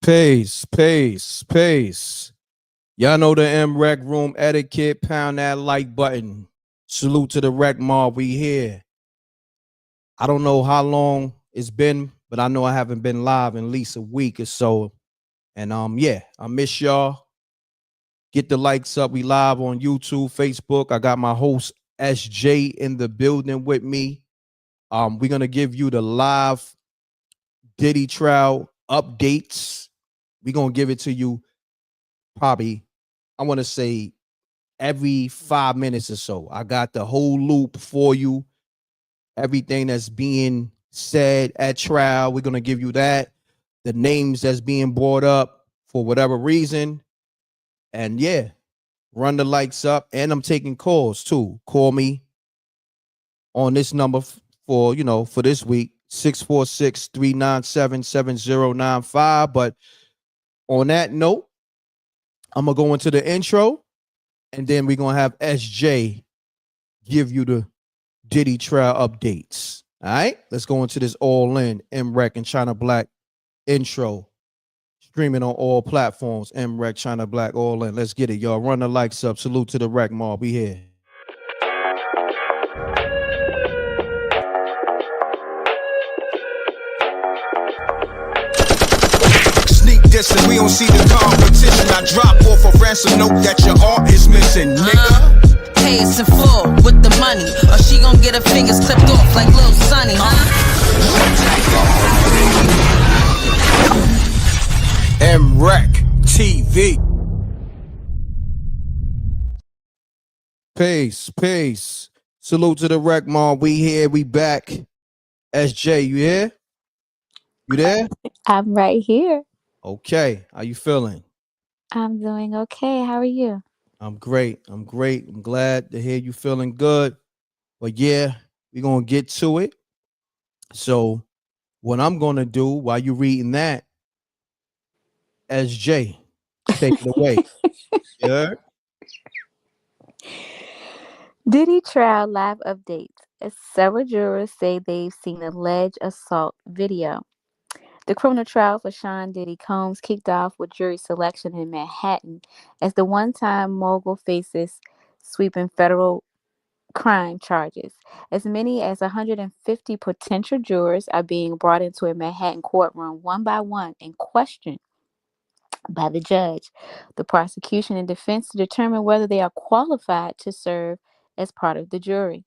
Peace, peace, peace. Y'all know the M.Reck room etiquette. Pound that like button. Salute to the rec mob. We here. I don't know how long it's been, but I know I haven't been live in at least a week or so. And yeah, I miss y'all. Get the likes up. We live on YouTube, Facebook. I got my host SJ in the building with me. We're gonna give you the live Diddy trial updates. We're gonna give it to you probably, I want to say, every 5 minutes or so. I got the whole loop for you. Everything that's being said at trial, we're going to give you that. The names that's being brought up for whatever reason. And yeah, run the likes up. And I'm taking calls too. Call me on this number for this week, 646-397-7095. But on that note, I'm going to go into the intro. And then we're going to have SJ give you the Diddy trial updates. All right, let's go into this all in M.Reck and China Black intro. Streaming on all platforms. M.Reck, China Black, all in. Let's get it, y'all. Run the likes up. Salute to the rec mob. We here. Sneak dissing, we don't see the competition. I drop off a ransom note that your art is missing, nigga. Pay us in full with the money, or she gon' get her fingers clipped off like Lil Sonny, MRecktv. Peace, peace. Salute to the rec mob. We here. We back. SJ, you here? You there? I'm right here. Okay. How you feeling? I'm doing okay. How are you? I'm great. I'm great. I'm glad to hear you feeling good. But yeah, we're going to get to it. So what I'm going to do while you're reading that, SJ, take it away. Yeah. Diddy trial live updates. As several jurors say they've seen alleged assault video. The criminal trial for Sean Diddy Combs kicked off with jury selection in Manhattan as the one-time mogul faces sweeping federal crime charges. As many as 150 potential jurors are being brought into a Manhattan courtroom one by one and questioned by the judge, the prosecution, and defense to determine whether they are qualified to serve as part of the jury.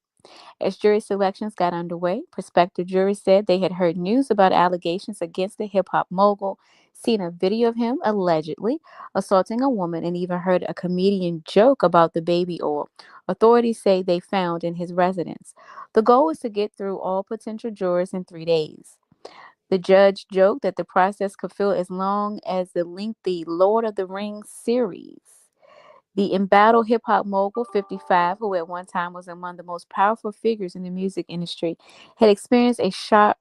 As jury selections got underway, prospective juries said they had heard news about allegations against the hip hop mogul, seen a video of him allegedly assaulting a woman, and even heard a comedian joke about the baby oil authorities say they found in his residence. The goal was to get through all potential jurors in 3 days. The judge joked that the process could feel as long as the lengthy Lord of the Rings series. The embattled hip hop mogul, 55, who at one time was among the most powerful figures in the music industry, had experienced a sharp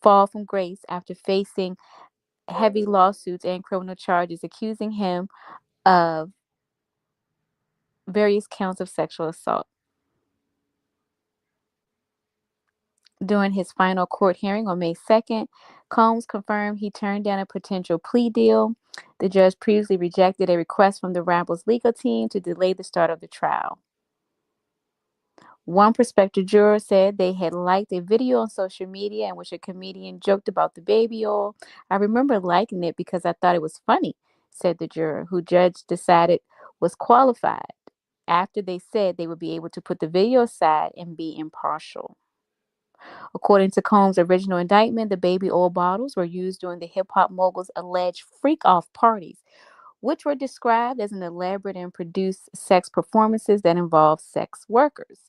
fall from grace after facing heavy lawsuits and criminal charges accusing him of various counts of sexual assault. During his final court hearing on May 2nd, Combs confirmed he turned down a potential plea deal. The judge previously rejected a request from the rapper's legal team to delay the start of the trial. One prospective juror said they had liked a video on social media in which a comedian joked about the baby oil. I remember liking it because I thought it was funny, said the juror, who judge decided was qualified after they said they would be able to put the video aside and be impartial. According to Combs' original indictment, the baby oil bottles were used during the hip hop mogul's alleged freak-off parties, which were described as an elaborate and produced sex performances that involved sex workers.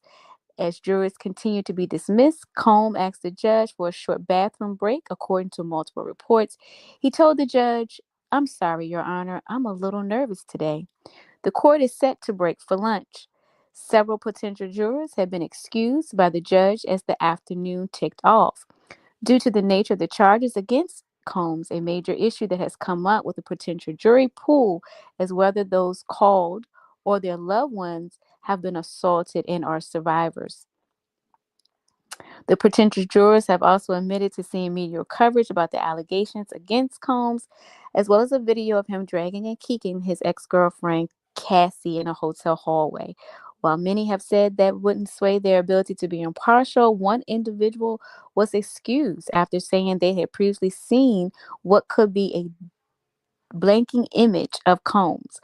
As jurors continued to be dismissed, Combs asked the judge for a short bathroom break, according to multiple reports. He told the judge, "I'm sorry, Your Honor, I'm a little nervous today." The court is set to break for lunch. Several potential jurors have been excused by the judge as the afternoon ticked off. Due to the nature of the charges against Combs, a major issue that has come up with the potential jury pool is whether those called or their loved ones have been assaulted and are survivors. The potential jurors have also admitted to seeing media coverage about the allegations against Combs, as well as a video of him dragging and kicking his ex girlfriend, Cassie, in a hotel hallway. While many have said that wouldn't sway their ability to be impartial, one individual was excused after saying they had previously seen what could be a blanking image of Combs.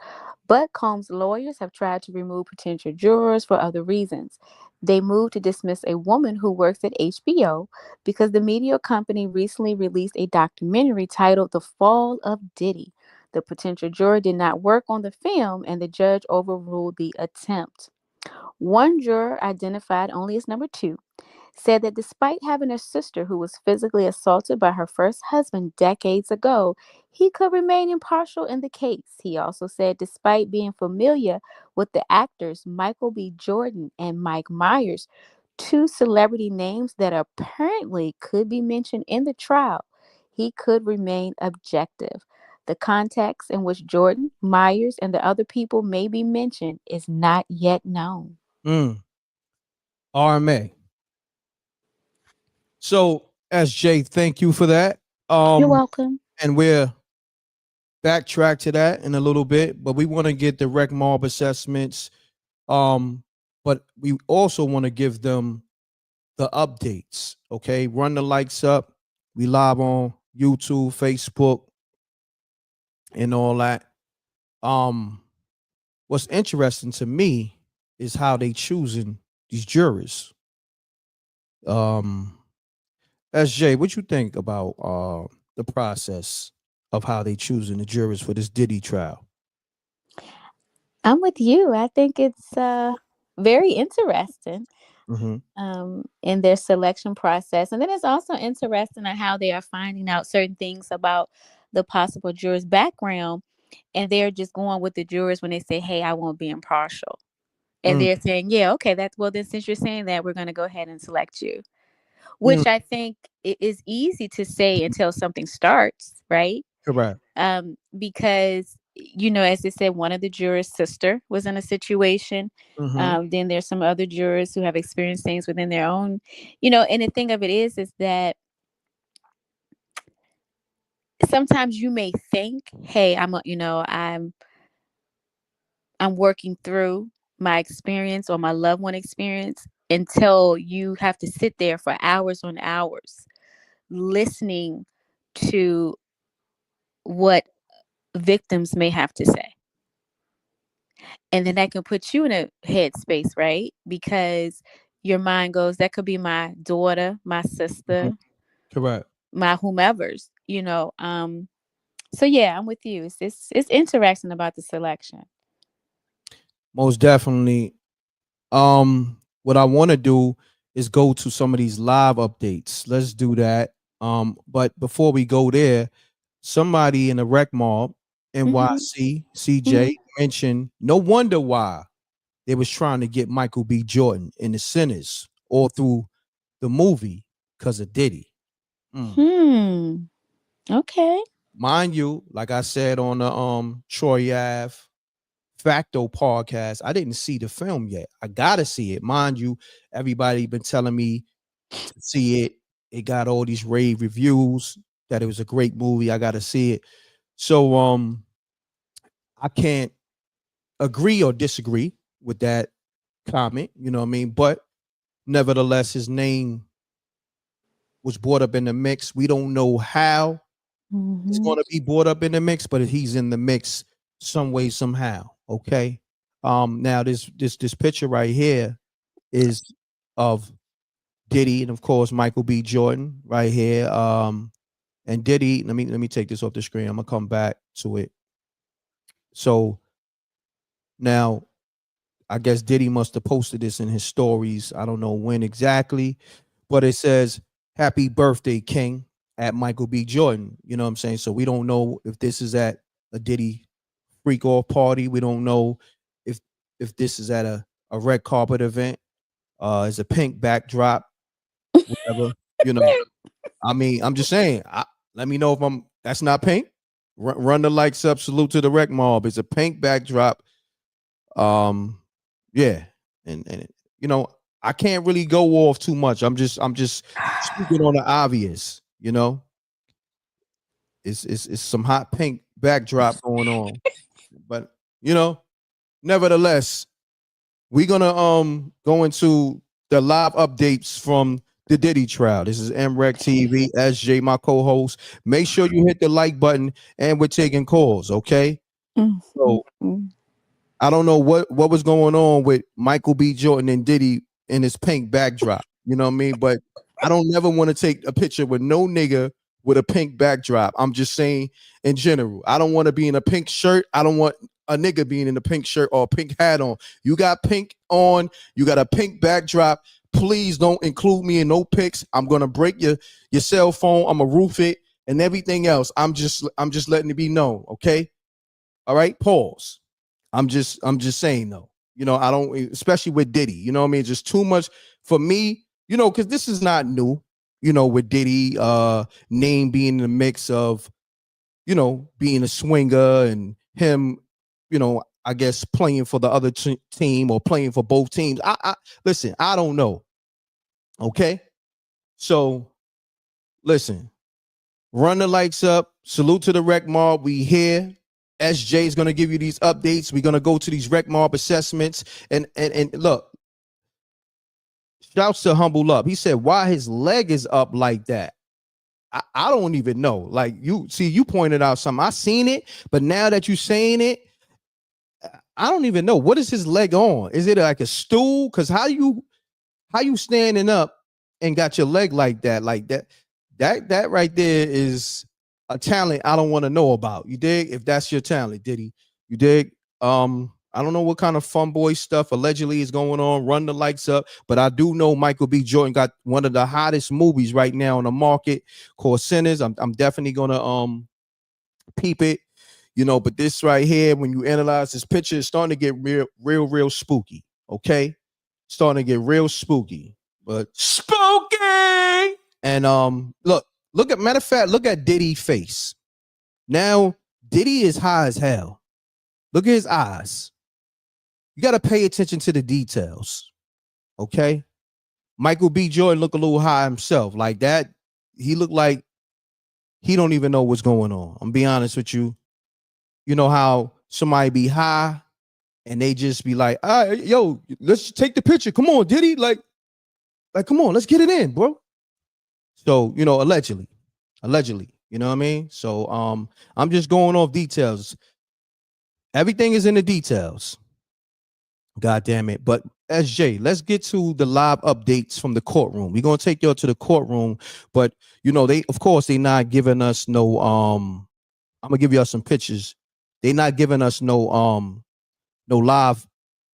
But Combs' lawyers have tried to remove potential jurors for other reasons. They moved to dismiss a woman who works at HBO because the media company recently released a documentary titled The Fall of Diddy. The potential juror did not work on the film, and the judge overruled the attempt. One juror, identified only as number two, said that despite having a sister who was physically assaulted by her first husband decades ago, he could remain impartial in the case. He also said, despite being familiar with the actors Michael B. Jordan and Mike Myers, two celebrity names that apparently could be mentioned in the trial, he could remain objective. The context in which Jordan, Myers, and the other people may be mentioned is not yet known. RMA. So, SJ, thank you for that. You're welcome. And we're backtrack to that in a little bit, but we want to get the rec mob assessments. But we also want to give them the updates. Okay, run the likes up. We live on YouTube, Facebook, and all that. What's interesting to me is how they choosing these jurors. SJ, what you think about the process of how they choosing the jurors for this Diddy trial? I'm with you. I think it's very interesting Mm-hmm. in their selection process. And then it's also interesting on how they are finding out certain things about the possible jurors' background. And they're just going with the jurors when they say, hey, I won't be impartial. And Mm, they're saying, yeah, okay, that's well, then since you're saying that, we're going to go ahead and select you, mm, which I think is easy to say until something starts, right? correct. Because as I said, one of the jurors' sister was in a situation. Mm-hmm. Then there's some other jurors who have experienced things within their own. And the thing of it is that sometimes you may think, "Hey, I'm working through my experience or my loved one experience," until you have to sit there for hours on hours listening to what victims may have to say. And then that can put you in a headspace, right? Because your mind goes, that could be my daughter, my Mm-hmm. sister, Correct. my whomever's. So yeah, I'm with you. It's interesting about the selection. Most definitely. What I want to do is go to some of these live updates. Let's do that. But before we go there, somebody in the rec mob, Hmm. NYC, CJ, Hmm. mentioned no wonder why they was trying to get Michael B. Jordan in the centers all through the movie because of Diddy. Hmm. Okay. Mind you, like I said on the Troy Ave Facto podcast, I didn't see the film yet. I gotta see it. Mind you, everybody been telling me to see it. It got all these rave reviews that it was a great movie. I gotta see it. So I can't agree or disagree with that comment, you know what I mean? But nevertheless, his name was brought up in the mix. We don't know how he's Hmm. going to be brought up in the mix, but he's in the mix some way, somehow. Okay. Now this picture right here is of Diddy and of course Michael B. Jordan right here. And Diddy, let me take this off the screen. I'm gonna come back to it. So now I guess Diddy must have posted this in his stories. I don't know when exactly, but it says "Happy Birthday, King" at Michael B. Jordan. You know what I'm saying? So we don't know if this is at a Diddy freak off party. We don't know if if this is at a red carpet event. It's a pink backdrop, whatever. You know, I mean, I'm just saying. Let me know if I'm. That's not pink. Run the likes up. Salute to the rec mob. It's a pink backdrop. Um, yeah, and you know, I can't really go off too much. I'm just speaking on the obvious, you know. It's some hot pink backdrop going on. But you know, nevertheless, we're gonna go into the live updates from the Diddy trial. This is MRecktv, SJ, my co-host. Make sure you hit the like button, and we're taking calls, okay? So I don't know what was going on with Michael B. Jordan and Diddy in his pink backdrop. You know what I mean? But I don't never want to take a picture with no nigga with a pink backdrop. I'm just saying in general. I don't want to be in a pink shirt. I don't want a nigga being in a pink shirt or a pink hat on. You got pink on. You got a pink backdrop. Please don't include me in no pics. I'm gonna break your cell phone. I'm gonna roof it and everything else. I'm just letting it be known. Okay. All right. Pause. I'm just saying though, you know, I don't, especially with Diddy, you know what I mean? It's just too much for me, you know, because this is not new, you know, with Diddy name being in the mix of, you know, being a swinger and him, you know, I guess playing for the other team or playing for both teams. I listen, I don't know. Okay. So listen, run the lights up. Salute to the Rec Mob. We here. SJ is going to give you these updates. We're going to go to these Rec Mob assessments. And look, shouts to Humble Up. He said, why his leg is up like that? I don't even know. Like, you see, you pointed out something. I seen it, but now that you saying it, I don't even know. What is his leg on? Is it like a stool? Because how you standing up and got your leg like that? Like that right there is a talent I don't want to know about. You dig? If that's your talent, Diddy. You dig? I don't know what kind of fun boy stuff allegedly is going on. Run the lights up, but I do know Michael B. Jordan got one of the hottest movies right now on the market called Sinners. I'm definitely gonna peep it, you know. But this right here, when you analyze this picture, it's starting to get real spooky. Okay, starting to get real spooky, but spooky. And look at, matter of fact, look at Diddy's face. Now Diddy is high as hell. Look at his eyes. You got to pay attention to the details. Okay. Michael B. Jordan look a little high himself. Like that, he looked like he don't even know what's going on. I'm be honest with you. You know how somebody be high and they just be like, all right, yo, let's take the picture. Come on, Diddy. Like, come on, let's get it in, bro. So, you know, allegedly, you know what I mean? So I'm just going off details. Everything is in the details. God damn it. But SJ, let's get to the live updates from the courtroom. We're gonna take y'all to the courtroom, but you know, they not giving us no I'm gonna give y'all some pictures. They not giving us no live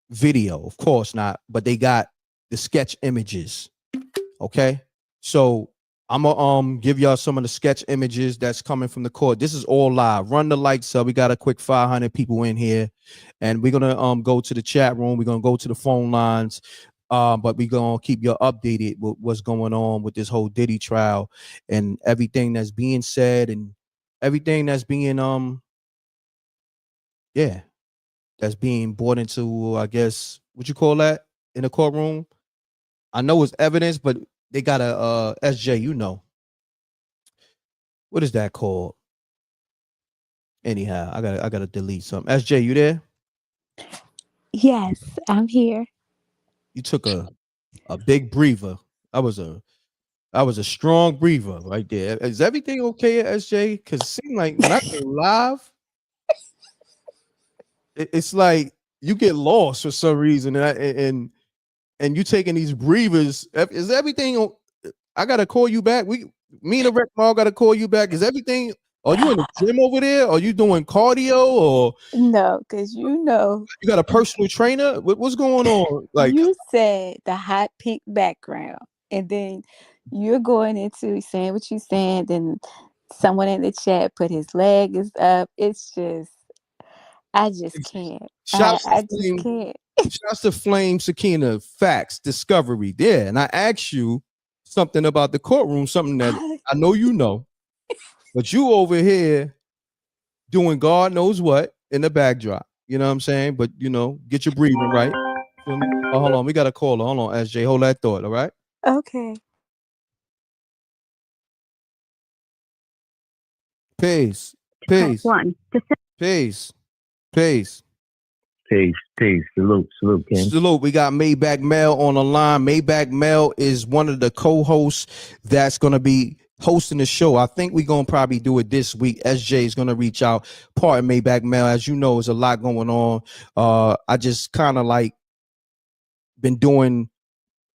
video, of course not, but they got the sketch images. Okay. So I'm gonna give y'all some of the sketch images that's coming from the court. This is all live. Run the lights up. We got a quick 500 people in here, and we're gonna go to the chat room. We're gonna go to the phone lines, but we're gonna keep you updated with what's going on with this whole Diddy trial and everything that's being said and everything that's being that's being brought into, I guess, what you call that in the courtroom. I know it's evidence, but they got a SJ, you know. What is that called? Anyhow, I gotta delete something. SJ, you there? Yes, I'm here. You took a big breather. That was a strong breather right there. Is everything okay, SJ? Because it seemed like when I go live, it's like you get lost for some reason, and you taking these breathers. Is everything? I gotta call you back. Me and the Rec Mall gotta call you back. Is everything? Are you in the gym over there? Are you doing cardio, or No, because you know, you got a personal trainer? What's going on? Like, you said the hot pink background, and then you're going into saying what you're saying. Then someone in the chat put his leg is up. It's just, I just can't. shouts to I just Flame, can't. shouts to Flame Sakina, facts, discovery. Yeah, and I asked you something about the courtroom, something that I know you know, but you over here doing God knows what in the backdrop. You know what I'm saying? But you know, get your breathing right. Feel me? Oh, hold on. We got a caller. Hold on, SJ. Hold that thought. All right. Okay. Peace. Peace. Peace. Peace. Peace. Salute, King. Salute. We got Maybach Mel on the line. Maybach Mel is one of the co-hosts that's going to be hosting the show. I think we're going to probably do it this week. SJ is going to reach out. Pardon Maybach Mel. As you know, there's a lot going on. I just kind of like been doing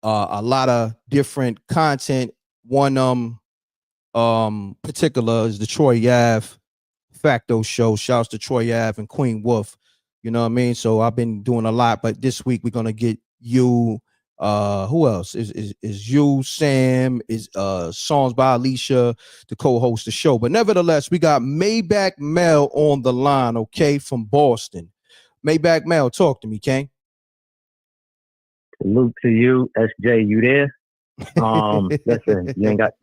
a lot of different content. One particular is the Troy Ave Facto show. Shouts to Troy Ave and Queen Wolf. You know what I mean? So I've been doing a lot, but this week we're gonna get you. Who else is you? Sam is songs by Alicia to co-host the show. But nevertheless, we got Maybach Mel on the line. Okay, from Boston. Maybach Mel, talk to me, King. Salute to you, SJ. You there? Listen, you ain't got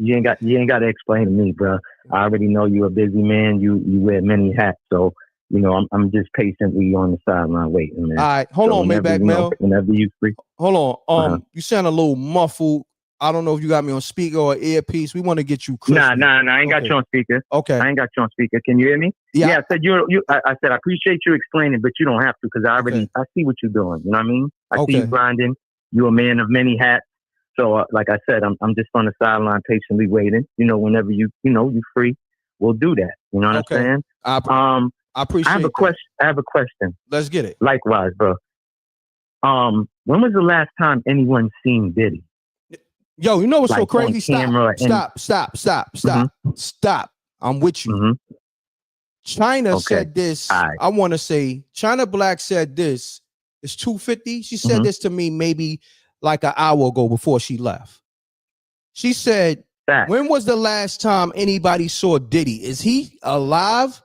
to explain to me, bro. I already know you're a busy man. You wear many hats, so you know I'm just patiently on the sideline waiting, man. All right, hold on, Maybach Mel. Whenever you free. Hold on. You sound a little muffled. I don't know if you got me on speaker or earpiece. We want to get you crispy. Nah. I ain't got you on speaker. Okay. I ain't got you on speaker. Can you hear me? Yeah. I said I said I appreciate you explaining, but you don't have to because I see what you're doing. You know what I mean? I see you grinding. You're a man of many hats. So, like I said, I'm just on the sideline patiently waiting. You know, whenever you free, we'll do that. You know what I'm saying? I appreciate. I have a question. Let's get it. Likewise, bro. When was the last time anyone seen Diddy? Yo, you know what's so crazy? Stop. I'm with you. Mm-hmm. China said this. I want to say China Black said this. It's 2:50. She said this to me maybe like an hour ago before she left. She said, when was the last time anybody saw Diddy? Is he alive?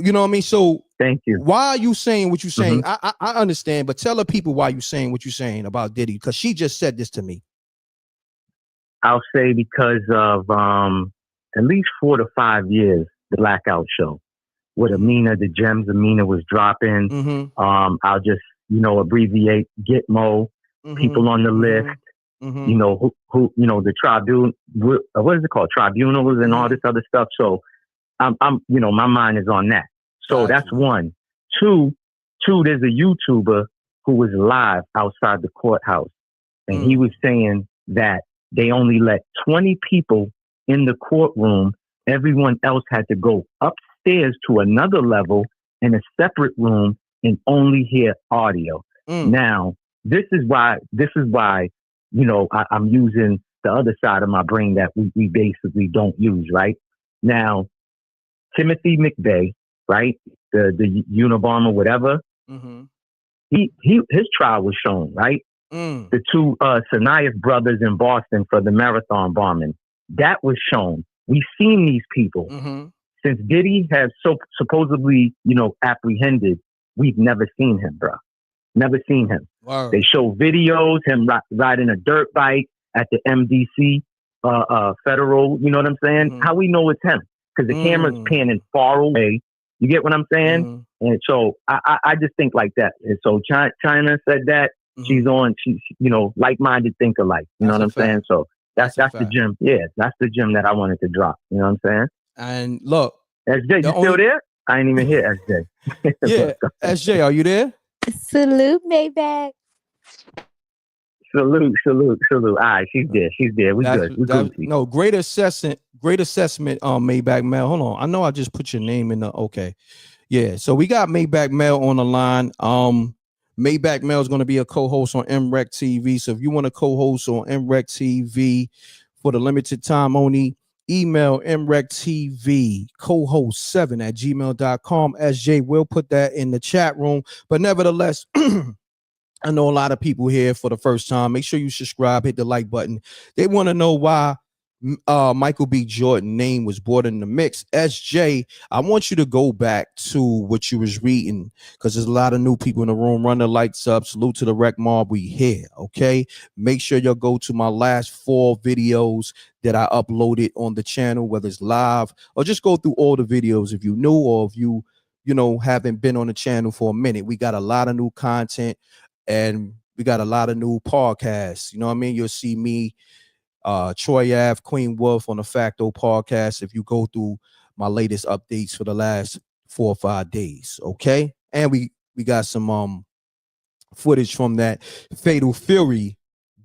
You know what I mean? So thank you. Why are you saying what you're saying? I understand, but tell the people why you're saying what you're saying about Diddy, because she just said this to me. I'll say because of at least 4 to 5 years, the Blackout show with Amina, the gems Amina was dropping. I'll just, abbreviate Gitmo. People on the list, you know, who the tribunal, what is it called? Tribunals and all this other stuff. So I'm my mind is on that. So that's one. Two, there's a YouTuber who was live outside the courthouse and he was saying that they only let 20 people in the courtroom. Everyone else had to go upstairs to another level in a separate room and only hear audio. Now, This is why, I'm using the other side of my brain that we basically don't use, right? Now, Timothy McVeigh, right? The Unabomber, whatever, his trial was shown, right? The two Tsarnaev brothers in Boston for the marathon bombing, that was shown. We've seen these people. Since Diddy has supposedly, apprehended, we've never seen him, bro. Never seen him. Wow. They show videos, him riding a dirt bike at the MDC federal, you know what I'm saying? How we know it's him? Because the camera's panning far away. You get what I'm saying? And so I just think like that. And so China said that. She's like-minded think alike. You know what I'm saying? So that's the gym. Yeah, that's the gym that I wanted to drop. You know what I'm saying? And look. SJ, you still there? I ain't even hear SJ. Yeah, SJ, are you there? Salute, Maybach. Salute. All right, she's there. We good. No, great assessment, Maybach Mel. Hold on. I know I just put your name in the okay. Yeah, so we got Maybach Mel on the line. Maybach Mel is going to be a co-host on MRecktv. So if you want to co-host on MRecktv for the limited time only, email MRecktv cohost7@gmail.com. SJ will put that in the chat room. But nevertheless, I know a lot of people here for the first time. Make sure you subscribe, hit the like button. They want to know why Michael B. Jordan's name was brought in the mix. SJ, I want you to go back to what you was reading because there's a lot of new people in the room. Run the lights up. Salute to the Rec Mob. We here, okay? Make sure you'll go to my last 4 videos that I uploaded on the channel, whether it's live or just go through all the videos if you new or if you haven't been on the channel for a minute. We got a lot of new content. And we got a lot of new podcasts. You know what I mean? You'll see me, Troy Ave, Queen Wolf on the Facto podcast if you go through my latest updates for the last 4 or 5 days. Okay. And we got some footage from that Fatal Fury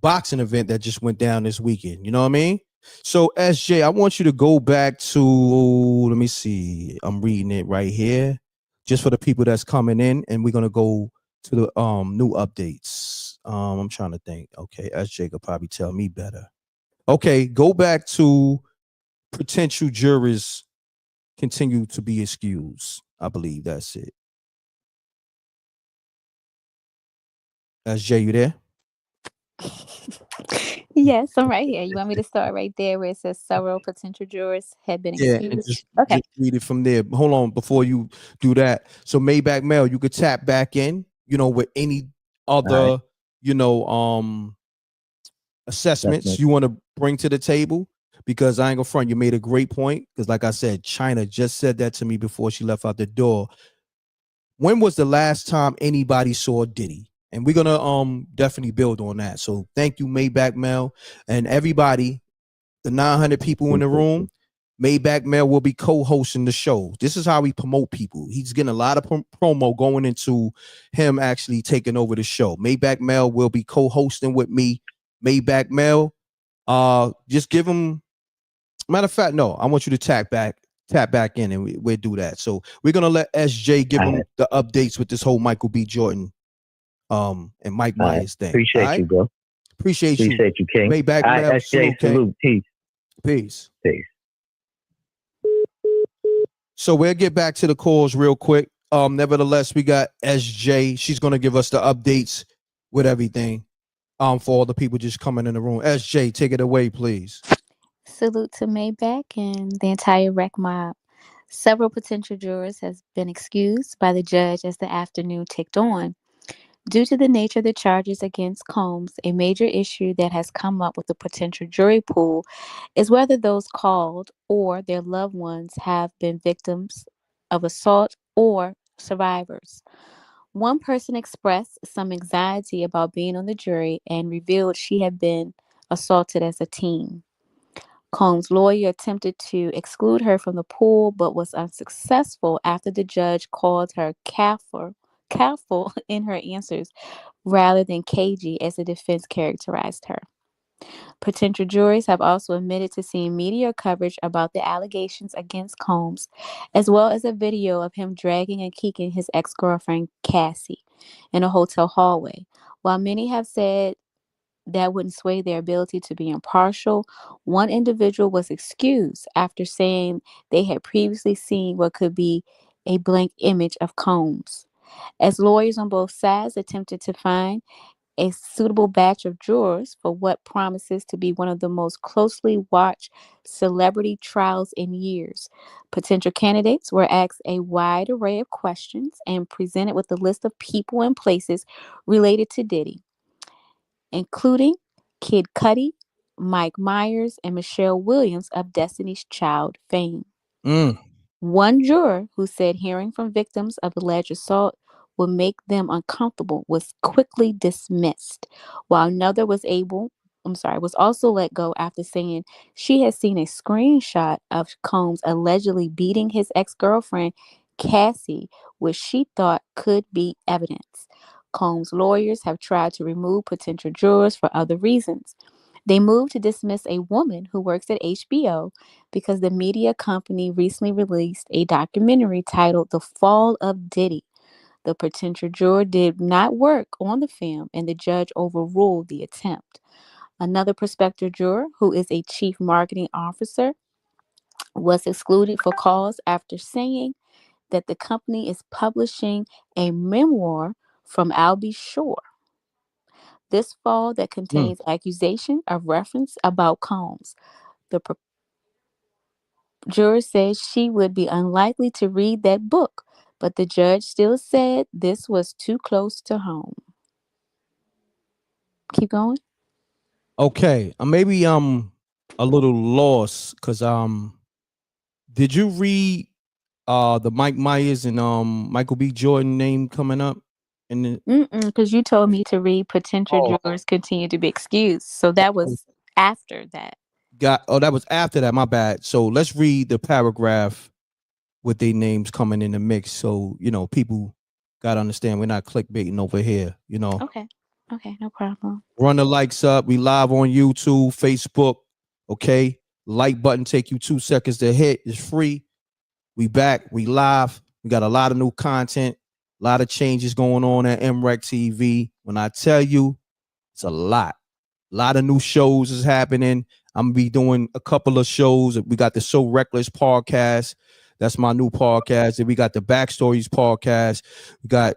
boxing event that just went down this weekend. You know what I mean? So SJ, I want you to go back to, let me see. I'm reading it right here just for the people that's coming in, and we're gonna go to the new updates. I'm trying to think. Okay, SJ could probably tell me better. Okay, go back to potential jurors continue to be excused. I believe that's it. SJ, you there? Yes, I'm right here. You want me to start right there where it says several potential jurors had been Yeah, and excused? just Okay. read it from there. Hold on, before you do that. So Maybach Mel, you could tap back in, with any other, Right. Assessments you want to bring to the table. Because I ain't gonna front, you made a great point. Because like I said, China just said that to me before she left out the door. When was the last time anybody saw Diddy? And we're gonna definitely build on that. So thank you, Maybach Mel, and everybody, the 900 people in the room. Maybach Mel will be co-hosting the show. This is how we promote people. He's getting a lot of promo going into him actually taking over the show. Maybach Mel will be co-hosting with me. Maybach Mel, just give him. Matter of fact, no, I want you to tap back in, and we'll do that. So we're gonna let SJ give him the updates with this whole Michael B. Jordan, and Mike Myers thing. Appreciate you, bro. Appreciate you, King. Maybach Mel. SJ, salute. Peace. So we'll get back to the calls real quick. Nevertheless, we got SJ. She's gonna give us the updates with everything. For all the people just coming in the room. SJ, take it away, please. Salute to Maybach and the entire rec mob. Several potential jurors has been excused by the judge as the afternoon ticked on. Due to the nature of the charges against Combs, a major issue that has come up with the potential jury pool is whether those called or their loved ones have been victims of assault or survivors. One person expressed some anxiety about being on the jury and revealed she had been assaulted as a teen. Combs' lawyer attempted to exclude her from the pool but was unsuccessful after the judge called her careful in her answers rather than cagey as the defense characterized her. Potential jurors have also admitted to seeing media coverage about the allegations against Combs, as well as a video of him dragging and kicking his ex-girlfriend Cassie in a hotel hallway. While many have said that wouldn't sway their ability to be impartial, one individual was excused after saying they had previously seen what could be a blank image of Combs. As lawyers on both sides attempted to find a suitable batch of jurors for what promises to be one of the most closely watched celebrity trials in years, potential candidates were asked a wide array of questions and presented with a list of people and places related to Diddy, including Kid Cudi, Mike Myers, and Michelle Williams of Destiny's Child fame. One juror who said hearing from victims of alleged assault would make them uncomfortable was quickly dismissed, while another was also let go after saying she had seen a screenshot of Combs allegedly beating his ex-girlfriend Cassie, which she thought could be evidence. Combs' lawyers have tried to remove potential jurors for other reasons. They moved to dismiss a woman who works at HBO because the media company recently released a documentary titled The Fall of Diddy. The potential juror did not work on the film, and the judge overruled the attempt. Another prospective juror, who is a chief marketing officer, was excluded for cause after saying that the company is publishing a memoir from Albie Shore this fall that contains accusation of reference about Combs. The juror said she would be unlikely to read that book, but the judge still said this was too close to home. Keep going. Okay, maybe I'm a little lost because did you read the Mike Myers and Michael B. Jordan name coming up? And because you told me to read potential jurors continue to be excused. So that was after that. That was after that. My bad. So let's read the paragraph with their names coming in the mix. So, people got to understand we're not clickbaiting over here, Okay. Okay, no problem. Run the likes up. We live on YouTube, Facebook. Okay. Like button take you 2 seconds to hit. It's free. We back. We live. We got a lot of new content, a lot of changes going on at MRecktv. When I tell you, it's a lot. A lot of new shows is happening. I'm gonna be doing a couple of shows. We got the So Reckless podcast. That's my new podcast. And we got the Backstories podcast. We got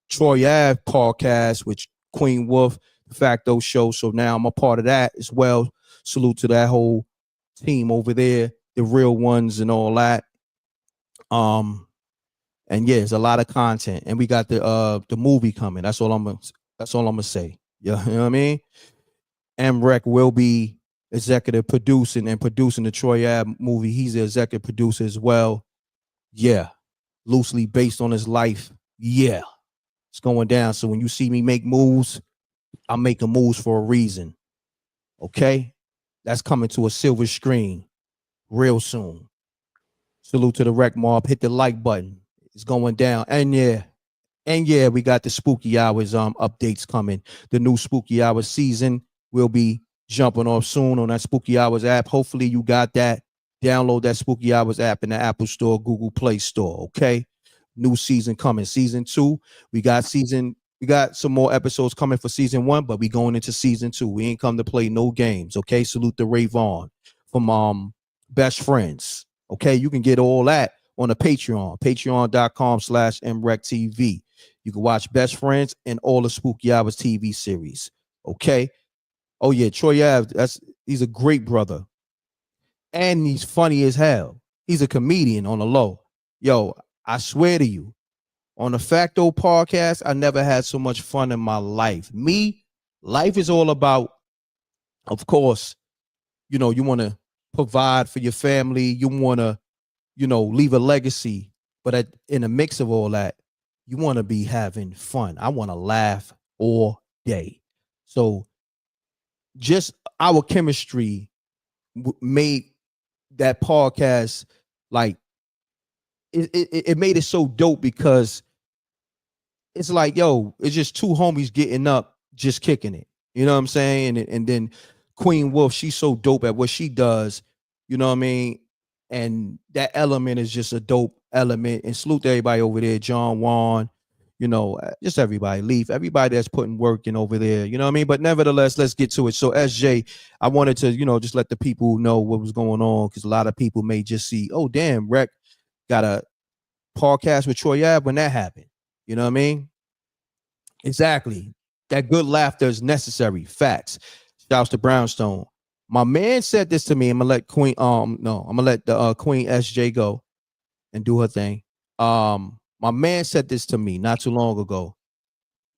Troy Ave podcast, which Queen Wolf, de facto show. So now I'm a part of that as well. Salute to that whole team over there, the real ones and all that. And yeah, it's a lot of content. And we got the movie coming. That's all I'm gonna say. Yeah, you know what I mean? M.Reck will be executive producing the Troy Ave movie. He's the executive producer as well. Yeah. Loosely based on his life. Yeah. It's going down. So when you see me make moves, I'm making moves for a reason. Okay? That's coming to a silver screen real soon. Salute to the Rec Mob. Hit the like button. It's going down. And yeah, we got the Spooky Hours updates coming. The new Spooky Hours season will be jumping off soon on that Spooky Hours app. Hopefully you got that. Download that Spooky Hours app in the Apple Store, Google Play Store. Okay. New season coming. Season 2. We got some more episodes coming for season 1, but we going into season 2. We ain't come to play no games. Okay. Salute to Ray Vaughn from Best Friends. Okay. You can get all that on the patreon.com/MRecktv. You can watch Best Friends and all the Spooky Hours TV series. Okay. Oh yeah, Troy Ave, he's a great brother. And he's funny as hell. He's a comedian on the low. Yo, I swear to you, on the Facto podcast, I never had so much fun in my life. Life is all about, of course, you want to provide for your family. You want to, leave a legacy. But in the mix of all that, you want to be having fun. I want to laugh all day. So just our chemistry made that podcast like it made it so dope because it's like, yo, it's just two homies getting up, just kicking it. You know what I'm saying? And then Queen Wolf, she's so dope at what she does. You know what I mean? And that element is just a dope element. And salute to everybody over there, John Juan, just everybody, Leaf, everybody that's putting work in over there. You know what I mean? But nevertheless, let's get to it. So SJ, I wanted to, just let the people know what was going on because a lot of people may just see, oh, damn, Rec got a podcast with Troy Ave when that happened. You know what I mean? Exactly. That good laughter is necessary. Facts. Shouts to Brownstone. My man said this to me. I'm gonna let Queen I'm gonna let the Queen SJ go and do her thing. My man said this to me not too long ago.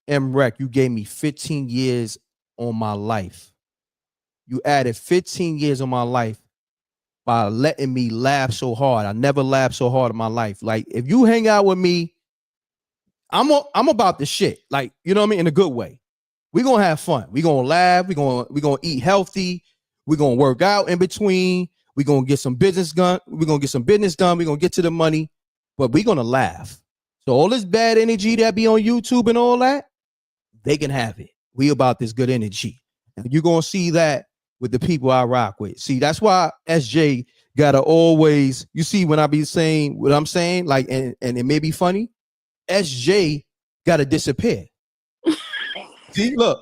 M.Reck, you gave me 15 years on my life. You added 15 years on my life by letting me laugh so hard. I never laughed so hard in my life. Like, if you hang out with me, I'm about the shit. Like, you know what I mean? In a good way. We're gonna have fun. We're gonna laugh. We're gonna eat healthy. We're gonna work out in between. We're gonna get some business done. We're gonna get some business done. We're gonna get to the money, but we're gonna laugh. So all this bad energy that be on YouTube and all that, they can have it. We about this good energy. And you're gonna see that with the people I rock with. See, that's why SJ gotta always, you see, when I be saying what I'm saying, like, and it may be funny, SJ gotta disappear. See, look,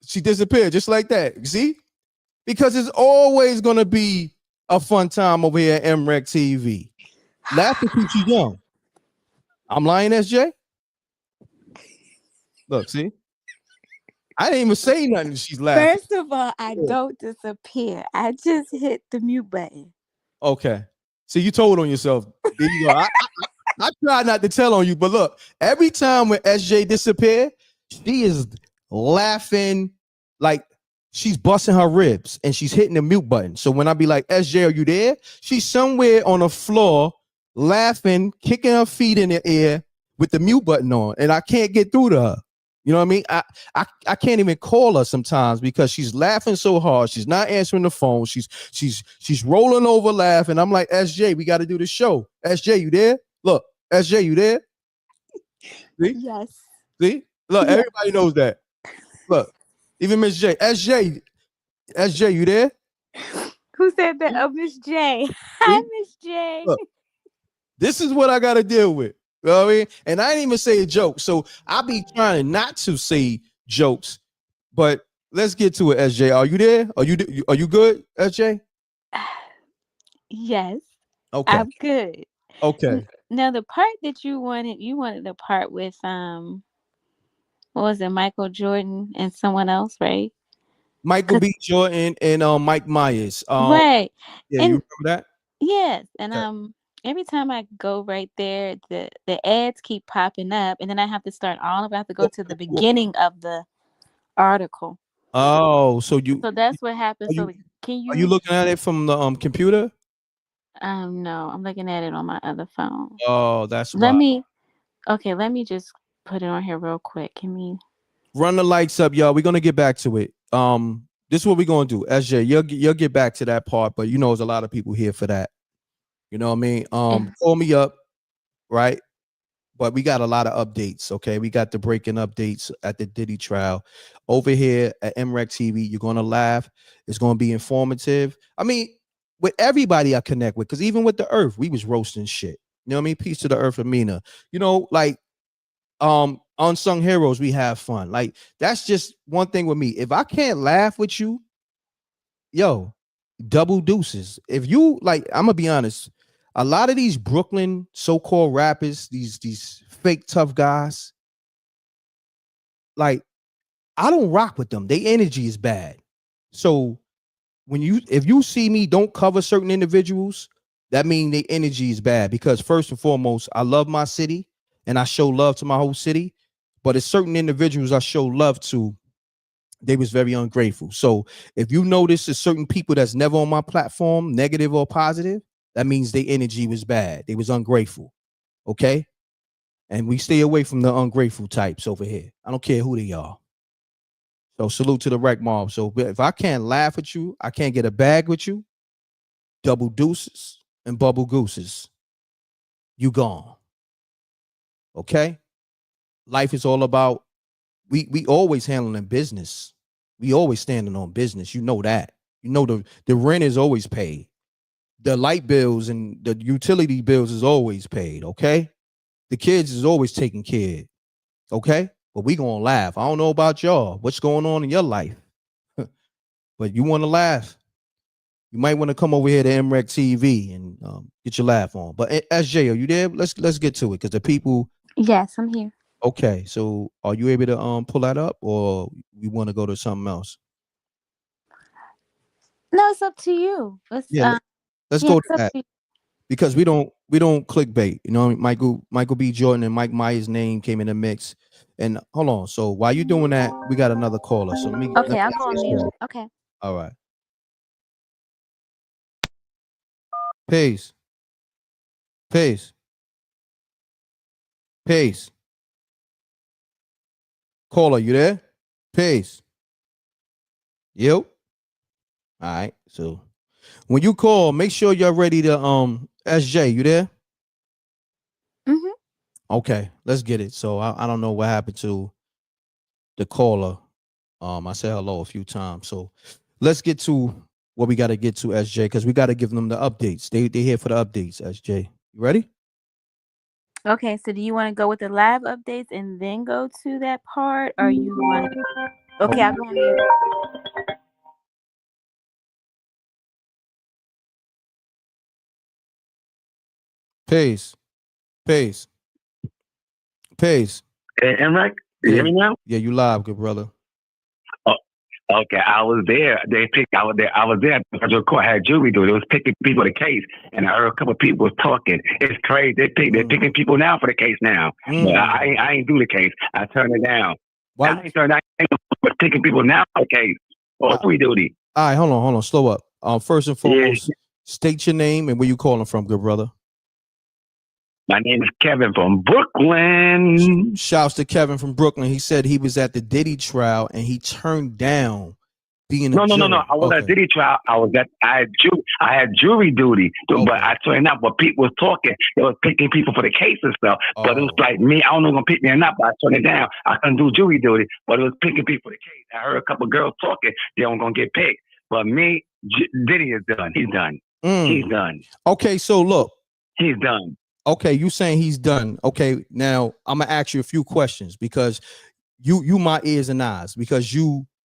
she disappeared just like that. See, because it's always gonna be a fun time over here at MRecktv. Laughter keeps you young. I'm lying, SJ. Look, see, I didn't even say nothing. She's laughing. First of all, I don't disappear. I just hit the mute button. Okay. See, you told on yourself. There you go. I try not to tell on you, but look, every time when SJ disappear, she is laughing like she's busting her ribs and she's hitting the mute button. So when I be like, SJ, are you there? She's somewhere on the floor laughing, kicking her feet in the air, with the mute button on, and I can't get through to her. You know what I mean? I can't even call her sometimes because she's laughing so hard. She's not answering the phone. She's rolling over laughing. I'm like, SJ, we got to do the show. SJ, you there? Look, SJ, you there? See? Yes. See? Look, everybody knows that. Look, even Miss J. SJ, you there? Who said that? Oh, Miss J. Hi, Miss J. Look, this is what I got to deal with. You know what I mean? And I didn't even say a joke. So I be trying not to say jokes, but let's get to it, SJ. Are you there? Are you good, SJ? Yes. Okay. I'm good. Okay. Now the part that you wanted the part with what was it, Michael Jordan and someone else, right? Michael B. Jordan and Mike Myers. Right. Yeah, you And remember that? yes, and Okay. every time I go right there, the ads keep popping up, and then I have to start all over. I have to go to the beginning of the article. Oh, so So that's what happens. So can are you you? looking at it from the computer? No, I'm looking at it on my other phone. Oh, that's Let why. me. Okay, let me just put it on here real quick. Can we? Run the lights up, y'all. We're gonna get back to it. This is what we're gonna do. SJ, you'll get back to that part, but you know there's a lot of people here for that. You know what I mean? Call me up, right? But we got a lot of updates. Okay, we got the breaking updates at the Diddy trial over here at MRecktv. You're gonna laugh. It's gonna be informative. I mean, with everybody I connect with, because even with the Earth, we was roasting shit. You know what I mean? Peace to the Earth, Amina. You know, like unsung heroes, we have fun. Like that's just one thing with me. If I can't laugh with you, yo, double deuces. If you like, I'm gonna be honest. A lot of these Brooklyn so-called rappers, these fake tough guys, like I don't rock with them. Their energy is bad. So if you see me don't cover certain individuals, that means their energy is bad. Because first and foremost, I love my city and I show love to my whole city. But it's certain individuals I show love to, they was very ungrateful. So if you notice there's certain people that's never on my platform, negative or positive, that means their energy was bad. They was ungrateful. Okay. And we stay away from the ungrateful types over here. I don't care who they are. So salute to the rec mob. So if I can't laugh at you, I can't get a bag with you, double deuces and bubble gooses, you gone. Okay. Life is all about, we always handling business. We always standing on business. You know that. You know the rent is always paid. The light bills and the utility bills is always paid. Okay. The kids is always taken care of. Okay. But we gonna laugh. I don't know about y'all. What's going on in your life? But you want to laugh. You might want to come over here to MRecktv and get your laugh on. But SJ, are you there? Let's get to it because the people. Yes, I'm here. Okay, so are you able to pull that up, or we want to go to something else? No, it's up to you. Let's go to that because we don't clickbait. You know, Michael B. Jordan and Mike Myers' name came in the mix. And hold on, so while you're doing that, we got another caller. So let me. Okay, I'll go on mute. Okay. All right. Peace. Peace. Peace. Caller, you there? Peace. Yep. All right. So when you call, make sure you're ready to SJ, you there? Mm-hmm. Okay, let's get it. So I don't know what happened to the caller. I said hello a few times. So let's get to what we got to get to, SJ, because we got to give them the updates. They here for the updates, SJ. You ready? Okay, so do you want to go with the live updates and then go to that part, or you want to? Okay, I'll go on mute. Peace. Peace. Peace. Hey, M.Reck, you hear me now? Yeah, you live, good brother. Oh, okay, I was there. I was there. I was there. The court had jury do it. It was picking people the case, and I heard a couple of people was talking. It's crazy. They're picking people now for the case now. But I ain't do the case. I turned it down. Why? I ain't picking people now for the case. Or free duty. All right, hold on. Slow up. First and foremost, state your name and where you calling from, good brother. My name is Kevin from Brooklyn. Shouts to Kevin from Brooklyn. He said he was at the Diddy trial and he turned down being a No. I was at Diddy trial. I had jury duty, but I turned out. But people was talking. They was picking people for the case and stuff. But it was like me. I don't know gonna pick me or not. But I turned it down. I couldn't do jury duty. But it was picking people for the case. I heard a couple of girls talking. They weren't gonna get picked. But me, Diddy is done. He's done. He's done. Okay, so look. He's done. Okay, you saying he's done. Okay, now I'm gonna ask you a few questions because you my ears and eyes because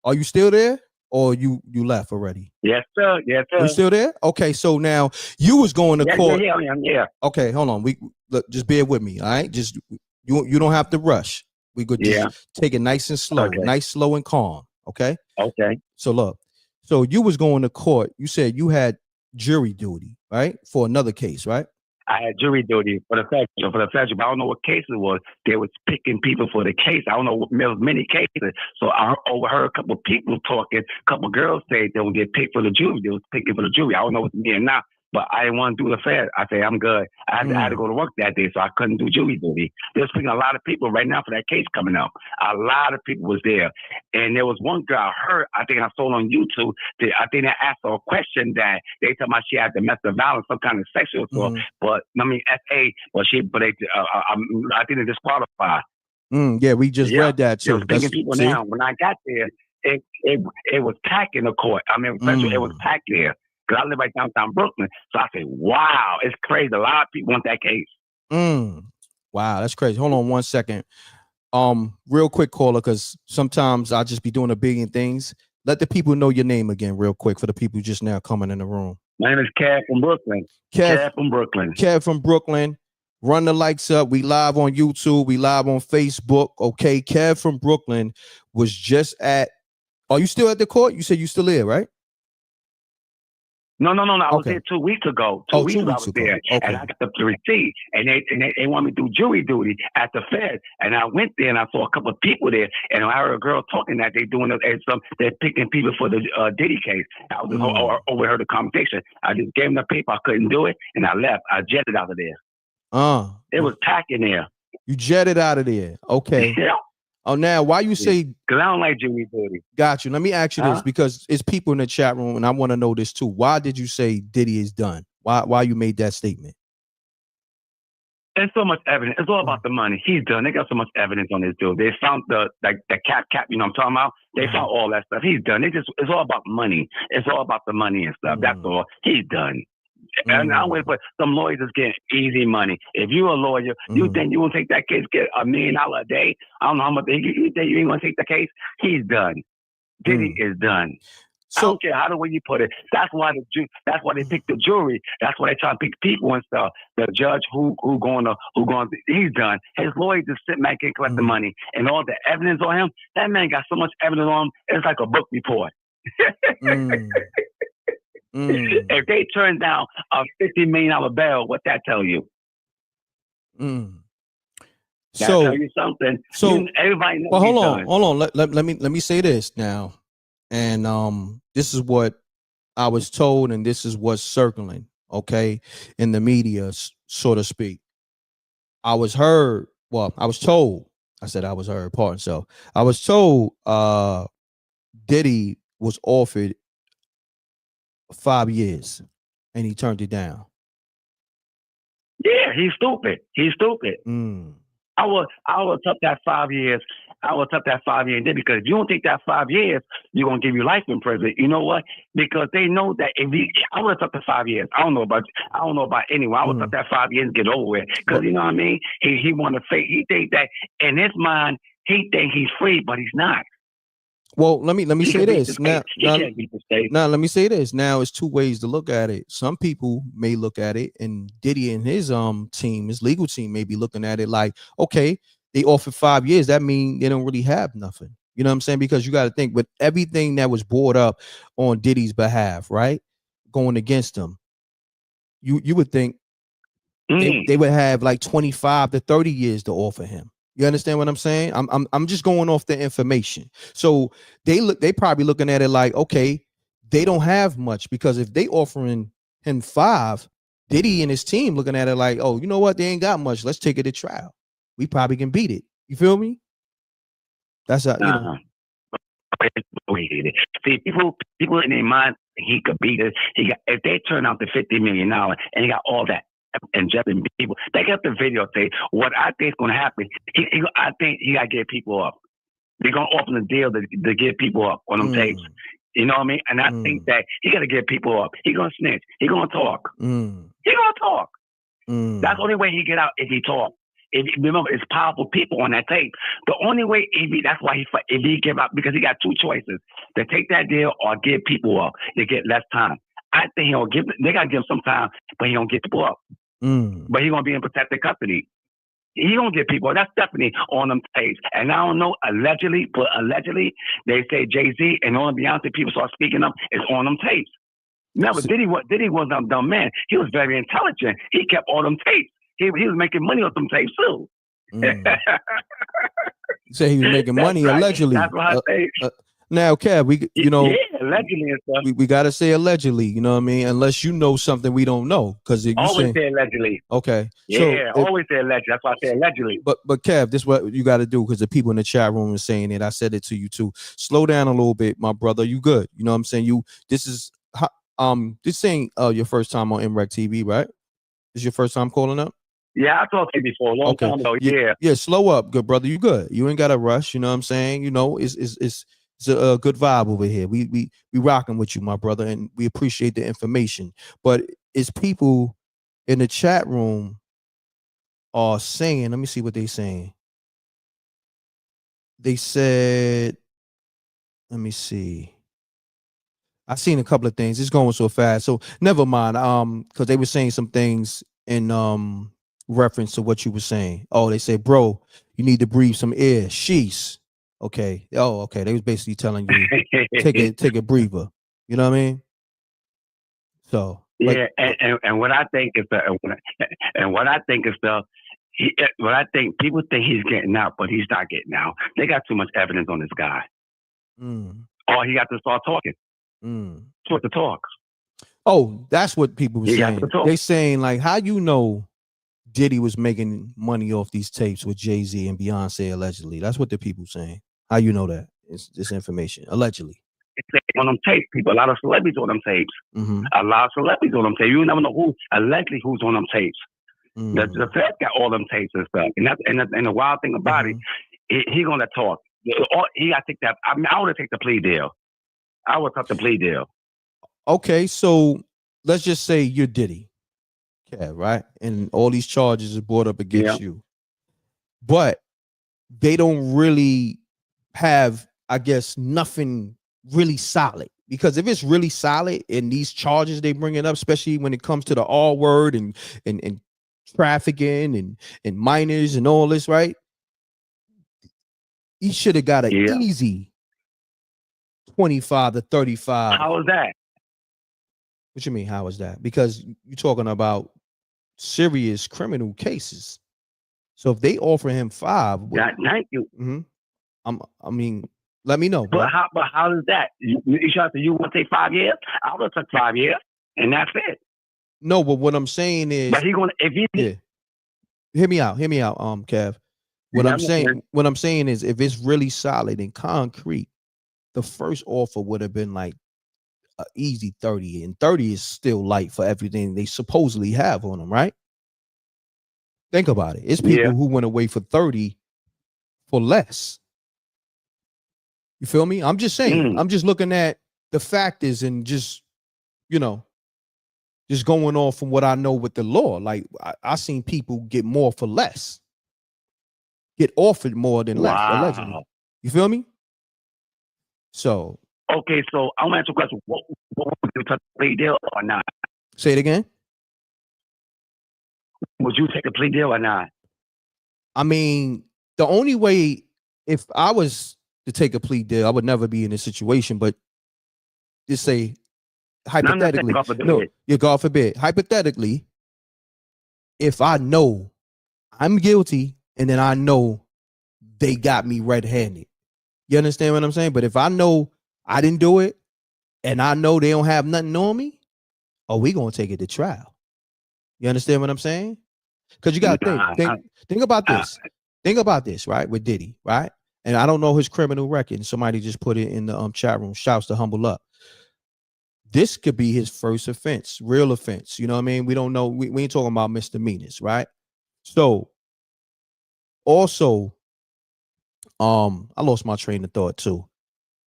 are you still there or you left already? Yes, sir. Yes, sir. You still there? Okay, so now you was going to court. Yeah. Okay, hold on. Look, just bear with me. All right, just you don't have to rush. We could just take it nice and slow, nice, slow and calm. Okay. Okay. So look, so you was going to court. You said you had jury duty, right, for another case, right? I had jury duty for the federal, but I don't know what case it was. They was picking people for the case. I don't know. There was many cases. So I overheard a couple of people talking. A couple of girls say they would get picked for the jury. They was picking for the jury. I don't know what's me or not. But I didn't want to do the fair. I said, I'm good. I had to go to work that day, so I couldn't do jury duty. They're speaking a lot of people right now for that case coming up. A lot of people was there. And there was one girl I heard, I think I saw on YouTube, I think they asked her a question that they told me she had domestic violence, some kind of sexual assault. But, I mean, FA, I think they disqualified. Yeah, we just read that too. They're picking people now. When I got there, it was packed in the court. I mean, it was packed there. Because I live right downtown Brooklyn. So I say, wow, it's crazy. A lot of people want that case. Wow, that's crazy. Hold on one second. Real quick, caller, because sometimes I just be doing the big things. Let the people know your name again real quick for the people just now coming in the room. My name is Kev from Brooklyn. Kev from Brooklyn. Kev from Brooklyn. Run the likes up. We live on YouTube. We live on Facebook. Okay, Kev from Brooklyn was just at, are you still at the court? You said you still there, right? No. I was there 2 weeks ago. 2 weeks ago I was there. Okay. And I got the receipt. And they want me to do jury duty at the Fed. And I went there and I saw a couple of people there. And I heard a girl talking that they're picking people for the Diddy case. I was just overheard the conversation. I just gave them the paper. I couldn't do it. And I left. I jetted out of there. It was packed in there. You jetted out of there. Okay. Yeah. Oh, now why you say? Because I don't like jury duty. Got you. Let me ask you this because it's people in the chat room, and I want to know this too. Why did you say Diddy is done? Why you made that statement? There's so much evidence. It's all about the money. He's done. They got so much evidence on this dude. They found the cap. You know what I'm talking about? They found all that stuff. He's done. It's all about money. It's all about the money and stuff. That's all. He's done. And I'm waiting for some lawyers is getting easy money. If you're a lawyer, you think you won't take that case, get $1 million a day? I don't know how much you think you ain't gonna take the case. He's done. Diddy is done. So, I don't care how the way you put it. That's why they pick the jury. That's why they try to pick people and stuff. The judge who going. He's done. His lawyer just sit back and collect the money and all the evidence on him. That man got so much evidence on him. It's like a book report. If they turn down a $50 million bail, what that tell you? That tell you something. So everybody knows. Well, hold on. Let me say this now, and this is what I was told, and this is what's circling, okay, in the media, so to speak. I was told. I said I was heard. Pardon. So I was told Diddy was offered 5 years and he turned it down. Yeah, he's stupid. I will tough that 5 years. I will tough that 5 years because if you don't take that 5 years, you're gonna give you life in prison. You know what? Because they know that I would have took the 5 years. I don't know about anyone. I would took that 5 years and get over it. Because you know what I mean? He want to fake. He think that in his mind he think he's free, but he's not. Well, let me say this now. Let me say this. Now, it's two ways to look at it. Some people may look at it, and Diddy and his team, his legal team, may be looking at it like, okay, they offered 5 years. That means they don't really have nothing. You know what I'm saying? Because you got to think with everything that was brought up on Diddy's behalf, right, going against him, you would think they would have like 25 to 30 years to offer him. You understand what I'm saying? I'm just going off the information. So they probably looking at it like, okay, they don't have much because if they offering him 5, Diddy and his team looking at it like, oh, you know what? They ain't got much. Let's take it to trial. We probably can beat it. You feel me? That's how, you know. See, people in their mind, he could beat it. If they turn out the $50 million and he got all that and Jeff and people, they got the videotape. What I think is going to happen, I think he got to get people up. They're going to open the deal to get people up on them tapes. You know what I mean? And I think that he got to get people up. He going to snitch. He going to talk. He going to talk. That's the only way he get out if he talk. Remember, it's powerful people on that tape. The only way, that's why if he give up, because he got two choices: to take that deal or give people up. They get less time. I think they got to give him some time, but he don't get people up. But he gonna be in protected custody. He gonna get people. That's definitely on them tapes. And I don't know, allegedly, they say Jay-Z and all the Beyonce people start speaking up. It's on them tapes. No, but Diddy wasn't a dumb man. He was very intelligent. He kept all them tapes. He was making money off them tapes too. You say he was making money allegedly. That's what I say. Now, Kev, allegedly and stuff. We gotta say allegedly. You know what I mean? Unless you know something we don't know, because always say allegedly. Okay. Yeah, always say allegedly. That's why I say allegedly. But Kev, this is what you got to do, because the people in the chat room are saying it. I said it to you too. Slow down a little bit, my brother. You good? You know what I'm saying? This ain't your first time on MRecktv, right? This your first time calling up? Yeah, I talked to you before a long time ago. Yeah. Slow up, good brother. You good? You ain't got to rush. You know what I'm saying? You know, it's a good vibe over here. We rocking with you, my brother, and we appreciate the information. But it's people in the chat room are saying. Let me see what they saying. They said, let me see. I seen a couple of things. It's going so fast, so never mind. Because they were saying some things in reference to what you were saying. Oh, they say, bro, you need to breathe some air. Sheesh. Okay. Oh, okay. They was basically telling you take a breather. You know what I mean? So yeah, and what I think is what I think people think he's getting out, but he's not getting out. They got too much evidence on this guy. Or he got to start talking. Start to talk. Oh, that's what people were saying. They saying like, how you know Diddy was making money off these tapes with Jay-Z and Beyonce allegedly? That's what the people saying. How you know that? It's this information allegedly. It's on them tapes. People, a lot of celebrities on them tapes. A lot of celebrities on them tapes. You never know who's on them tapes. The Fed got all them tapes and stuff. And the wild thing about it, he gonna talk. He got to take that. I mean, I would take the plea deal. I would take the plea deal. Okay, so let's just say you're Diddy. Okay, right? And all these charges are brought up against you. But they don't really have, I guess, nothing really solid. Because if it's really solid and these charges they bring it up, especially when it comes to the R word and trafficking and minors and all this, right? He should have got an easy 25 to 35. How is that? What you mean, how is that? Because you're talking about serious criminal cases. So if they offer him 5, thank you. I mean, let me know. But how is that? You want to take 5 years? I would have took 5 years, and that's it. No, but what I'm saying is, but hear me out, Kev. What I'm saying is, if it's really solid and concrete, the first offer would have been like an easy 30, and 30 is still light for everything they supposedly have on them, right? Think about it. It's people who went away for 30 for less. You feel me? I'm just saying. I'm just looking at the factors and just, just going off from what I know with the law. Like I seen people get more for less, get offered more than less, allegedly. You feel me? So okay, so I'm gonna ask you a question. What would you take a plea deal or not? Say it again. Would you take a plea deal or not? I mean, the only way, if I was to take a plea deal, I would never be in this situation. But just say hypothetically, God forbid, hypothetically, if I know I'm guilty and then I know they got me red-handed, you understand what I'm saying? But if I know I didn't do it and I know they don't have nothing on me, we gonna take it to trial. You understand what I'm saying? Because you got to think about this. Think about this, right? With Diddy, right? And I don't know his criminal record. Somebody just put it in the chat room. Shouts to Humble Up. This could be his first offense, real offense. You know what I mean? We don't know. We ain't talking about misdemeanors, right? So also, I lost my train of thought too.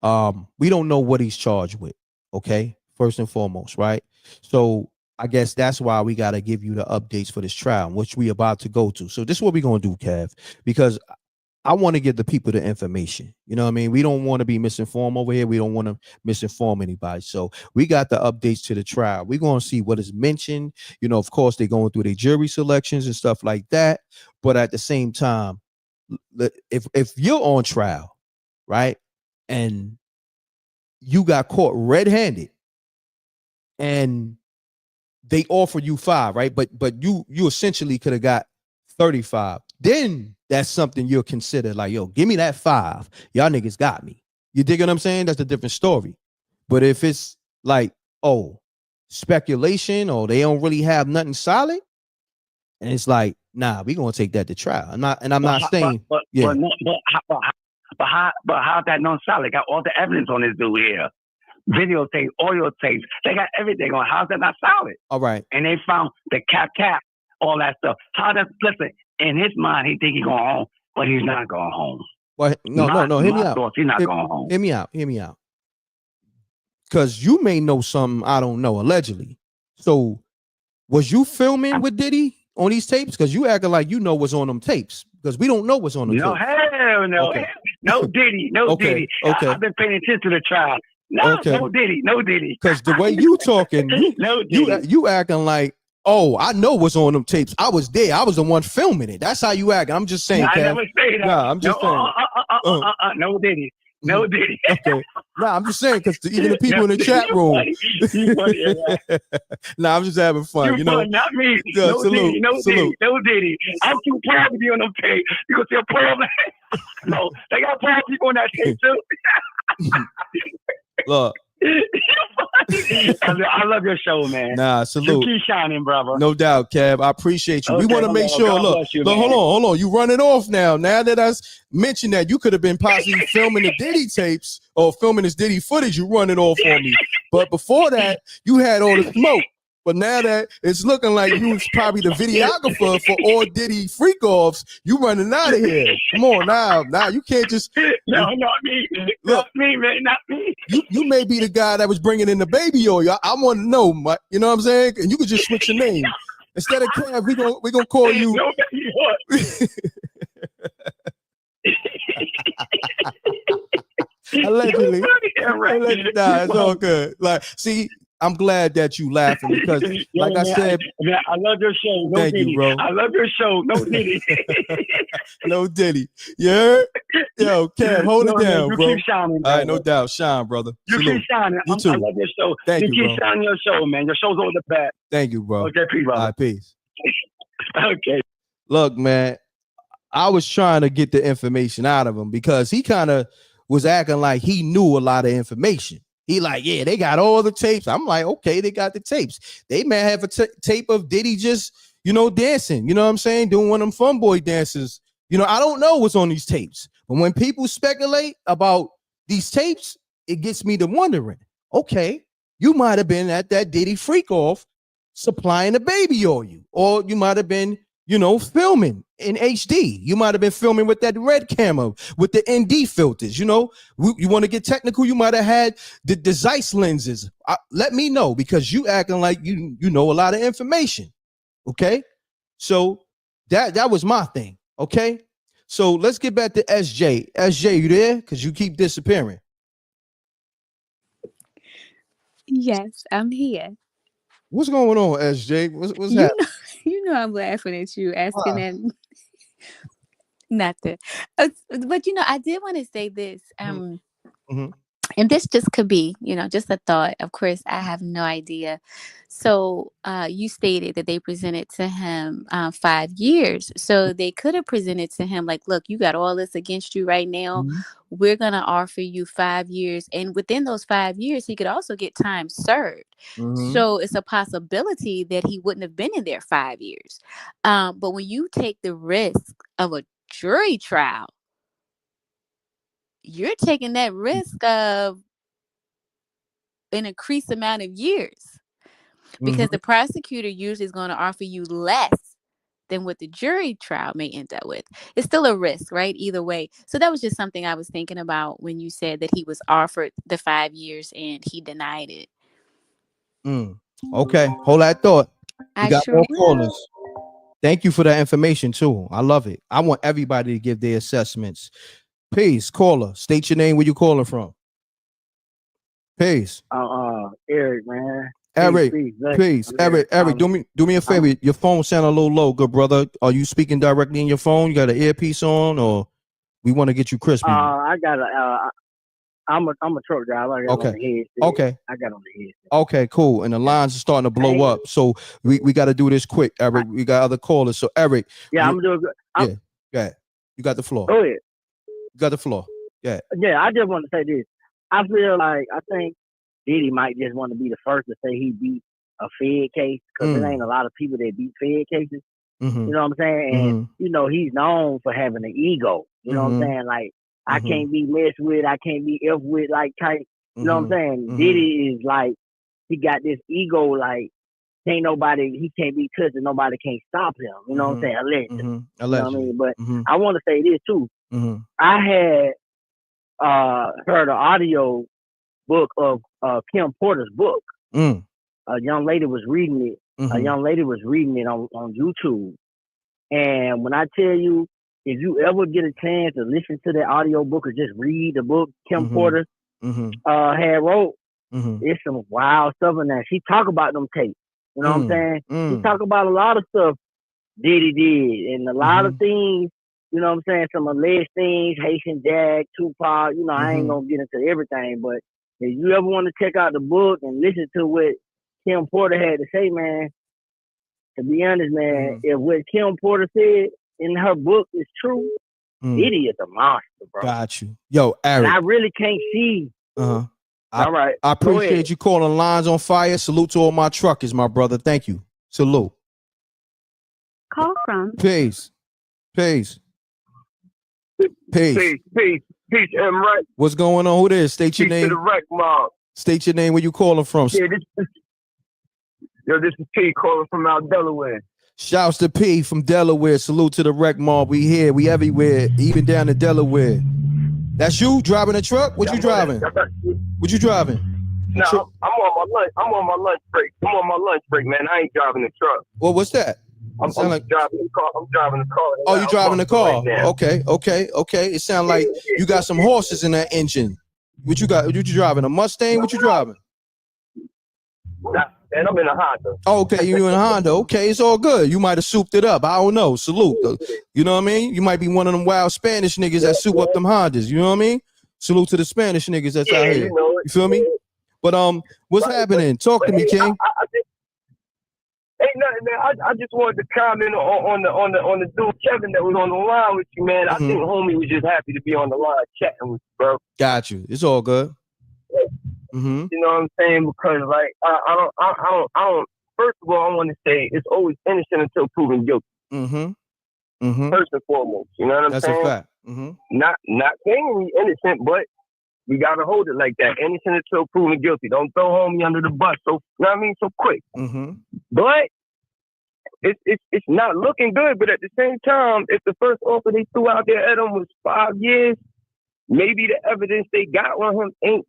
We don't know what he's charged with. Okay, first and foremost, right? So I guess that's why we got to give you the updates for this trial, which we about to go to. So this is what we're gonna do, Kev, because I want to give the people the information. You know what I mean? We don't want to be misinformed over here. We don't want to misinform anybody. So we got the updates to the trial. We're going to see what is mentioned. You know, of course, they're going through their jury selections and stuff like that. But at the same time, if you're on trial, right, and you got caught red-handed and they offer you 5, right? But you essentially could have got 35. Then that's something you'll consider like, yo, give me that 5. Y'all niggas got me. You dig what I'm saying? That's a different story. But if it's like, oh, speculation or they don't really have nothing solid, and it's like, nah, we gonna take that to trial. I'm not saying, but how's that non-solid? Got all the evidence on this dude here. Videotape, audio tapes. They got everything on. How's that not solid? All right. And they found the cap, all that stuff. How does, listen, in his mind, he think he's going home, but he's not going home. Well, no. Hear me out. He's not going home. Hear me out. Because you may know something I don't know, allegedly. So, was you filming with Diddy on these tapes? Because you acting like you know what's on them tapes. Because we don't know what's on them tapes. Hell no. Okay. No Diddy. Okay. I've been paying attention to the trial. No Diddy. Because the way you talking, you acting like, oh, I know what's on them tapes. I was there. I was the one filming it. That's how you act. I'm just saying, I never say that. Nah, I'm just saying. No Diddy. No Diddy. Okay. Nah, I'm just saying, because even the people in the chat room. Nah, I'm just having fun. You know, not me. Yeah, no salute, Diddy. No salute. Diddy. No Diddy. I'm too proud to be on them tape. You gonna see a proud man? No, they got proud people on that tape too. Look. I love your show, man. Nah, salute. You keep shining, brother. No doubt, Kev. I appreciate you. Okay, we want to make sure. Look, hold on. You running off now. Now that I mentioned that you could have been possibly filming the Diddy tapes or filming this Diddy footage, you running off on me. But before that, you had all the smoke. But now that it's looking like you was probably the videographer for all Diddy freak-offs, you running out of here. Come on now you can't just. No, not me. Look, not me, man. Not me. You may be the guy that was bringing in the baby oil. I want to know, you know what I'm saying? And you could just switch your name. Instead of Kev, we gonna call you. No baby oil. Allegedly. Nah, it's all good. Like, see, I'm glad that you laughing because, like I said, I love your show. No thank Diddy. you, bro. I love your show. No Diddy. No Diddy. Yeah. Yo, Kev, hold it down, you bro. Keep shining, all right, no doubt. Shine, brother. You Salute. keep shining. You too. I love your show. Thank you, keep bro. shining your show, man. Your show's all the best. Thank you, bro. Okay, peace, brother. All right, peace. Okay. Look, man, I was trying to get the information out of him because he kind of was acting like he knew a lot of information. He like, yeah, they got all the tapes. I'm like, okay, they got the tapes. They may have a tape of Diddy just, dancing. You know what I'm saying? Doing one of them fun boy dances. I don't know what's on these tapes. But when people speculate about these tapes, it gets me to wondering, okay, you might have been at that Diddy freak off supplying the baby oil, or you might have been, filming in HD. You might have been filming with that red camera with the ND filters. You want to get technical, you might have had the Zeiss lenses. Let me know, because you acting like you know a lot of information. Okay, so that was my thing. Okay, so let's get back to SJ. SJ, you there? Because you keep disappearing. Yes, I'm here. What's going on, SJ? What's happening? You know I'm laughing at you asking that. Nothing. But I did want to say this. Mm-hmm. And this just could be, just a thought. Of course, I have no idea. So you stated that they presented to him 5 years. So they could have presented to him like, look, you got all this against you right now. Mm-hmm. We're going to offer you 5 years. And within those 5 years, he could also get time served. Mm-hmm. So it's a possibility that he wouldn't have been in there 5 years. But when you take the risk of a jury trial, you're taking that risk of an increased amount of years because Mm-hmm. the prosecutor usually is going to offer you less than what the jury trial may end up with. It's still a risk, right? Either way. So that was just something I was thinking about when you said that he was offered the 5 years and he denied it. Okay, hold that thought. We I got sure more will. callers. Thank you for that information too. I love it. I want everybody to give their assessments. Peace, caller. State your name. Where you calling from? Peace. Eric, man. Eric. Peace. Eric, do me a favor. Your phone sound a little low, good brother. Are you speaking directly in your phone? You got an earpiece on, or we want to get you crispy? I got I'm a truck driver. I got on the headset. Okay. I got on the headset. Okay, cool. And the lines are starting to blow up. So we got to do this quick, Eric. We got other callers. So Eric. Yeah, I'm doing good. Yeah. You got the floor. Go ahead. You got the floor. Yeah. Yeah, I just want to say this. I feel like I think Diddy might just want to be the first to say he beat a Fed case because there ain't a lot of people that beat Fed cases. Mm-hmm. You know what I'm saying? And he's known for having an ego. You know what I'm saying? Like I can't be messed with, I can't be F with, like type. You know what I'm saying? Diddy is like he got this ego, like he can't be touched and nobody can't stop him. You know what I'm saying? Allegedly. You know what I mean? But I want to say this too. I had heard an audio book of Kim Porter's book. A young lady was reading it. A young lady was reading it on YouTube. And when I tell you, if you ever get a chance to listen to that audio book or just read the book Kim Porter had wrote, it's some wild stuff in there. She talk about them tapes. You know what I'm saying? She talk about a lot of stuff Diddy did and a lot of things. You know what I'm saying? Some alleged things, Haitian Jack, Tupac. I ain't gonna get into everything, but if you ever want to check out the book and listen to what Kim Porter had to say, man, to be honest, man, if what Kim Porter said in her book is true, Diddy is a monster, bro. Got you. Yo, Eric. And I really can't see. All right. I appreciate you calling Lines on Fire. Salute to all my truckers, my brother. Thank you. Salute. Call from. Peace. Peace, M.Reck. What's going on? Who this? State your name. To the Wreck Mob. State your name. Where you calling from? Yeah, this is P calling from out Delaware. Shouts to P from Delaware. Salute to the Wreck Mob. We here. We everywhere. Even down to Delaware. That's you driving a truck? What you driving? What you driving? No, I'm on my lunch. I'm on my lunch break, man. I ain't driving the truck. Well, what's that? I'm driving the car. I'm driving the car. Oh, you driving the car? Okay. It sounds like you got some horses in that engine. What you got? What you driving? A Mustang? What you driving? And I'm in a Honda. Oh, okay, you in a Honda. Okay, it's all good. You might have souped it up. I don't know. Salute. You know what I mean? You might be one of them wild Spanish niggas that soup up them Hondas. You know what I mean? Salute to the Spanish niggas that's out here. You feel me? But what's happening? Talk to me, King. Ain't nothing, man. I just wanted to comment on the dude Kevin that was on the line with you, man. I think homie was just happy to be on the line chatting with you, bro. Got you. It's all good. You know what I'm saying? Because like I don't. First of all, I want to say it's always innocent until proven guilty. First and foremost, you know what I'm saying? That's a fact. Not saying he's innocent, but we gotta hold it like that. Innocent until proven guilty. Don't throw homie under the bus. So you know what I mean? So quick. But it's not looking good. But at the same time, if the first offer they threw out there at him was 5 years, maybe the evidence they got on him ain't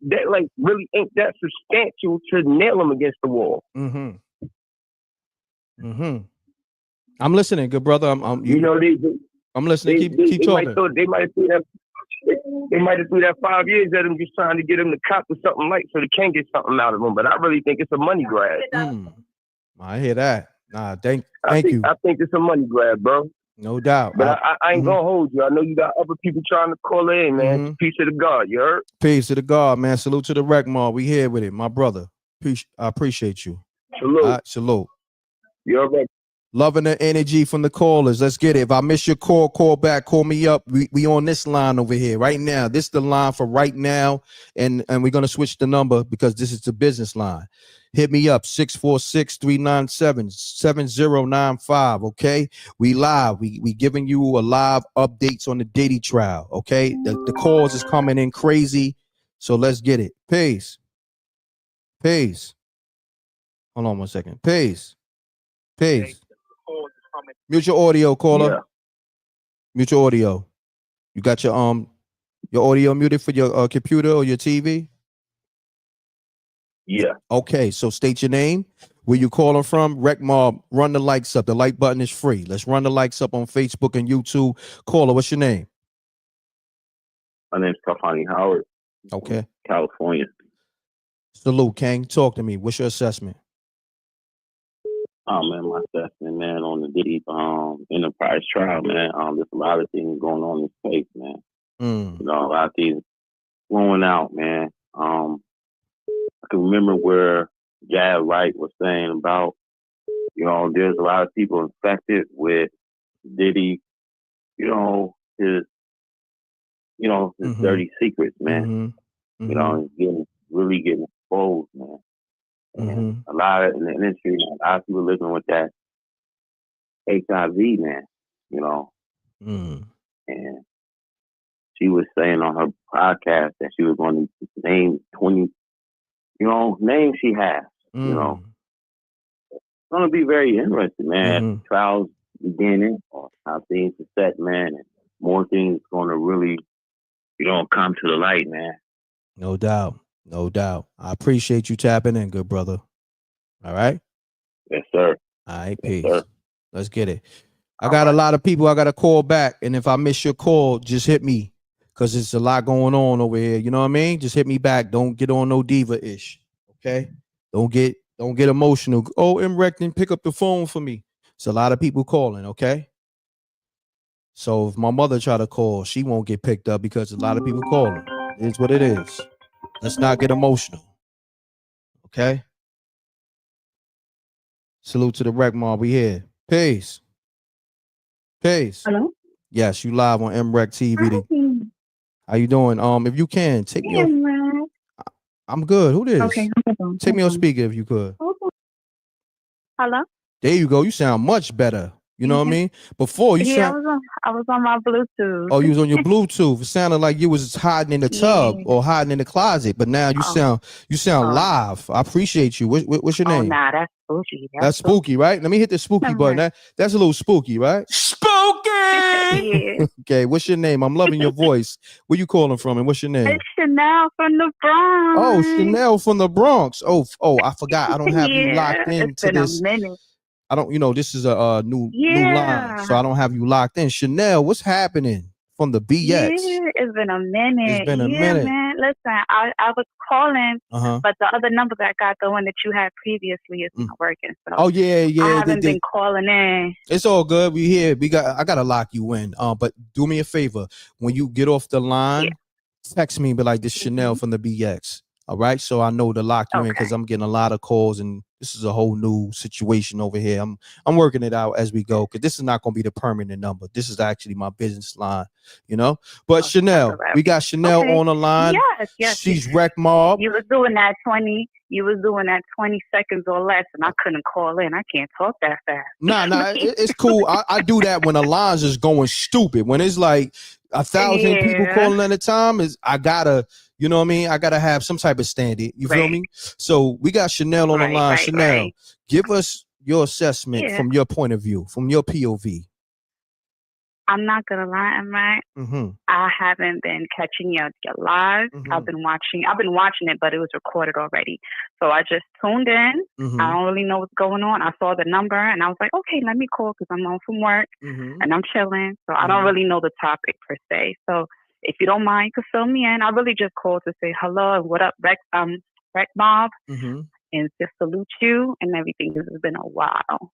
that substantial to nail him against the wall. I'm listening, good brother. I'm listening. Keep talking. They might have threw that 5 years at him just trying to get him to cop or something like so they can get something out of him. But I really think it's a money grab. I hear that. Nah, thank you. I think it's a money grab, bro. No doubt. But I ain't gonna hold you. I know you got other people trying to call in, man. Peace to the God, you heard? Peace to the God, man. Salute to the Wreck Mall. We here with it, my brother. I appreciate you. Salute. Salute. You already. Loving the energy from the callers. Let's get it. If I miss your call back. Call me up. We on this line over here right now. This is the line for right now, and we're gonna switch the number because this is the business line. Hit me up 646-397-7095. Okay, we live. We giving you a live updates on the Diddy trial. Okay, the calls is coming in crazy, so let's get it. Peace. Hold on 1 second. Peace. Mute your audio, caller. Yeah. Mute your audio. You got your audio muted for your computer or your TV? Yeah. Okay, so state your name, where you calling from. Wreck Mob, run the likes up. The like button is free. Let's run the likes up on Facebook and YouTube. Caller, what's your name? My name's Tafani Howard. Okay. California. Salute, King. Talk to me. What's your assessment? Oh man, my assessment, man, on the Diddy enterprise trial, man. There's a lot of things going on in this case, man. You know, a lot of things flowing out, man. I can remember where Jab Wright was saying about, you know, there's a lot of people infected with Diddy, his dirty secrets, man. You know, really getting exposed, man. And a lot of in the industry, a lot of people living with that HIV, man, you know. And she was saying on her podcast that she was going to name 20, names she has, you know. It's going to be very interesting, man. As trials beginning, or how things are set, man, and more things going to really, come to the light, man. No doubt. I appreciate you tapping in, good brother. All right? Yes, sir. All right, peace. Yes, let's get it. I got a lot of people I got to call back, and if I miss your call, just hit me, because there's a lot going on over here. You know what I mean? Just hit me back. Don't get on no diva-ish, okay? Don't get emotional. Oh, M.Reck didn't pick up the phone for me. It's a lot of people calling, okay? So if my mother try to call, she won't get picked up because a lot of people calling. It is what it is. Let's not get emotional. Okay? Salute to the Wreck Mob. We here. Peace. Hello? Yes, you live on MRecktv. How you doing? If you can, take me on. I'm good. Who this? Okay, take me on speaker if you could. Hello? There you go. You sound much better. You know what I mean? Before you sound. I was on my Bluetooth. Oh, you was on your Bluetooth. It sounded like you was hiding in the tub or hiding in the closet, but now you sound live. I appreciate you. What's your name? Oh, nah, that's spooky. That's spooky, right? Let me hit the spooky button. That's a little spooky, right? Spooky! Yeah. Okay, what's your name? I'm loving your voice. Where you calling from and what's your name? It's Chanel from the Bronx. Oh, Chanel from the Bronx. Oh, I forgot. I don't have you locked into this. A minute. I don't, this is a new line, so I don't have you locked in. Chanel, what's happening from the BX? Yeah, it's been a minute. It's been a minute. Man. Listen, I was calling, but the other number that I got, the one that you had previously, is not working. So I haven't been calling in. It's all good. We here. I gotta lock you in. But do me a favor. When you get off the line, text me and be like, this Chanel from the BX. All right, so I know to lock you in because I'm getting a lot of calls and this is a whole new situation over here. I'm working it out as we go because this is not going to be the permanent number. This is actually my business line, But Chanel, we got Chanel on the line. Yes. She's Wreck Mob. You was doing that 20 seconds or less, and I couldn't call in. I can't talk that fast. Nah, it's cool. I do that when the lines is going stupid. When it's like 1,000 people calling at a time, I gotta. You know what I mean? I got to have some type of standard. You feel me? So we got Chanel on the line. Chanel, give us your assessment from your point of view, from your POV. I'm not going to lie, M.Reck. I haven't been catching your live. I've been watching it, but it was recorded already. So I just tuned in. I don't really know what's going on. I saw the number and I was like, okay, let me call because I'm home from work and I'm chilling. So I don't really know the topic per se. So if you don't mind, you can fill me in. I really just called to say hello and what up, Wreck Mob, and just salute you and everything. This has been a while,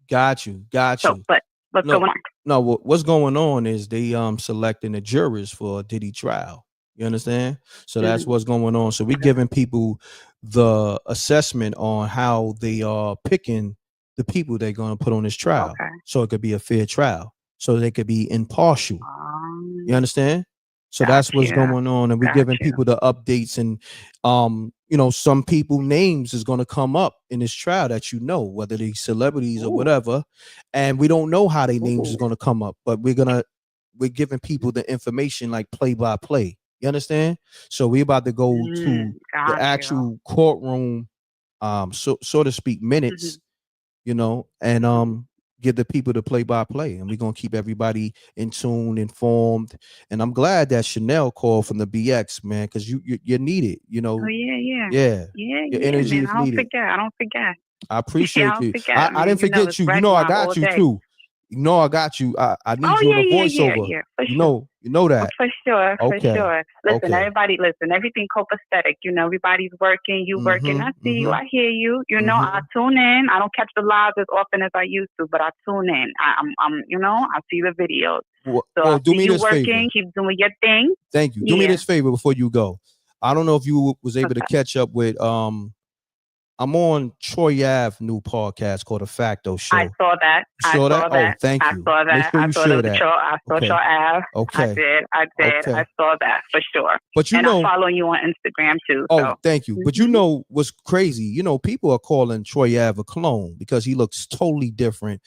Got you. So, but What's going on? No, what's going on is they selecting the jurors for Diddy trial. You understand? So that's what's going on. So we're giving people the assessment on how they are picking the people they're going to put on this trial. Okay. So it could be a fair trial. So they could be impartial. You understand? So that's what's going on, and we're giving people the updates, and some people names is going to come up in this trial that whether they celebrities or whatever, and we don't know how their names is going to come up, but we're giving people the information like play by play. You understand? So we're about to go to the actual courtroom, so to speak, minutes, and give the people the play-by-play, and we're gonna keep everybody in tune, informed. And I'm glad that Chanel called from the BX, man, because you need it. Oh yeah. Your energy man. is I don't needed. forget. I appreciate you. Forget. I didn't forget you. I got you too. I got you. I need you on the voiceover. Yeah, for sure. You know that. For sure. Listen, everybody, everything copacetic. Everybody's working, you working. I see you, I hear you. I tune in. I don't catch the lives as often as I used to, but I tune in. I'm I see the videos. So do me this working, favor. keep doing your thing. Thank you. Do me this favor before you go. I don't know if you was able to catch up with I'm on Troy Ave new podcast called The Facto Show. I saw that. Oh, thank you. I saw that. Make sure you share that. I saw Troy Ave. Okay. I did. Okay. I saw that for sure. But I follow you on Instagram too. Oh, thank you. But what's crazy? People are calling Troy Ave a clone because he looks totally different,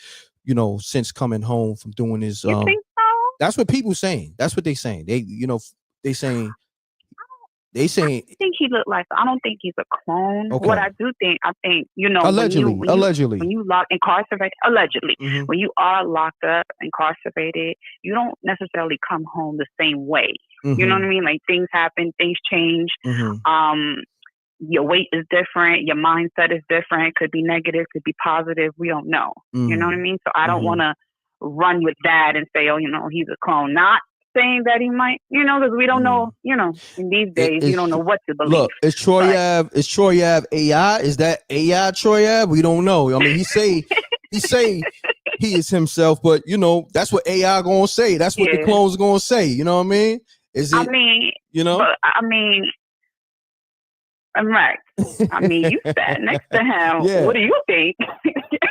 since coming home from doing his You think so? That's what people saying. That's what they saying. They saying I think he looked like. I don't think he's a clone. Okay. What I do think, allegedly, when you lock incarcerated, allegedly, when you are locked up, incarcerated, you don't necessarily come home the same way. You know what I mean? Like things happen, things change. Your weight is different, your mindset is different. Could be negative, could be positive. We don't know. You know what I mean? So I don't want to run with that and say, he's a clone. Not saying that he might, because we don't know, in these days, you don't know what to believe. Look, is Troy Ave AI? Is that AI Troy Ave? We don't know. I mean, he say he is himself, but that's what AI gonna say. That's what the clones gonna say. You know what I mean? Is it? M.Reck. You sat next to him. Yeah. What do you think?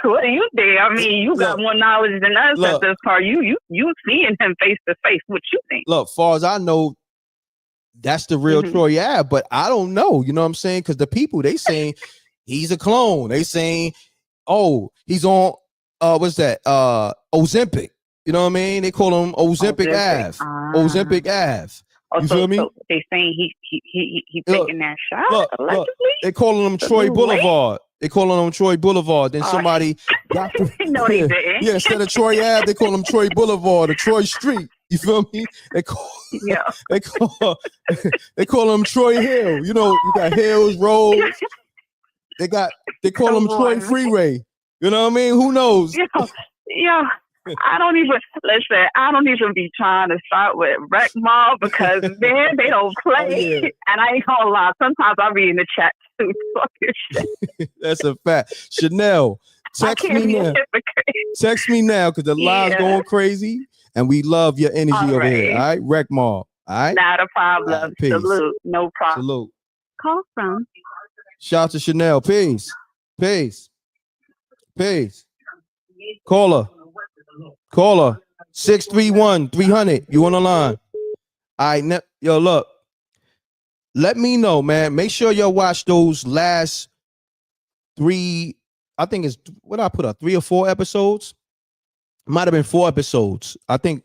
What do you think? You got more knowledge than us at this part. You seeing him face to face. What you think? Look, far as I know, that's the real Troy Ave, but I don't know. You know what I'm saying? Because the people, they saying he's a clone. They saying, he's on what's that? Ozempic. You know what I mean? They call him Ozempic Ave. Ozempic Ave. You feel me? So they saying he taking that shot allegedly. They calling him Troy Boulevard. They calling him Troy Boulevard. Then somebody got the no, they didn't. Yeah, instead of Troy Ave, they call him Troy Boulevard or Troy Street. You feel me? They call him Troy Hill. You got hills, roads. They call him Troy Freeway. You know what I mean? Who knows? Yeah. I don't even be trying to start with Rec Mob because man, they don't play. And I ain't gonna lie, sometimes I'll be in the chat too talking shit. That's a fact. Chanel, text me now. Text me now because the live's going crazy and we love your energy over here. All right, Rec Mob. All right, not a problem. Right, salute, no problem. Salute. Call from. Shout out to Chanel. Peace. Caller 631-300. You on the line? All right, yo, look. Let me know, man. Make sure y'all watch those last 3. I think it's what I put up 3 or 4 episodes. Might have been 4 episodes. I think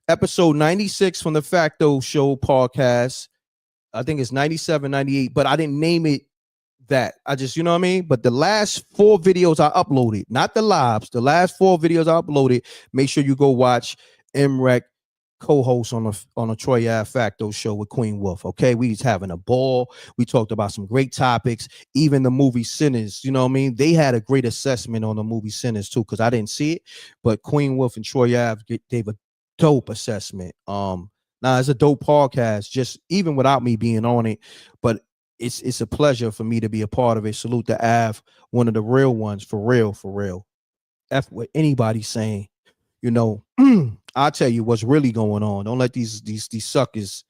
episode 96 from the Facto Show podcast. I think it's 97, 98, but I didn't name it that. I just, you know what I mean? But the last 4 videos I uploaded, not the lives, the last 4 videos I uploaded, make sure you go watch M.Reck co-host on a Troy Ave Facto Show with Queen Wolf. Okay, we was having a ball. We talked about some great topics, even the movie Sinners. You know what I mean? They had a great assessment on the movie Sinners too, because I didn't see it, but Queen Wolf and Troy Ave gave a dope assessment. Now it's a dope podcast, just even without me being on it, but it's a pleasure for me to be a part of it. Salute to Av, one of the real ones, for real. F what anybody's saying. you know, I'll tell you what's really going on. Don't let these suckers,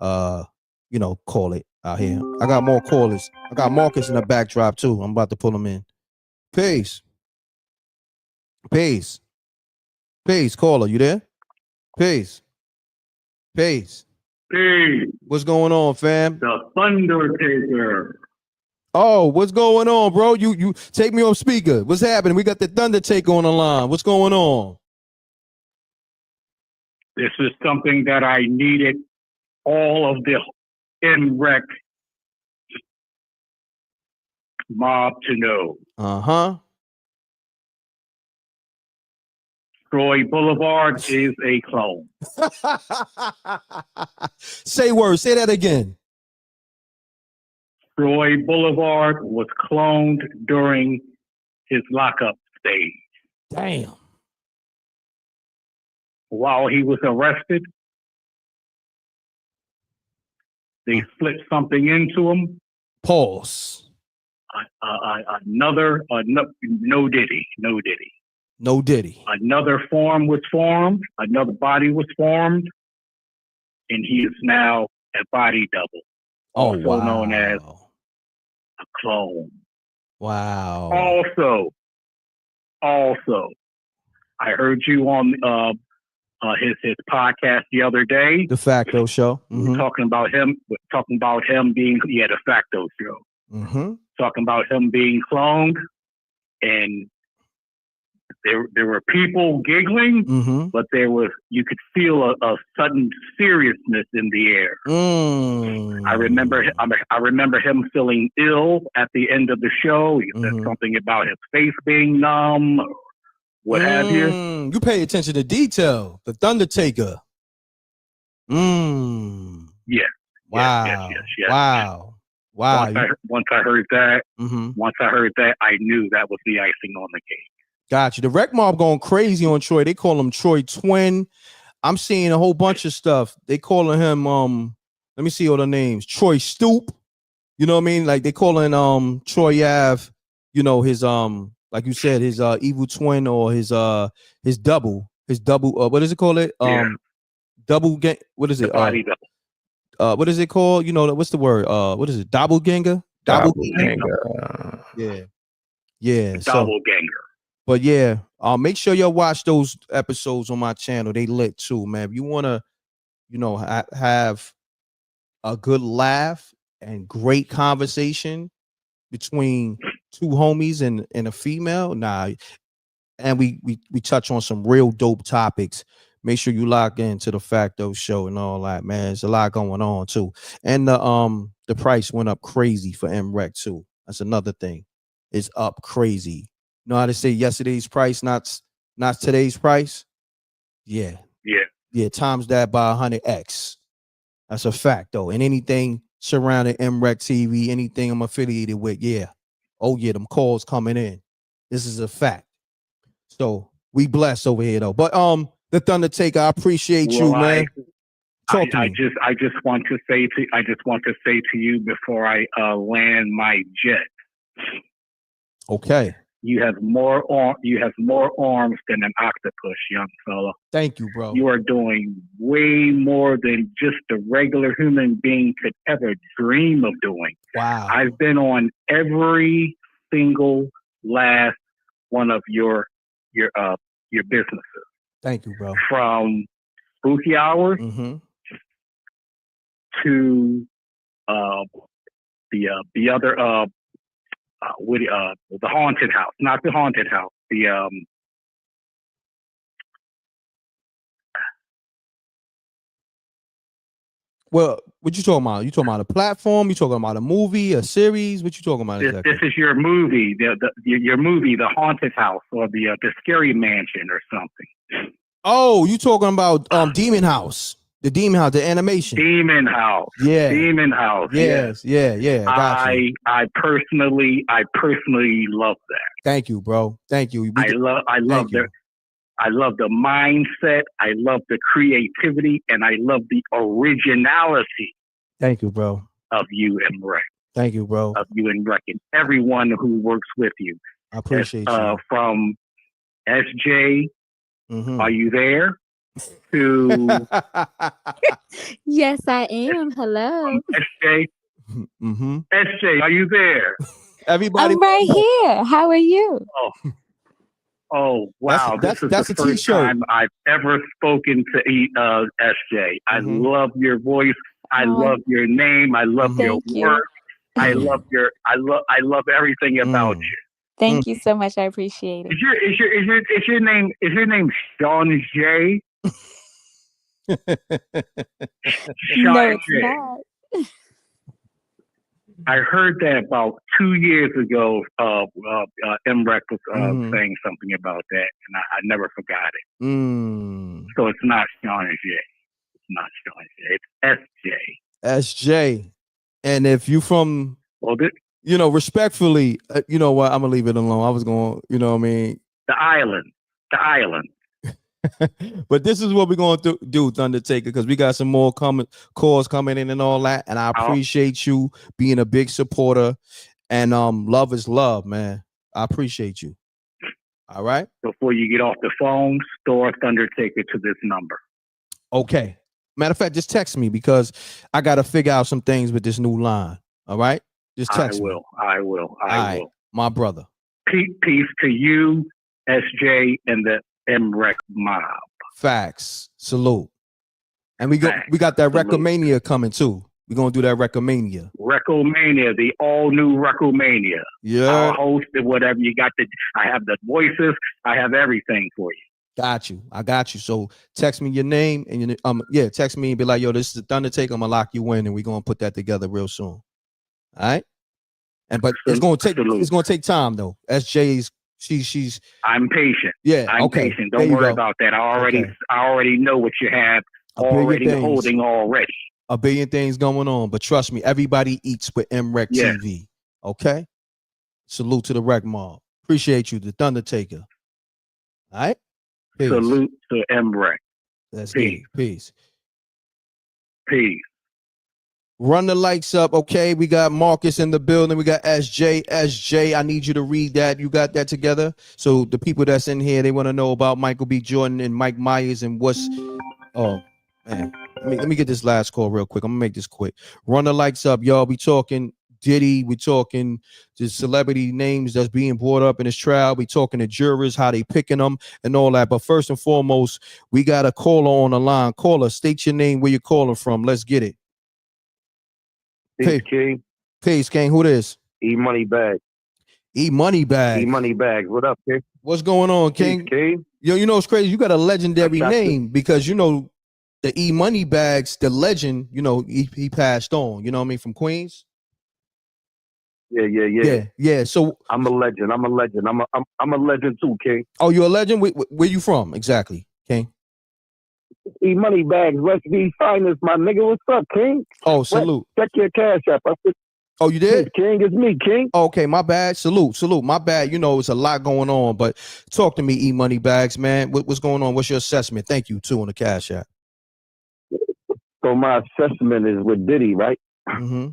you know, call it out here. I got more callers. I got Marcus in the backdrop too. I'm about to pull him in. Peace. Peace. Peace. Caller, you there? Peace. Peace. Peace. What's going on, fam? The Thundertaker. Oh, what's going on, bro? You take me off speaker. What's happening? We got the Thundertaker on the line. What's going on? This is something that I needed all of the M.Reck mob to know. Uh-huh. Troy Boulevard is a clone. Say words. Say that again. Troy Boulevard was cloned during his lockup stage. Damn. While he was arrested, they slipped something into him. Pause. No Diddy. No Diddy. Another form was formed. Another body was formed. And he is now a body double. Also wow. known as a clone. Wow. Also, I heard you on his podcast the other day. The Facto Show. Mm-hmm. Talking about him being the Facto Show. Mm-hmm. Talking about him being cloned, and there were people giggling, mm-hmm. but you could feel a sudden seriousness in the air. I remember him feeling ill at the end of the show. He said something about his face being numb, what have you. You pay attention to detail. The Thundertaker. Yeah. Wow. Yes. Wow. Once I heard that, I knew that was the icing on the cake. Gotcha. The Rec Mob going crazy on Troy. They call him Troy Twin. I'm seeing a whole bunch of stuff. They calling him let me see all the names. Troy Stoop. You know what I mean? Like they calling Troy Ave, you know, his like you said, his evil twin or his double. What is it called? Double gang. What is it? Body double. What is it called? You know, what's the word? What is it? Doppelganger? Doppelganger. Yeah. Doppelganger. But yeah, make sure y'all watch those episodes on my channel. They lit too, man. If you want to, you know, have a good laugh and great conversation between two homies and a female, and we touch on some real dope topics. Make sure you lock into the Facto Show and all that, man. There's a lot going on too. And the price went up crazy for M.Reck too. That's another thing. It's up crazy. You know how to say yesterday's price, not today's price? Yeah. Times that by 100x. That's a fact, though. And anything surrounding MRecktv, anything I'm affiliated with, them calls coming in. This is a fact. So we blessed over here, though. But the Thundertaker, I appreciate you, man. Talk to me. I just want to say to you before I land my jet. Okay. You have more arms than an octopus, young fella. Thank you, bro. You are doing way more than just a regular human being could ever dream of doing. Wow. I've been on every single last one of your businesses. Thank you, bro. From Spooky Hours to the other the haunted house, not the haunted house. Well, what you talking about? You talking about a platform? You talking about a movie, a series? What you talking about exactly? This is your movie, your movie, The Haunted House, or the Scary Mansion, or something. Oh, you talking about Demon House? The Demon House, the animation. Demon House. Yeah. Demon House. Yes. Yeah. I personally love that. Thank you, bro. Thank you. I love the mindset. I love the creativity, and I love the originality. Thank you, bro. Of you and M.Reck. Thank you, bro. Of you and M.Reck, and everyone who works with you. I appreciate you. From SJ Are you there? To Yes, I am. Hello. SJ. SJ, are you there? Everybody, I'm right here. How are you? Oh, wow. That's this a is the first t-shirt. time I've ever spoken to SJ. I love your voice. I love your name. I love your work. I love I love everything about you. Thank you so much. I appreciate it. Is your name Sean J? No, it's not. I heard that about 2 years ago. M.Reck was saying something about that, and I never forgot it. So it's not Sean J. It's not Sean J. It's SJ. SJ. And if you from, respectfully, you know what? I'm gonna leave it alone. I was going, you know what I mean? The island. But this is what we're going to do, Thundertaker, because we got some more calls coming in and all that. And I appreciate you being a big supporter. And love is love, man. I appreciate you. All right. Before you get off the phone, store Thundertaker to this number. Okay. Matter of fact, just text me because I got to figure out some things with this new line. All right. Just text me. I will. My brother. Peace to you, SJ, and the M.Reck mob. Facts. Salute. And we got that Recomania coming too. We're gonna do that Recomania. Recomania, the all new Recomania. Yeah. I'll host it, whatever you got. I have the voices. I have everything for you. Got you. I got you. So text me your name and text me and be like, yo, this is the Thundertaker. I'm gonna lock you in, and we're gonna put that together real soon. All right. But it's gonna take time though. SJ's she's I'm patient. Yeah. I'm patient. Don't worry about that. I already know what you have holding already. A billion things going on, but trust me, everybody eats with MRecktv. Okay. Salute to the Rec Mob. Appreciate you, the Thundertaker. All right. Peace. Salute to M.Reck. That's it. Peace. Run the likes up, okay? We got Marcus in the building. We got SJ. SJ, I need you to read that. You got that together? So the people that's in here, they want to know about Michael B. Jordan and Mike Myers and what's... Oh, man. Let me get this last call real quick. I'm going to make this quick. Run the likes up, y'all. We talking Diddy. We talking the celebrity names that's being brought up in this trial. We talking to jurors, how they picking them and all that. But first and foremost, we got a caller on the line. Caller, state your name, where you're calling from. Let's get it. Peace, King. Peace, King. Who this? E-Money Bag. E-Money Bag. E-Money Bag. What up, King? What's going on, King? Peace, King. Yo, you know it's crazy. You got a legendary name because you know the E-Money Bags, the legend. You know he passed on. You know what I mean, from Queens. Yeah. So I'm a legend. I'm a legend too, King. Oh, you're a legend. Where you from exactly, King? E-Money Bags, West V Finest, my nigga. What's up, King? Oh, salute. Check your cash app. Oh, you did? King, it's me, King. Okay, my bad. Salute. My bad. You know, it's a lot going on, but talk to me, E-Money Bags, man. What's going on? What's your assessment? Thank you, too, on the cash app. So my assessment is with Diddy, right? Mm-hmm.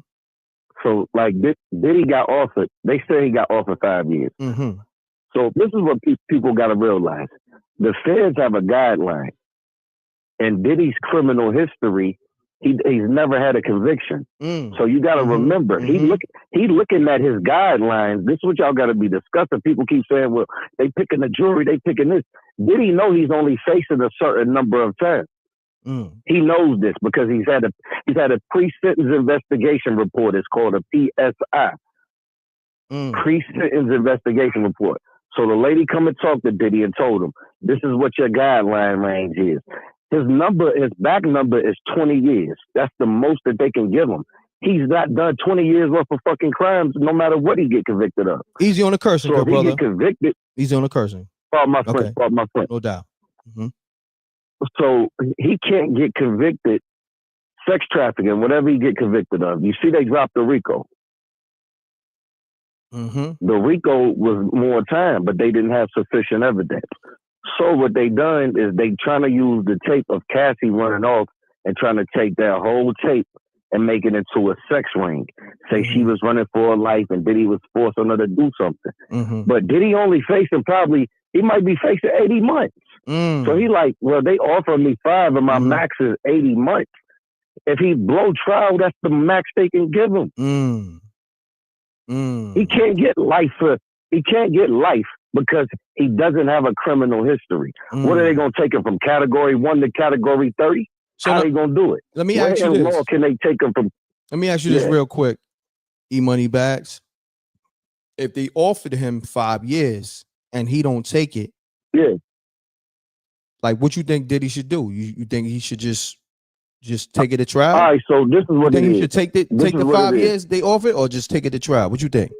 So, like, Diddy got offered. They say he got offered 5 years. Mm-hmm. So this is what people got to realize. The feds have a guideline. And Diddy's criminal history, he's never had a conviction. So you got to remember, he looking at his guidelines. This is what y'all got to be discussing. People keep saying, well, they picking the jury, they picking this. Diddy know he's only facing a certain number of times. He knows this because he's had a pre-sentence investigation report. It's called a PSI. Pre-sentence investigation report. So the lady come and talked to Diddy and told him, this is what your guideline range is. His back number is 20 years. That's the most that they can give him. He's not done 20 years worth of fucking crimes, no matter what he get convicted of. Easy on the cursing, so if brother. He get convicted. Easy on the cursing. Pardon my friend. Pardon my friend. No doubt. So he can't get convicted, sex trafficking, whatever he get convicted of. You see, they dropped the RICO. The RICO was more time, but they didn't have sufficient evidence. So what they done is they trying to use the tape of Cassie running off and trying to take that whole tape and make it into a sex ring. Say she was running for her life and Diddy was forcing her to do something. But Diddy only facing he might be facing 80 months. So he like, well, they offer me 5 and my max is 80 months. If he blow trial, that's the max they can give him. He can't get life because he doesn't have a criminal history. What are they going to take him from category 1 to category 30? So how are they going to do it? Let me ask you this. Law can they take him from? Let me ask you this real quick, E-Money Bags. If they offered him 5 years and he don't take it, like what you think Diddy should do? You think he should just take it to trial? All right, so this is what you think he should take the 5 years they offered, or just take it to trial? What you think?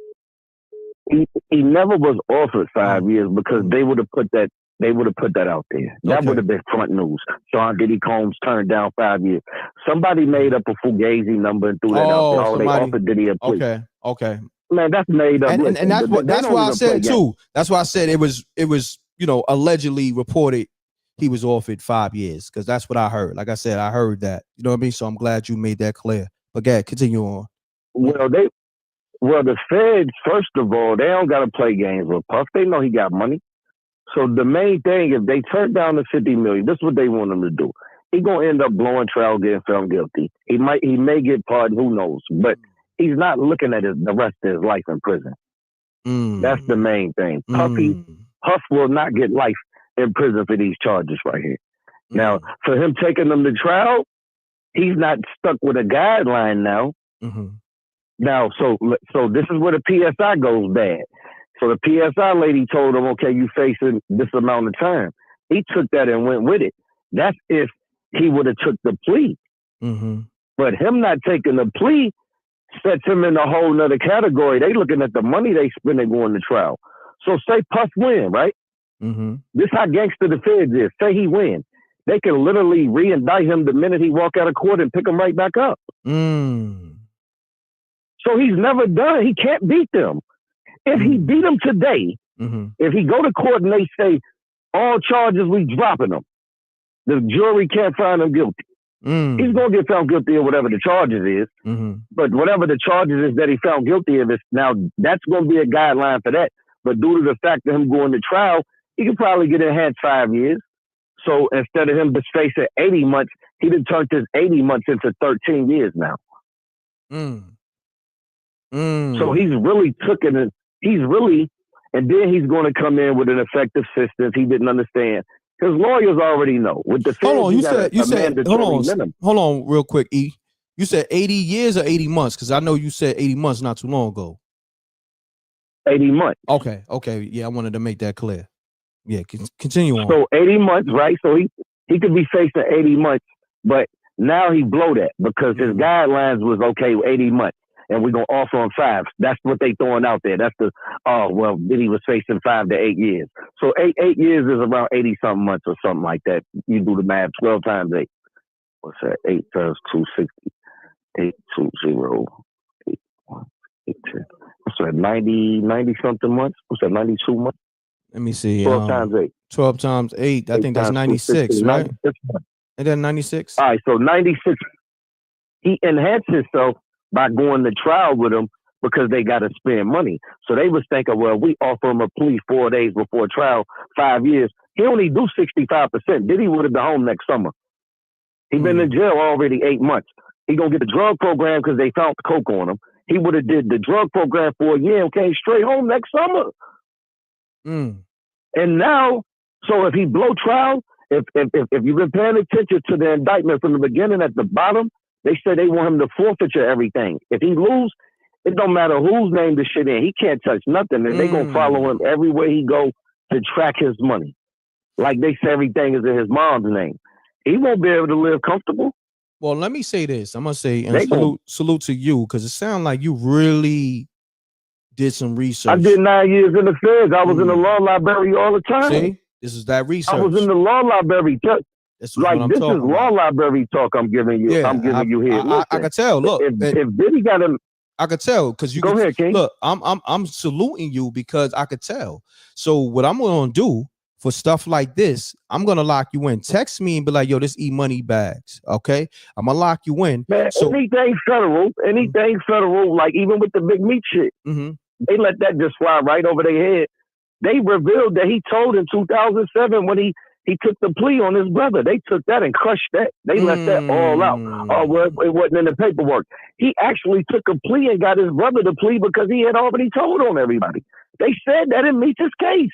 He never was offered 5 years because they would have put that out there. That would have been front news. Sean Diddy Combs turned down 5 years. Somebody made up a fugazi number and threw that out there. They offered Diddy a plea. Okay. Man, that's made up. And that's why I said too. That's why I said it was allegedly reported he was offered 5 years, because that's what I heard. Like I said, I heard that. You know what I mean? So I'm glad you made that clear. But go ahead, continue on. Well, the feds, first of all, they don't got to play games with Puff. They know he got money. So the main thing, if they turn down the $50 million, this is what they want him to do. He gonna end up blowing trial, getting found guilty. He may get pardoned, who knows? But he's not looking at the rest of his life in prison. That's the main thing. Puff will not get life in prison for these charges right here. Now, for him taking them to trial, he's not stuck with a guideline now. Now, so this is where the PSI goes bad. So the PSI lady told him, okay, you facing this amount of time. He took that and went with it. That's if he would have took the plea. But him not taking the plea sets him in a whole nother category. They looking at the money they spending going to trial. So say Puff win, right? This how gangster the feds is. Say he win. They can literally re-indict him the minute he walk out of court and pick him right back up. So he's never done. He can't beat them. If he beat them today, if he go to court and they say all charges, we dropping them, the jury can't find him guilty. He's gonna get found guilty of whatever the charges is. But whatever the charges is that he found guilty of, now that's gonna be a guideline for that. But due to the fact of him going to trial, he could probably get enhanced 5 years. So instead of him just facing 80 months, he done turned his 80 months into 13 years now. So he's really and then he's going to come in with an effective system he didn't understand. His lawyers already know. With the feds, hold on real quick, E. You said 80 years or 80 months? Because I know you said 80 months not too long ago. 80 months. Okay. Yeah, I wanted to make that clear. Yeah, continue on. So 80 months, right? So he could be facing 80 months, but now he blow that because his guidelines was, okay, 80 months. And we're going to offer him 5. That's what they throwing out there. That's Diddy was facing 5 to 8 years. So 8 years is around 80-something months or something like that. You do the math, 12 times 8. What's that? 8 times 260. 820. 10. What's that? 90-something months? What's that? 92 months? Let me see. 12 times 8. 12 times 8. I think that's 96, right? And then 96? All right, so 96. He enhanced himself by going to trial with him because they got to spend money. So they was thinking, well, we offer him a plea 4 days before trial, 5 years. He only do 65%. Diddy would have been home next summer. He been in jail already 8 months. He gonna get the drug program because they found coke on him. He would have did the drug program for a year and came straight home next summer. And now, so if he blow trial, if you've been paying attention to the indictment from the beginning at the bottom, they said they want him to forfeiture everything. If he lose, it don't matter whose name the shit in. He can't touch nothing. And they gonna follow him everywhere he go to track his money. Like they say everything is in his mom's name. He won't be able to live comfortable. Well, let me say this. I'm gonna say salute to you, because it sounds like you really did some research. I did 9 years in the feds. I was in the law library all the time. See, this is that research. I was in the law library. This is law library talk I'm giving you. Yeah, I'm giving you here. Listen, I can tell. Look, if Diddy got him, I could tell because you go ahead, King. Look, I'm saluting you because I could tell. So what I'm gonna do for stuff like this, I'm gonna lock you in. Text me and be like, yo, this E-Money Bags. Okay, I'm gonna lock you in. Man, so anything federal, like even with the big meat shit, they let that just fly right over their head. They revealed that he told in 2007 when he He took the plea on his brother. They took that and crushed that. They left that all out. Oh, well, it wasn't in the paperwork. He actually took a plea and got his brother to plea because he had already told on everybody. They said that it meets his case.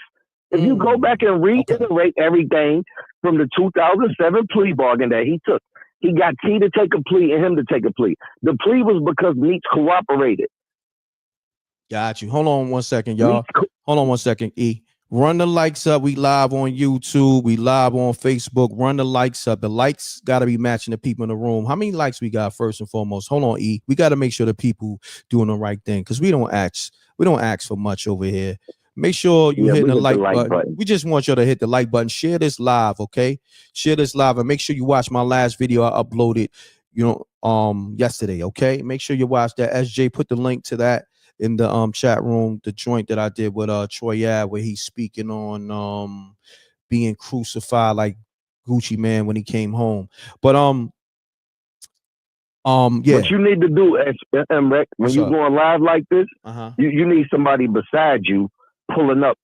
If you go back and reiterate everything from the 2007 plea bargain that he took, he got T to take a plea and him to take a plea. The plea was because Meeks cooperated. Got you. Hold on one second, y'all. Hold on one second, E. Run the likes up. We live on YouTube. We live on Facebook. Run the likes up. The likes got to be matching the people in the room. How many likes we got first and foremost? Hold on, E. We got to make sure the people doing the right thing because we don't ask for much over here. Make sure you hit the like button. We just want you to hit the like button. Share this live, okay? Share this live and make sure you watch my last video I uploaded, yesterday, okay? Make sure you watch that. SJ put the link to that in the chat room, the joint that I did with Troy Ave, where he's speaking on being crucified like Gucci Man when he came home. But yeah. What you need to do, M.Reck, when you're going live like this, you need somebody beside you pulling up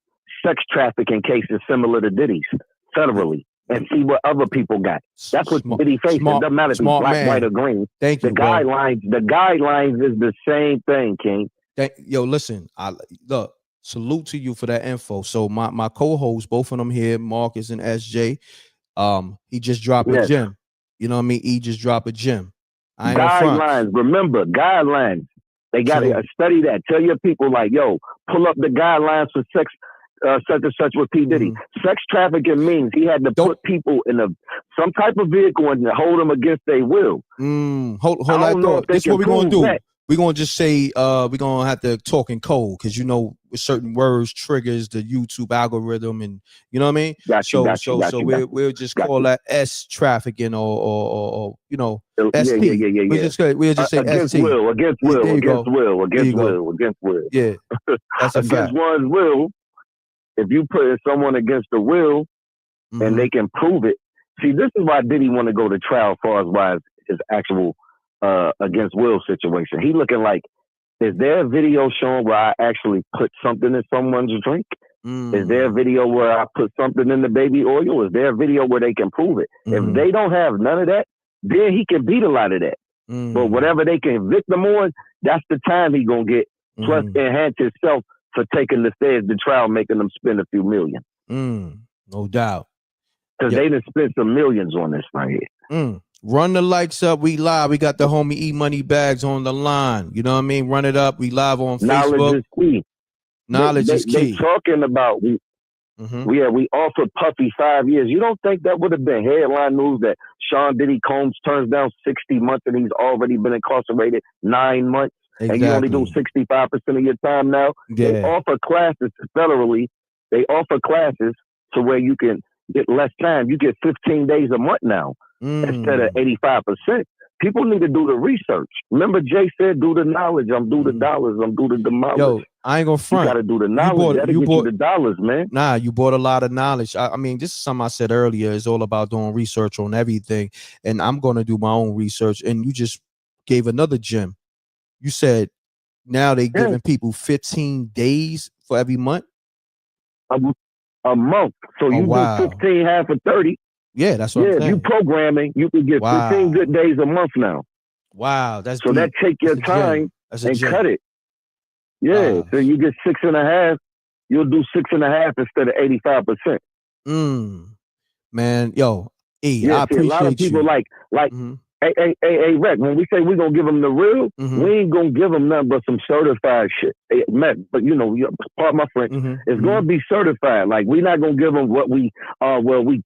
sex trafficking cases similar to Diddy's federally and see what other people got. That's what Diddy faced. It doesn't matter if he's black, white, or green. Thank you. The guidelines is the same thing, King. Yo, listen, look, salute to you for that info. So my co-hosts, both of them here, Marcus and SJ, he just dropped a gem. You know what I mean? He just dropped a gem. Guidelines, remember, guidelines. They got to study that. Tell your people like, yo, pull up the guidelines for sex, such and such with P. Diddy. Sex trafficking means he had to put people in some type of vehicle and hold them against their will. Hold that thought. This is what we're going to do. We're going to just say, we're going to have to talk in code because, with certain words triggers the YouTube algorithm and, you know what I mean? We'll just call that S trafficking or ST. Yeah. We'll just say against ST. Will. Yeah, that's a fact. Against one's will, if you put someone against the will and they can prove it. See, this is why Diddy want to go to trial as far as his actual against will situation. He looking like, is there a video showing where I actually put something in someone's drink? Is there a video where I put something in the baby oil? Is there a video where they can prove it? If they don't have none of that, then he can beat a lot of that. But whatever they can convict him on, that's the time he gonna get. Plus enhance himself for taking the stairs to trial, making them spend a few million. No doubt. Because they done spent some millions on this right here. Run the likes up. We live. We got the homie E Money Bags on the line. You know what I mean? Run it up. We live on Facebook. Knowledge is key. Knowledge is key. They talking about we offered Puffy 5 years. You don't think that would have been headline news that Sean Diddy Combs turns down 60 months and he's already been incarcerated 9 months? Exactly. And you only do 65% of your time now? Yeah. They offer classes federally. They offer classes to where you can get less time. You get 15 days a month now instead of 85%. People need to do the research. Remember, Jay said, do the knowledge. I'm do the dollars. I'm do the demolish. Yo, I ain't gonna front. You gotta do the knowledge. You bought the dollars, man. Nah, you bought a lot of knowledge. I mean, this is something I said earlier. It's all about doing research on everything. And I'm gonna do my own research. And you just gave another gem. You said now they giving people 15 days for every month. A month. So you do 15 half of 30. Yeah, that's what I'm saying. If you programming, you can get 15 good days a month now. Wow, that's so deep. That take your time and cut it. Yeah, so you get 6.5. You'll do 6.5 instead of 85%. Man, yo, E, I appreciate a lot of people you. like hey, Reck, when we say we're going to give them the real, we ain't going to give them nothing but some certified shit. Hey, Matt, but part of my friend, it's going to be certified. Like, we're not going to give them what we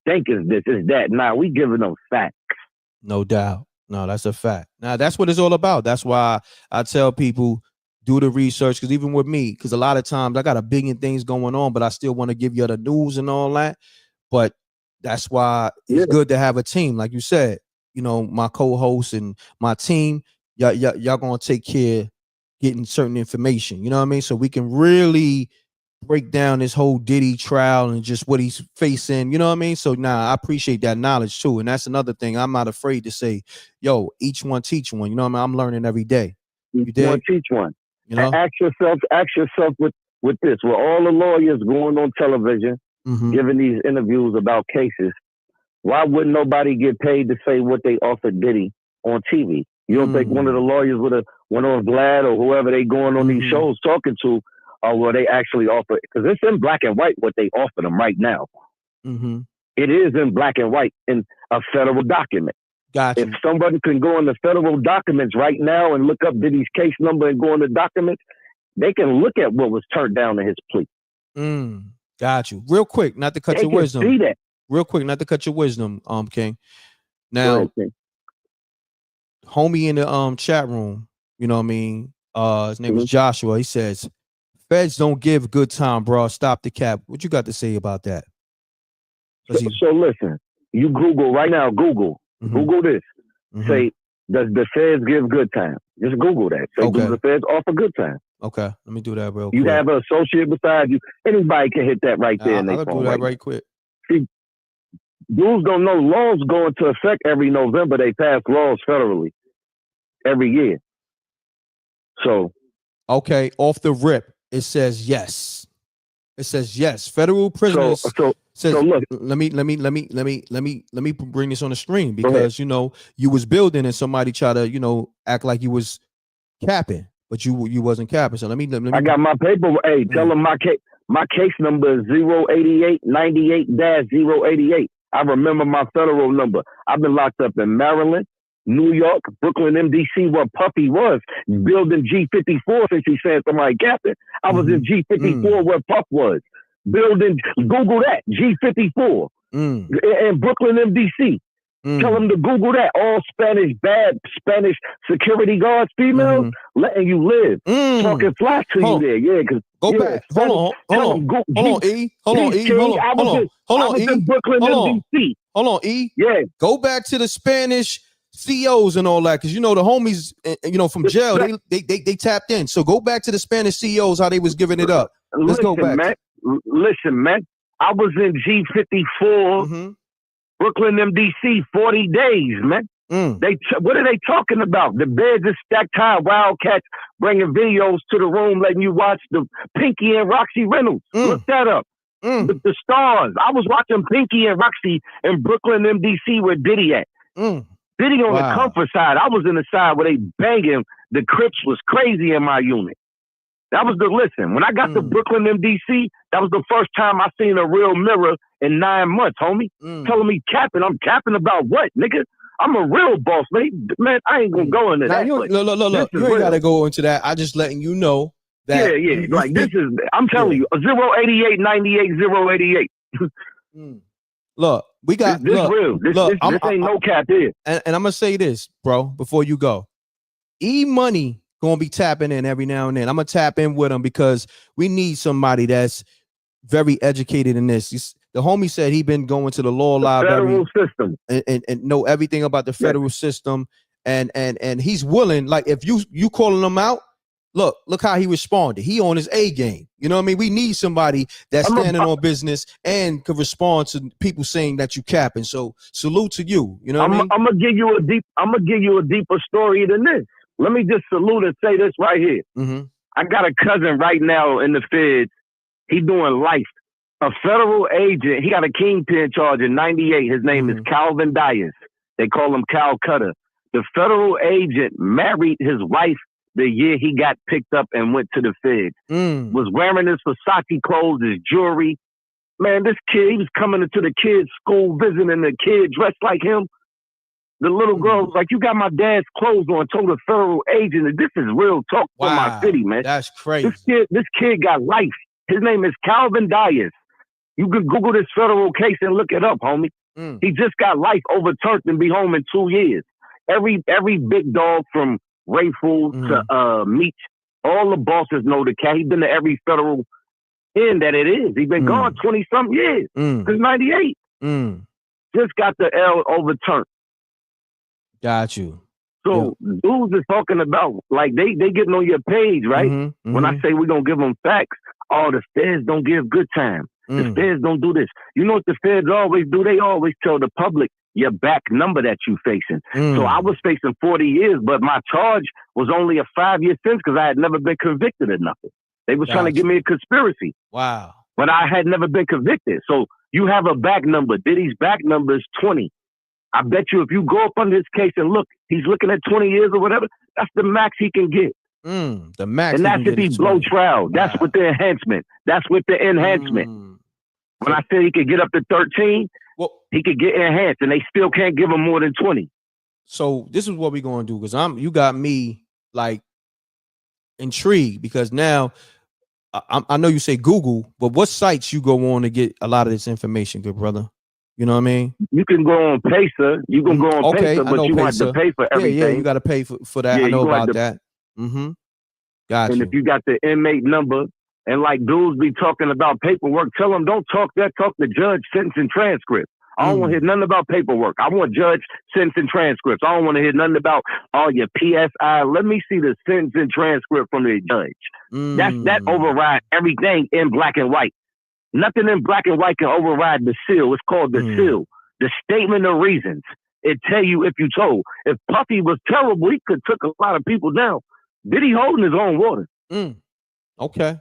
think is this, is that. Nah, we giving them facts. No doubt. No, that's a fact. Now, that's what it's all about. That's why I tell people, do the research, because even with me, because a lot of times I got a billion things going on, but I still want to give you the news and all that. But that's why it's good to have a team. Like you said, my co-host and my team, y'all gonna take care of getting certain information. You know what I mean? So we can really break down this whole Diddy trial and just what he's facing. You know what I mean? So I appreciate that knowledge too. And that's another thing. I'm not afraid to say, yo, each one teach one. You know what I mean? I'm learning every day. Each one teach one. You know? Ask yourself with this. With all the lawyers going on television giving these interviews about cases, why wouldn't nobody get paid to say what they offered Diddy on TV? You don't think one of the lawyers would have went on Vlad or whoever they going on these shows talking to, or will they actually offer? Because it's in black and white what they offer them right now. It is in black and white in a federal document. Gotcha. If somebody can go in the federal documents right now and look up Diddy's case number and go in the documents, they can look at what was turned down in his plea. Got you. Real quick, not to cut your wisdom. See that. Real quick, not to cut your wisdom, King. Now, homie in the chat room, you know what I mean? His name is Joshua. He says, "Feds don't give good time, bro. Stop the cap." What you got to say about that? So listen, you Google right now. Google this. Say, does the feds give good time? Just Google that. Say, does the feds offer good time? Okay, let me do that real quick. You have an associate beside you. Anybody can hit that right there. I'll do that right quick. See, dudes don't know laws go into effect every November. They pass laws federally every year. So, okay, off the rip, it says yes. It says yes. Federal prisoners. So look, let me bring this on the stream because you know you was building and somebody try to act like you was capping, but you wasn't capping. So let me. I got my paper. Hey, tell them my case number is 08898-088. I remember my federal number. I've been locked up in Maryland, New York, Brooklyn, MDC, where Puffy was building G54. Since he said somebody capping, I was in G54 where Puff was. Building, Google that, G54 in Brooklyn, MDC. Tell them to Google that. All bad Spanish security guards, females, letting you live. Talking fly to you there. Yeah, because back. Hold on, E. Hold on, E. Brooklyn, MDC. Hold on, E. Yeah. Go back to the Spanish CEOs and all that, because the homies, from jail, they tapped in. So go back to the Spanish CEOs, how they was giving it up. Let's go back. Listen, man. I was in G54, Brooklyn, MDC, 40 days, man. What are they talking about? The beds is stacked high. Wildcats bringing videos to the room, letting you watch the Pinky and Roxy Reynolds. Look that up. The stars. I was watching Pinky and Roxy in Brooklyn, MDC, where Diddy at. Diddy on the comfort side. I was in the side where they banging. The Crips was crazy in my unit. That was listen, when I got to Brooklyn, MDC, that was the first time I seen a real mirror in 9 months, homie. Telling me capping. I'm capping about what, nigga? I'm a real boss, man. I ain't gonna go into that. Look. You ain't gotta go into that. I just letting you know that. Yeah. Like this is, I'm telling you, 08898-088. Look, we got this real. This ain't no cap here. And I'm gonna say this, bro, before you go. E-Money gonna be tapping in every now and then. I'm gonna tap in with him because we need somebody that's very educated in this. The homie said he been going to the law library system and know everything about the federal system, and he's willing. Like if you calling him out, look how he responded. He on his A game. You know what I mean? We need somebody that's standing on business and could respond to people saying that you capping. So salute to you. You know what I mean? I'm gonna give you a deeper story than this. Let me just salute and say this right here. I got a cousin right now in the feds. He doing life. A federal agent. He got a kingpin charge in 98. His name is Calvin Dias. They call him Cal Cutter. The federal agent married his wife the year he got picked up and went to the feds. Was wearing his Versace clothes, his jewelry. Man, this kid, he was coming into the kid's school, visiting the kid dressed like him. The little girl was like, "You got my dad's clothes on," told the federal agent, and this is real talk from my city, man. That's crazy. This kid got life. His name is Calvin Dias. You can Google this federal case and look it up, homie. He just got life overturned and be home in 2 years. Every big dog from Rayful to Meech, all the bosses know the cat. He's been to every federal end that it is. He's been gone 20-something years. Since 98. Just got the L overturned. Got you. So dudes is talking about, like, they getting on your page, right? When I say we're going to give them facts, the feds don't give good time. The feds don't do this. You know what the feds always do? They always tell the public your back number that you facing. So I was facing 40 years, but my charge was only a 5-year sentence because I had never been convicted of nothing. They was trying to give me a conspiracy. Wow. but I had never been convicted. So you have a back number. Diddy's back number is 20. I bet you if you go up on this case and look, he's looking at 20 years or whatever. That's the max he can get. The max, and that's if he blow trial. That's with the enhancement. That's with the enhancement. When I said he could get up to 13, he could get enhanced, and they still can't give him more than 20. So this is what we're gonna do, because you got me like intrigued, because now I know you say Google, but what sites you go on to get a lot of this information, good brother? You know what I mean? You can go on Pacer. You can go on Pacer, but you have to pay for everything. Yeah, you got to pay for that. I know about that. Gotcha. And if you got the inmate number, and like dudes be talking about paperwork, tell them don't talk that. Talk the judge sentencing transcript. I don't want to hear nothing about paperwork. I want judge sentencing transcripts. I don't want to hear nothing about all your PSI. Let me see the sentencing transcript from the judge. That override everything in black and white. Nothing in black and white can override the seal. It's called the seal. The statement of reasons. It tell you if you told. If Puffy was terrible, he could took a lot of people down. Diddy holding his own water. Okay.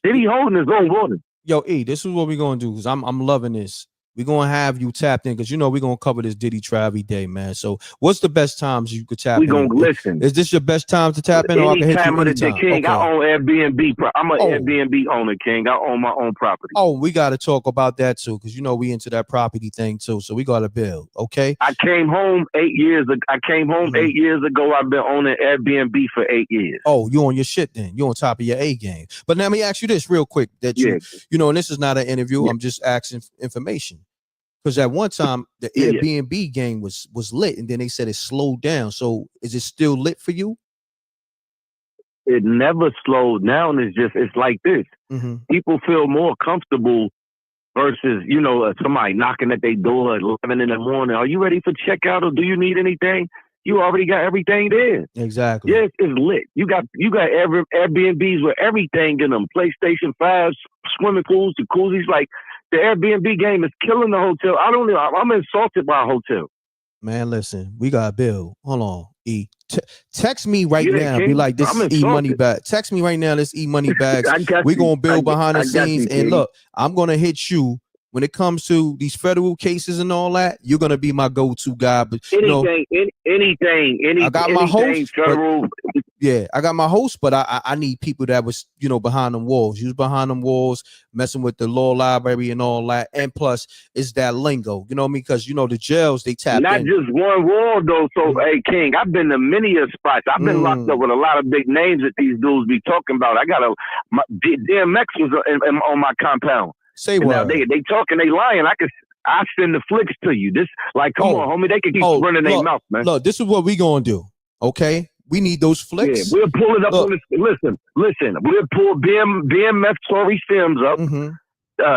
Diddy holding his own water. Yo, E, this is what we're gonna do, because I'm loving this. We're gonna have you tapped in, because we're gonna cover this Diddy trial every day, man. So what's the best times you could tap in? We gonna listen. Is this your best time to tap in, or I can hit you anytime? King, I own Airbnb. I'm an Airbnb owner, King. I own my own property. Oh, we gotta talk about that too, because we into that property thing too. So we gotta build, okay? I came home 8 years ago. 8 years ago. I've been owning Airbnb for 8 years. Oh, you on your shit then. You on top of your A game. But let me ask you this real quick, that and this is not an interview. I'm just asking information. Because at one time the Airbnb game was lit, and then they said it slowed down. So is it still lit for you? It never slowed down. It's like this. People feel more comfortable versus somebody knocking at their door at 11 in the morning. Are you ready for checkout, or do you need anything? You already got everything there. Exactly. Yes, it's lit. You got Airbnbs with everything in them. PlayStation 5, swimming pools, jacuzzis. Like, the Airbnb game is killing the hotel. I don't know. I'm insulted by a hotel. Man, listen, we got Bill. Hold on, E. Text me right now. King. Be like, this is E Money Bag. Text me right now. This E Money Bags. We gonna build behind the scenes. And look, I'm gonna hit you when it comes to these federal cases and all that. You're gonna be my go-to guy. But anything. I got my host. I got my host, but I need people that was behind them walls. You was behind them walls, messing with the law library and all that. And plus, it's that lingo. You know what I mean? Because the jails, they tap not in. Just one wall though. So hey, King, I've been to many spots. I've been locked up with a lot of big names that these dudes be talking about. I got DMX was on my compound. Say what? They talking, they lying. I send the flicks to you. This come on, homie. They can keep running their mouth, man. Look, this is what we gonna do. Okay, we need those flicks. Yeah, we'll pull it up on this. Listen. We'll pull BMF Tory Sims up.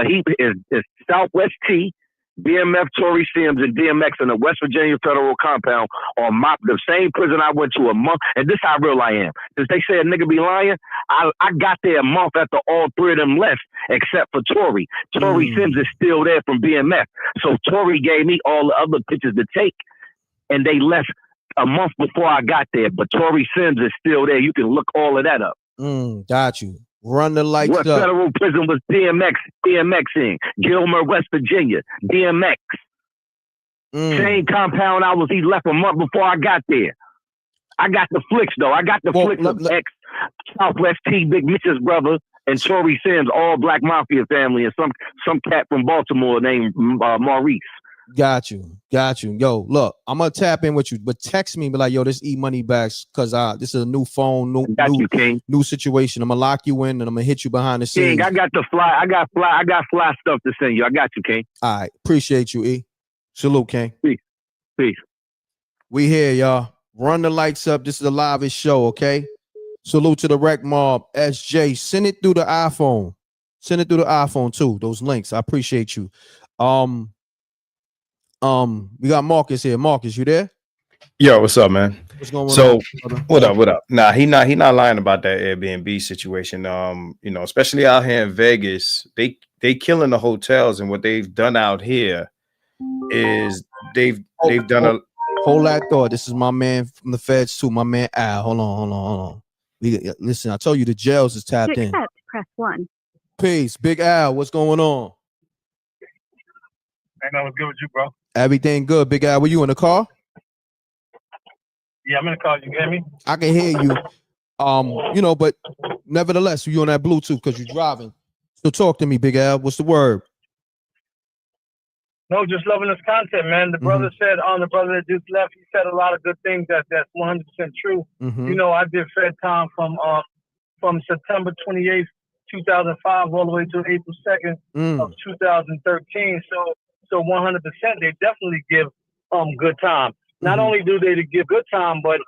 He is Southwest T. BMF Tory Sims and DMX in the West Virginia federal compound on the same prison I went to a month. And this how real I am. Since they say a nigga be lying, I got there a month after all three of them left, except for Tory. Tory Sims is still there from BMF. So Tory gave me all the other pictures to take, and they left a month before I got there. But Tory Sims is still there. You can look all of that up. Got you. Run the lights what up. What federal prison was DMX in? Gilmer, West Virginia. DMX. Same compound he left a month before I got there. I got the flicks, though. I got the flicks of X, Southwest T, Big Mitch's brother, and Tory Sims, all black mafia family, and some cat from Baltimore named Maurice. Got you. Yo, look, I'm gonna tap in with you, but text me, be like, yo, this E Money Bags, cause this is a new phone, new situation. I'm gonna lock you in, and I'm gonna hit you behind the scenes. King, I got fly stuff to send you. I got you, King. All right, appreciate you, E. Salute, King. Peace. We here, y'all. Run the lights up. This is the livest show, okay? Salute to the Rec Mob, SJ. Send it through the iPhone. Send it through the iPhone too. Those links. I appreciate you. We got Marcus here. Marcus, you there? Yo, what's up, man? What's going on? What up? Nah, he not lying about that Airbnb situation. Especially out here in Vegas, they killing the hotels, and what they've done out here is they've done hold that thought. This is my man from the feds too. My man Al. Hold on. Listen, I told you the jails is tapped in. Press 1. Peace. Big Al, what's going on? Hey man, what's good with you, bro? Everything good, Big Al. Were you in the car? Yeah, I'm in the car. You hear me? I can hear you. But nevertheless, you on that Bluetooth because you're driving. So talk to me, Big Al. What's the word? No, just loving this content, man. The brother said, the brother that just left, he said a lot of good things that's 100% true. You know, I did Fed time from September 28th, 2005, all the way to April 2nd of 2013. So 100%, they definitely give good time. Not only do they give good time, but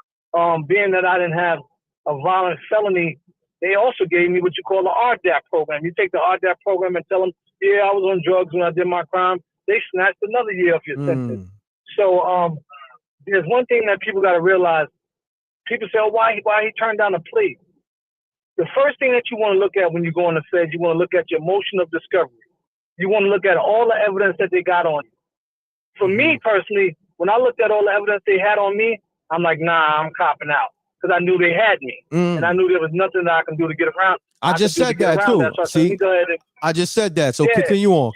being that I didn't have a violent felony, they also gave me what you call the RDAP program. You take the RDAP program and tell them, yeah, I was on drugs when I did my crime. They snatched another year off your sentence. So there's one thing that people got to realize. People say, oh, why he turned down a plea? The first thing that you want to look at when you go on the feds, you want to look at your motion of discovery. You want to look at all the evidence that they got on you. For me personally, when I looked at all the evidence they had on me, I'm like, nah, I'm copping out. Because I knew they had me. And I knew there was nothing that I can do to get around. I just said that too. See, I just said that. So continue on.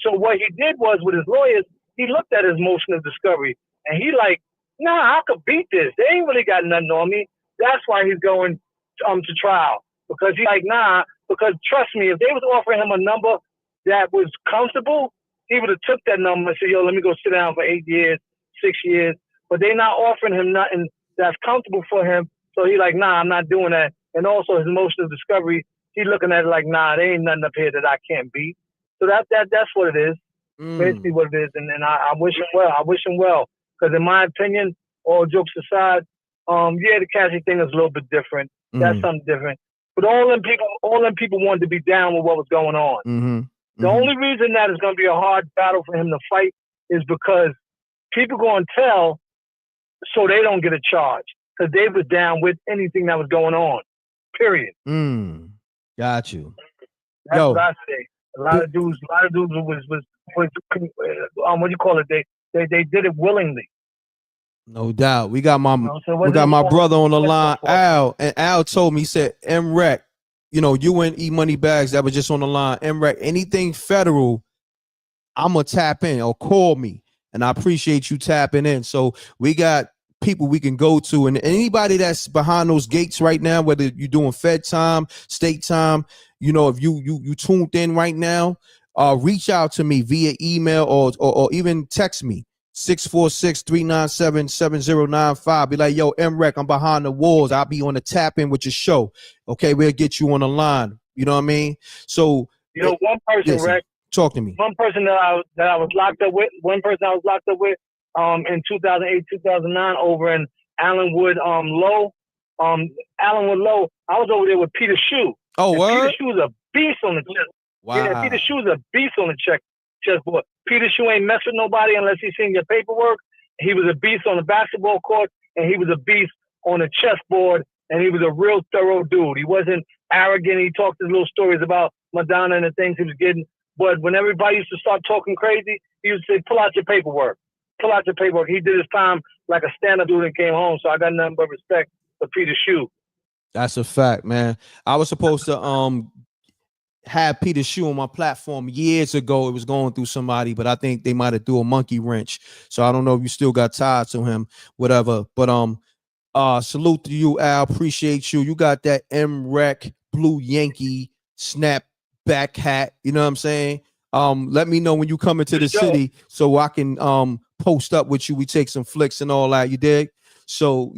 So what he did was with his lawyers, he looked at his motion of discovery and he like, nah, I could beat this. They ain't really got nothing on me. That's why he's going to trial. Because he's like, nah, because trust me, if they was offering him a number that was comfortable, he would have took that number and said, yo, let me go sit down for 8 years, 6 years. But they're not offering him nothing that's comfortable for him. So he's like, nah, I'm not doing that. And also his motion of discovery, he's looking at it like, nah, there ain't nothing up here that I can't beat. So that's what it is. Basically what it is. And I wish him well. I wish him well. Because in my opinion, all jokes aside, the Cassie thing is a little bit different. That's something different. But all them people wanted to be down with what was going on. The only reason that it's going to be a hard battle for him to fight is because people going to tell so they don't get a charge. Because they was down with anything that was going on. Period. Got you. That's what I say. A lot of dudes was what do you call it? They did it willingly. No doubt. We got my brother on the line, Al, and Al told me, he said, M.Reck, you and E Money Bags that was just on the line. M.Reck, anything federal, I'm gonna tap in or call me, and I appreciate you tapping in. So we got people we can go to, and anybody that's behind those gates right now, whether you're doing Fed time, state time, if you tuned in right now, reach out to me via email or even text me 646-397-7095. Be like, yo, M.Reck, I'm behind the walls. I'll be on the tap in with your show. Okay, we'll get you on the line. You know what I mean? So one person, Reck, talk to me. One person that I was locked up with. One person I was locked up with in 2008, 2009 over in Allenwood Low. Allenwood Low. I was over there with Peter Shue. Oh, what? Peter Shue's a beast on the chest. Wow. Yeah, Peter Shue's a beast on the chessboard. Peter Shue ain't mess with nobody unless he's seen your paperwork. He was a beast on the basketball court, and he was a beast on the chessboard, and he was a real thorough dude. He wasn't arrogant. He talked his little stories about Madonna and the things he was getting. But when everybody used to start talking crazy, he used to say, pull out your paperwork. Pull out your paperwork. He did his time like a stand-up dude and came home, so I got nothing but respect for Peter Shue. That's a fact, man. I was supposed to have Peter Shue on my platform years ago. It was going through somebody, but I think they might have threw a monkey wrench. So I don't know if you still got tied to him, whatever. But salute to you, Al. Appreciate you. You got that M.Reck blue Yankee snap back hat. You know what I'm saying? Let me know when you come into the city so I can post up with you. We take some flicks and all that. You dig? So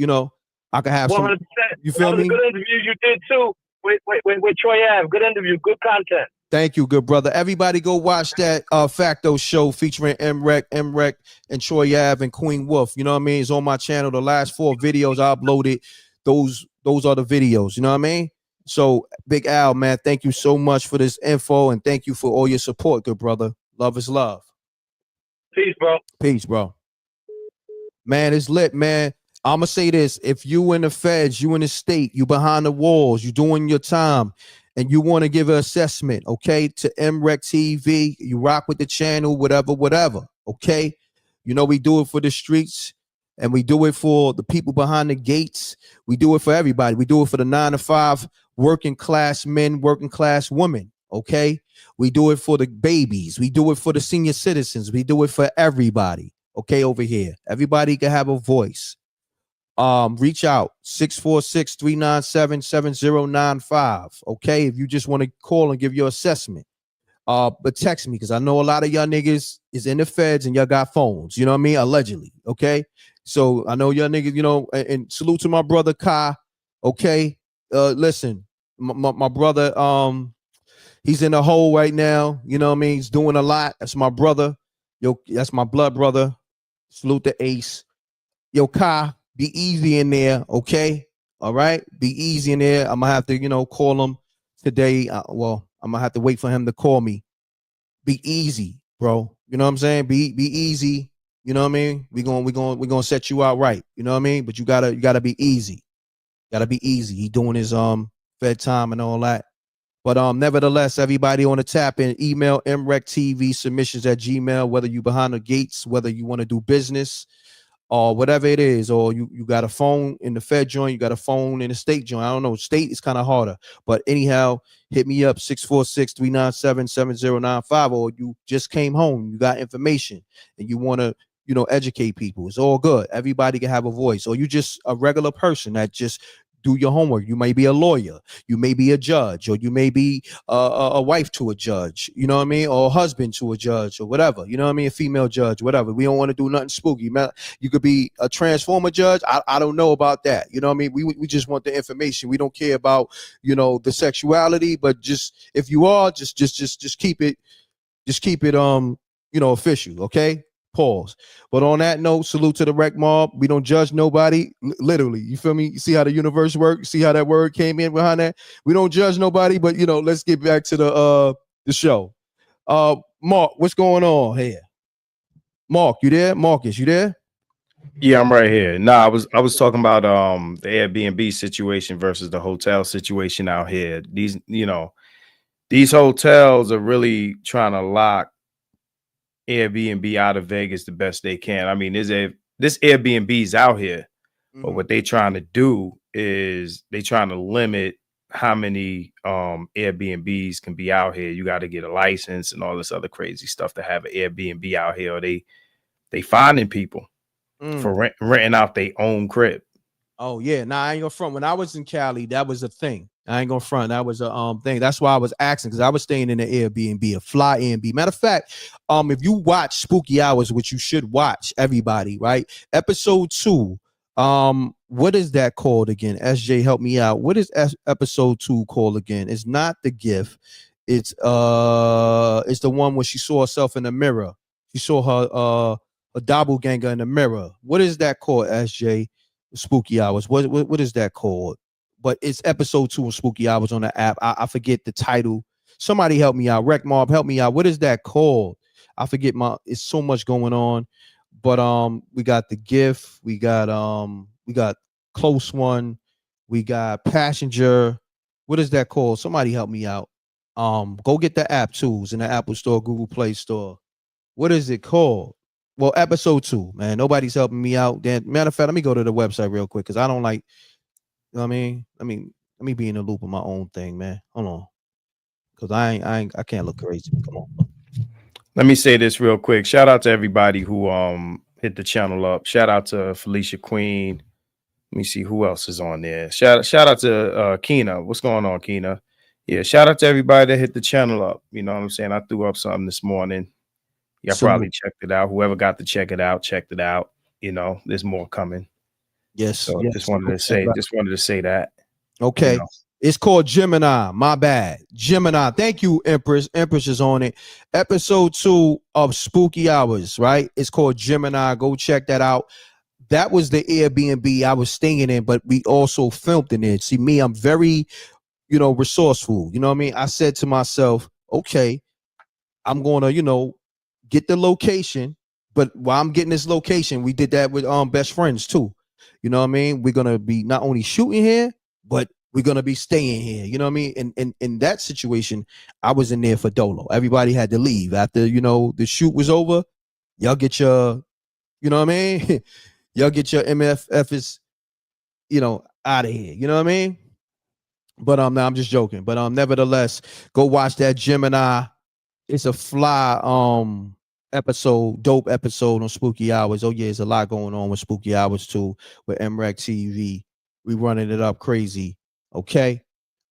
I can have 100%. Some. You feel me? That was a good interview you did too with Troy Ave. Good interview, good content. Thank you, good brother. Everybody go watch that Facto show featuring M.Reck, and Troy Ave and Queen Wolf. You know what I mean? It's on my channel. The last 4 videos I uploaded, those are the videos. You know what I mean? So Big Al, man, thank you so much for this info and thank you for all your support, good brother. Love is love. Peace, bro. Peace, bro. Man, it's lit, man. I'ma say this: if you in the feds, you in the state, you behind the walls, you doing your time, and you want to give an assessment, okay, to MRecktv, you rock with the channel, whatever, okay. We do it for the streets. And we do it for the people behind the gates. We do it for everybody. We do it for the 9 to 5 working class men, working class women. Okay. We do it for the babies. We do it for the senior citizens. We do it for everybody. Okay. Over here, everybody can have a voice. Reach out 646-397-7095. Okay. If you just want to call and give your assessment. But text me, because I know a lot of y'all niggas is in the feds and y'all got phones, you know what I mean? Allegedly. Okay. So I know y'all niggas, you know, and salute to my brother Kai. Okay. Listen, my brother, he's in a hole right now. You know what I mean? He's doing a lot. That's my brother. Yo, that's my blood brother. Salute to Ace. Yo, Kai, be easy in there. Okay. All right. Be easy in there. I'm gonna have to, you know, call him today. Well, I'm gonna have to wait for him to call me. Be easy, bro. You know what I'm saying? Be easy. You know what I mean? We're gonna set you out right. You know what I mean? But you gotta be easy. Gotta be easy. He doing his fed time and all that. But nevertheless, everybody on the tap in, email MRecktv submissions at Gmail, whether you behind the gates, whether you want to do business, or whatever it is, or you got a phone in the Fed joint, you got a phone in the state joint. I don't know. State is kind of harder. But anyhow, hit me up 646-397-7095, or you just came home, you got information, and you want to, you know, educate people. It's all good. Everybody can have a voice. Or you just a regular person that just do your homework. You may be a lawyer, you may be a judge, or you may be a wife to a judge, you know what I mean, or a husband to a judge, or whatever, you know what I mean, a female judge, whatever. We don't want to do nothing spooky, man. You could be a transformer judge. I don't know about that, you know what I mean. We just want the information. We don't care about, you know, the sexuality, but just if you are, just keep it, you know, official. Okay. Pause. But on that note, salute to the rec mob. We don't judge nobody. Literally, you feel me? You see how the universe works? See how that word came in behind that? We don't judge nobody, but you know, let's get back to the show. Mark, what's going on here? Mark, you there? Marcus, you there? Yeah, I'm right here. Nah, I was talking about the Airbnb situation versus the hotel situation out here. These, you know, these hotels are really trying to lock Airbnb out of Vegas the best they can. I mean, this Airbnb's out here, but what they trying to do is they trying to limit how many Airbnbs can be out here. You got to get a license and all this other crazy stuff to have an Airbnb out here. Or they finding people for renting out their own crib. Oh yeah, nah, I ain't gonna front. When I was in Cali, that was a thing. I ain't gonna front. That was a thing. That's why I was asking, because I was staying in the Airbnb, a fly Airbnb. Matter of fact, if you watch Spooky Hours, which you should watch, everybody, right? Episode 2. What is that called again? SJ, help me out. What is episode 2 called again? It's not The Gift. It's the one where she saw herself in the mirror. She saw her a doppelganger in the mirror. What is that called, SJ? Spooky Hours. What is that called? But it's episode 2 of Spooky Hours on the app. I forget the title. Somebody help me out. Rec Mob, help me out. What is that called? I forget. It's so much going on. But we got The Gift. We got Close One. We got Passenger. What is that called? Somebody help me out. Go get the app too. It's in the Apple Store, Google Play Store. What is it called? Well, episode 2, man. Nobody's helping me out. Then, matter of fact, let me go to the website real quick, because I don't like, you know what I mean? Let me be in the loop of my own thing, man. Hold on. Because I can't look crazy. Come on. Let me say this real quick. Shout out to everybody who hit the channel up. Shout out to Felicia Queen. Let me see who else is on there. Shout out to Keena. What's going on, Keena? Yeah, shout out to everybody that hit the channel up. You know what I'm saying? I threw up something this morning. Y'all probably checked it out. Whoever got to check it out, checked it out. You know, there's more coming. Yes. So yes. just wanted to say that. Okay. You know. It's called Gemini. My bad. Gemini. Thank you, Empress. Empress is on it. Episode 2 of Spooky Hours, right? It's called Gemini. Go check that out. That was the Airbnb I was staying in, but we also filmed in it. See, me, I'm very, you know, resourceful. You know what I mean? I said to myself, okay, I'm going to, you know, get the location. But while I'm getting this location, we did that with best friends too. You know what I mean? We're gonna be not only shooting here, but we're gonna be staying here. You know what I mean? And in that situation, I was in there for dolo. Everybody had to leave after, you know, the shoot was over. Y'all get your, you know what I mean? Y'all get your MFFs, out of here. You know what I mean? But no, I'm just joking. But nevertheless, go watch that Gemini. It's a fly episode, dope episode on Spooky Hours. Oh yeah, there's a lot going on with Spooky Hours too, with MRecktv. We running it up crazy. Okay.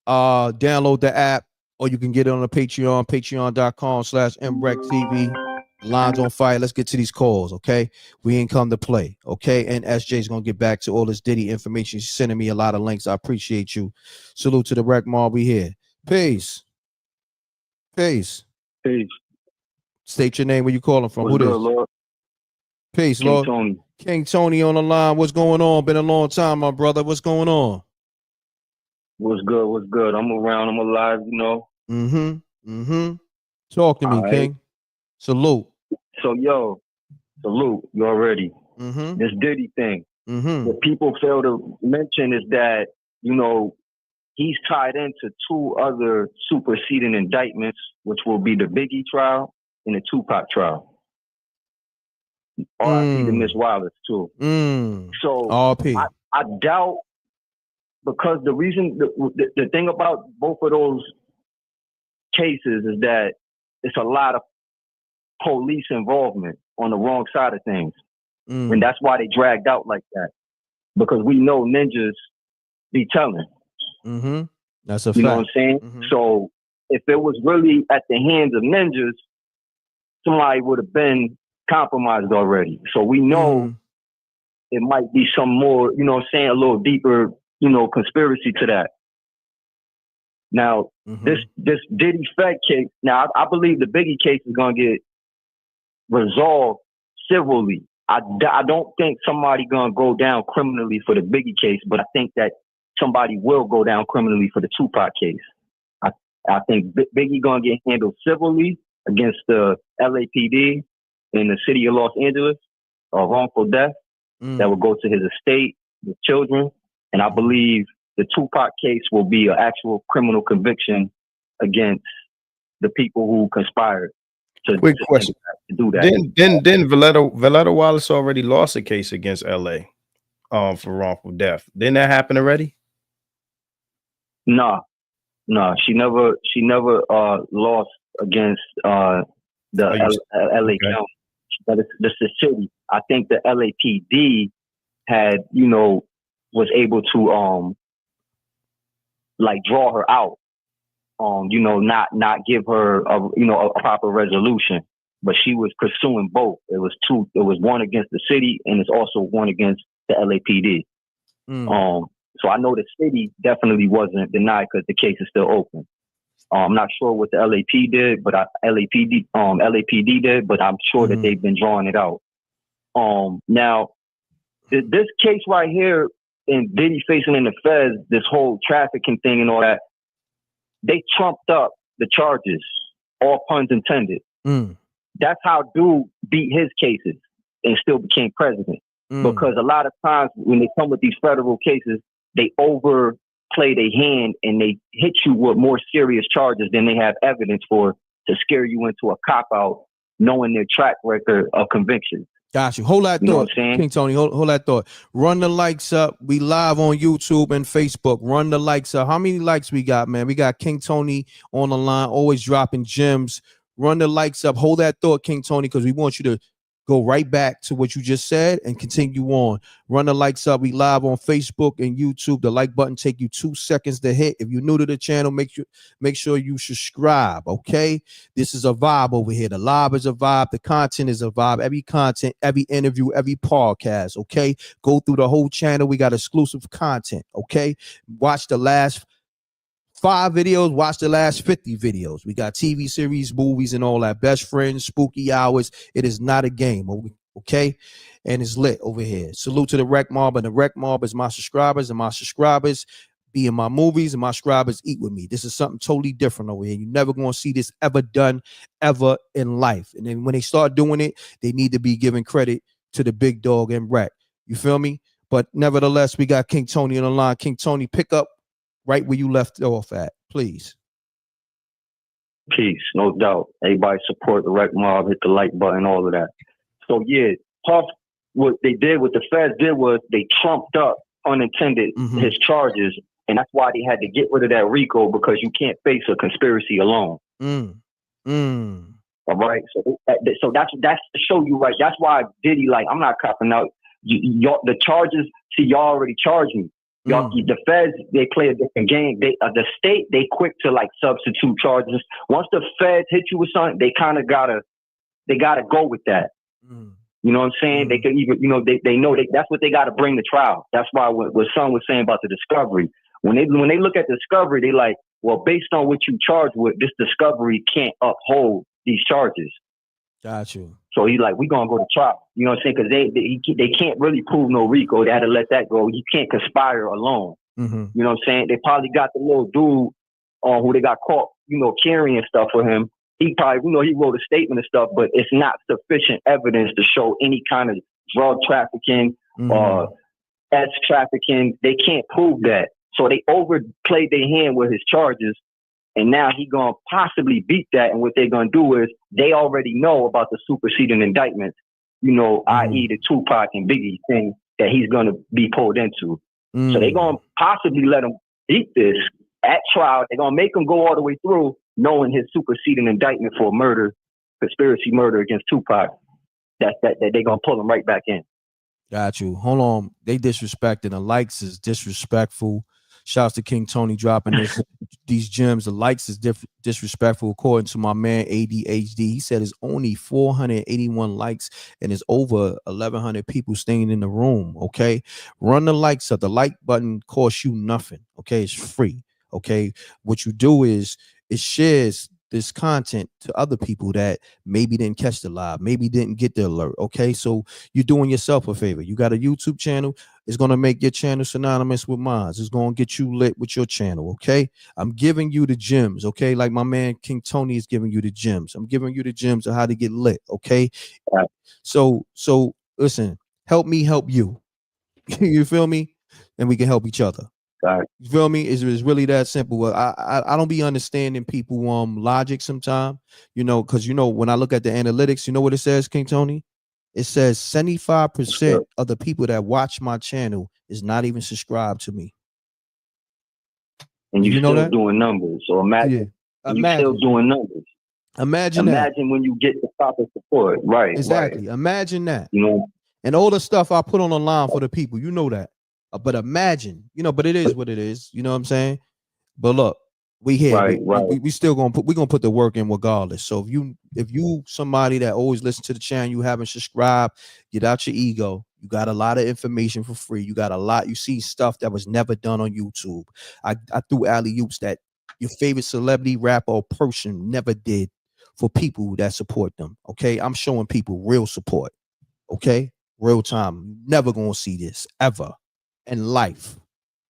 Download the app, or you can get it on the Patreon, patreon.com/MRecktv. Lines on fire. Let's get to these calls, okay? We ain't come to play, okay? And SJ's gonna get back to all this Diddy information. She's sending me a lot of links. I appreciate you. Salute to the Wreck Mob. We here. Peace. Peace. Peace. State your name. Where you calling from? What's Who good, this? Lord? Peace, King Lord. Tony. King Tony on the line. What's going on? Been a long time, my brother. What's going on? What's good? What's good? I'm around. I'm alive, Talk to me, All right. King. Salute. So, yo, salute. You already. Mm-hmm. This Diddy thing. Mm-hmm. What people fail to mention is that, he's tied into two other superseding indictments, which will be the Biggie trial and the Tupac trial. R.I.P. to Miss Wallace, too. So R.P. I doubt, because the reason, the thing about both of those cases is that it's a lot of police involvement on the wrong side of things. And that's why they dragged out like that. Because we know ninjas be telling. Mm-hmm. That's a fact. You know what I'm saying? Mm-hmm. So if it was really at the hands of ninjas, somebody would have been compromised already. So we know it might be some more, a little deeper, conspiracy to that. Now, this Diddy Fed case, now I believe the Biggie case is going to get resolved civilly. I don't think somebody going to go down criminally for the Biggie case, but I think that somebody will go down criminally for the Tupac case. I think Biggie going to get handled civilly against the LAPD in the city of Los Angeles, wrongful death that will go to his estate, his children. And I believe the Tupac case will be an actual criminal conviction against the people who conspired to do that. Then Valletta Wallace already lost a case against LA for wrongful death. Didn't that happen already? No, she never lost against the LA County. But it's the city. I think the LAPD had, was able to draw her out. Not give her a proper resolution. But she was pursuing both. It was two. It was one against the city, and it's also one against the LAPD. So I know the city definitely wasn't denied because the case is still open. I'm not sure what the LAPD did, but LAPD did, but I'm sure that they've been drawing it out. Now, this case right here, and Diddy facing in the feds, this whole trafficking thing and all that, they trumped up the charges, all puns intended. That's how dude beat his cases and still became president. Because a lot of times when they come with these federal cases, they overplay their hand and they hit you with more serious charges than they have evidence for to scare you into a cop-out, knowing their track record of convictions. Got you. Hold that thought, King Tony. Hold that thought. Run the likes up. We live on YouTube and Facebook. Run the likes up. How many likes we got, man? We got King Tony on the line, always dropping gems. Run the likes up. Hold that thought, King Tony, because we want you to go right back to what you just said and continue on. Run the likes up. We live on Facebook and YouTube. The like button take you 2 seconds to hit. If you're new to the channel, make sure you subscribe. Okay, this is a vibe over here. The live is a vibe. The content is a vibe. Every content, every interview, every podcast. Okay, go through the whole channel. We got exclusive content. Okay, watch the last 5 videos, watch the last 50 videos. We got TV series, movies, and all that. Best Friends, Spooky Hours. It is not a game, okay? And it's lit over here. Salute to the Wreck Mob, and the Wreck Mob is my subscribers, and my subscribers be in my movies, and my subscribers eat with me. This is something totally different over here. You're never going to see this ever done ever in life. And then when they start doing it, they need to be giving credit to the big dog M.Reck. You feel me? But nevertheless, we got King Tony on the line. King Tony, pick up right where you left off at, please. Peace, no doubt. Everybody support the Wreck Mob, hit the like button, all of that. So yeah, Puff what the feds did was they trumped up, unintended, his charges, and that's why they had to get rid of that RICO, because you can't face a conspiracy alone. All right, so that's to show you, right? That's why Diddy, like, I'm not copping out. The charges, see, y'all already charged me. Y'all, the feds, they play a different game. The state, they quick to like substitute charges. Once the feds hit you with something, they kind of gotta go with that. You know what I'm saying? They can even, they know that's what they got to bring to trial. That's why what Son was saying about the discovery. When they look at the discovery, they like, well, based on what you charged with, this discovery can't uphold these charges. Got you. So he's like, we gonna go to trial. You know what I'm saying? Because they can't really prove no RICO. They had to let that go. You can't conspire alone. You know what I'm saying? They probably got the little dude who they got caught, carrying stuff for him. He probably, he wrote a statement and stuff, but it's not sufficient evidence to show any kind of drug trafficking or sex trafficking. They can't prove that. So they overplayed their hand with his charges. And now he gonna possibly beat that. And what they're gonna do is they already know about the superseding indictments, i.e. the Tupac and Biggie thing that he's gonna be pulled into. So they're gonna possibly let him beat this at trial. They're gonna make him go all the way through, knowing his superseding indictment for murder, conspiracy murder against Tupac. That they're gonna pull him right back in. Got you. Hold on. They disrespecting. The likes is disrespectful. Shouts to King Tony dropping these gems. The likes is disrespectful, according to my man ADHD. He said it's only 481 likes and it's over 1,100 people staying in the room. Okay, run the likes up. The like button costs you nothing. Okay, it's free. Okay, what you do is it shares this content to other people that maybe didn't catch the live, maybe didn't get the alert. Okay, so you're doing yourself a favor. You got a YouTube channel. It's going to make your channel synonymous with mine. It's going to get you lit with your channel. Okay, I'm giving you the gems. Okay, like my man King Tony is giving you the gems. I'm giving you the gems of how to get lit. Okay, so listen, help me help you. You feel me? And we can help each other. You feel me? It's really that simple. I don't be understanding people logic sometimes, because when I look at the analytics, you know what it says, King Tony? It says 75% of the people that watch my channel is not even subscribed to me. And you know that? Doing numbers. So imagine you still doing numbers. Imagine when you get the proper support. Right. Exactly. Right. Imagine that. And all the stuff I put on the line for the people, that. But imagine, but it is what it is. You know what I'm saying? But look, we here. Right. We still gonna put the work in regardless. So if you somebody that always listen to the channel, you haven't subscribed, get out your ego. You got a lot of information for free. You got a lot. You see stuff that was never done on YouTube. I threw alley-oops that your favorite celebrity, rapper, or person never did for people that support them. Okay, I'm showing people real support. Okay, real time. Never gonna see this ever in life.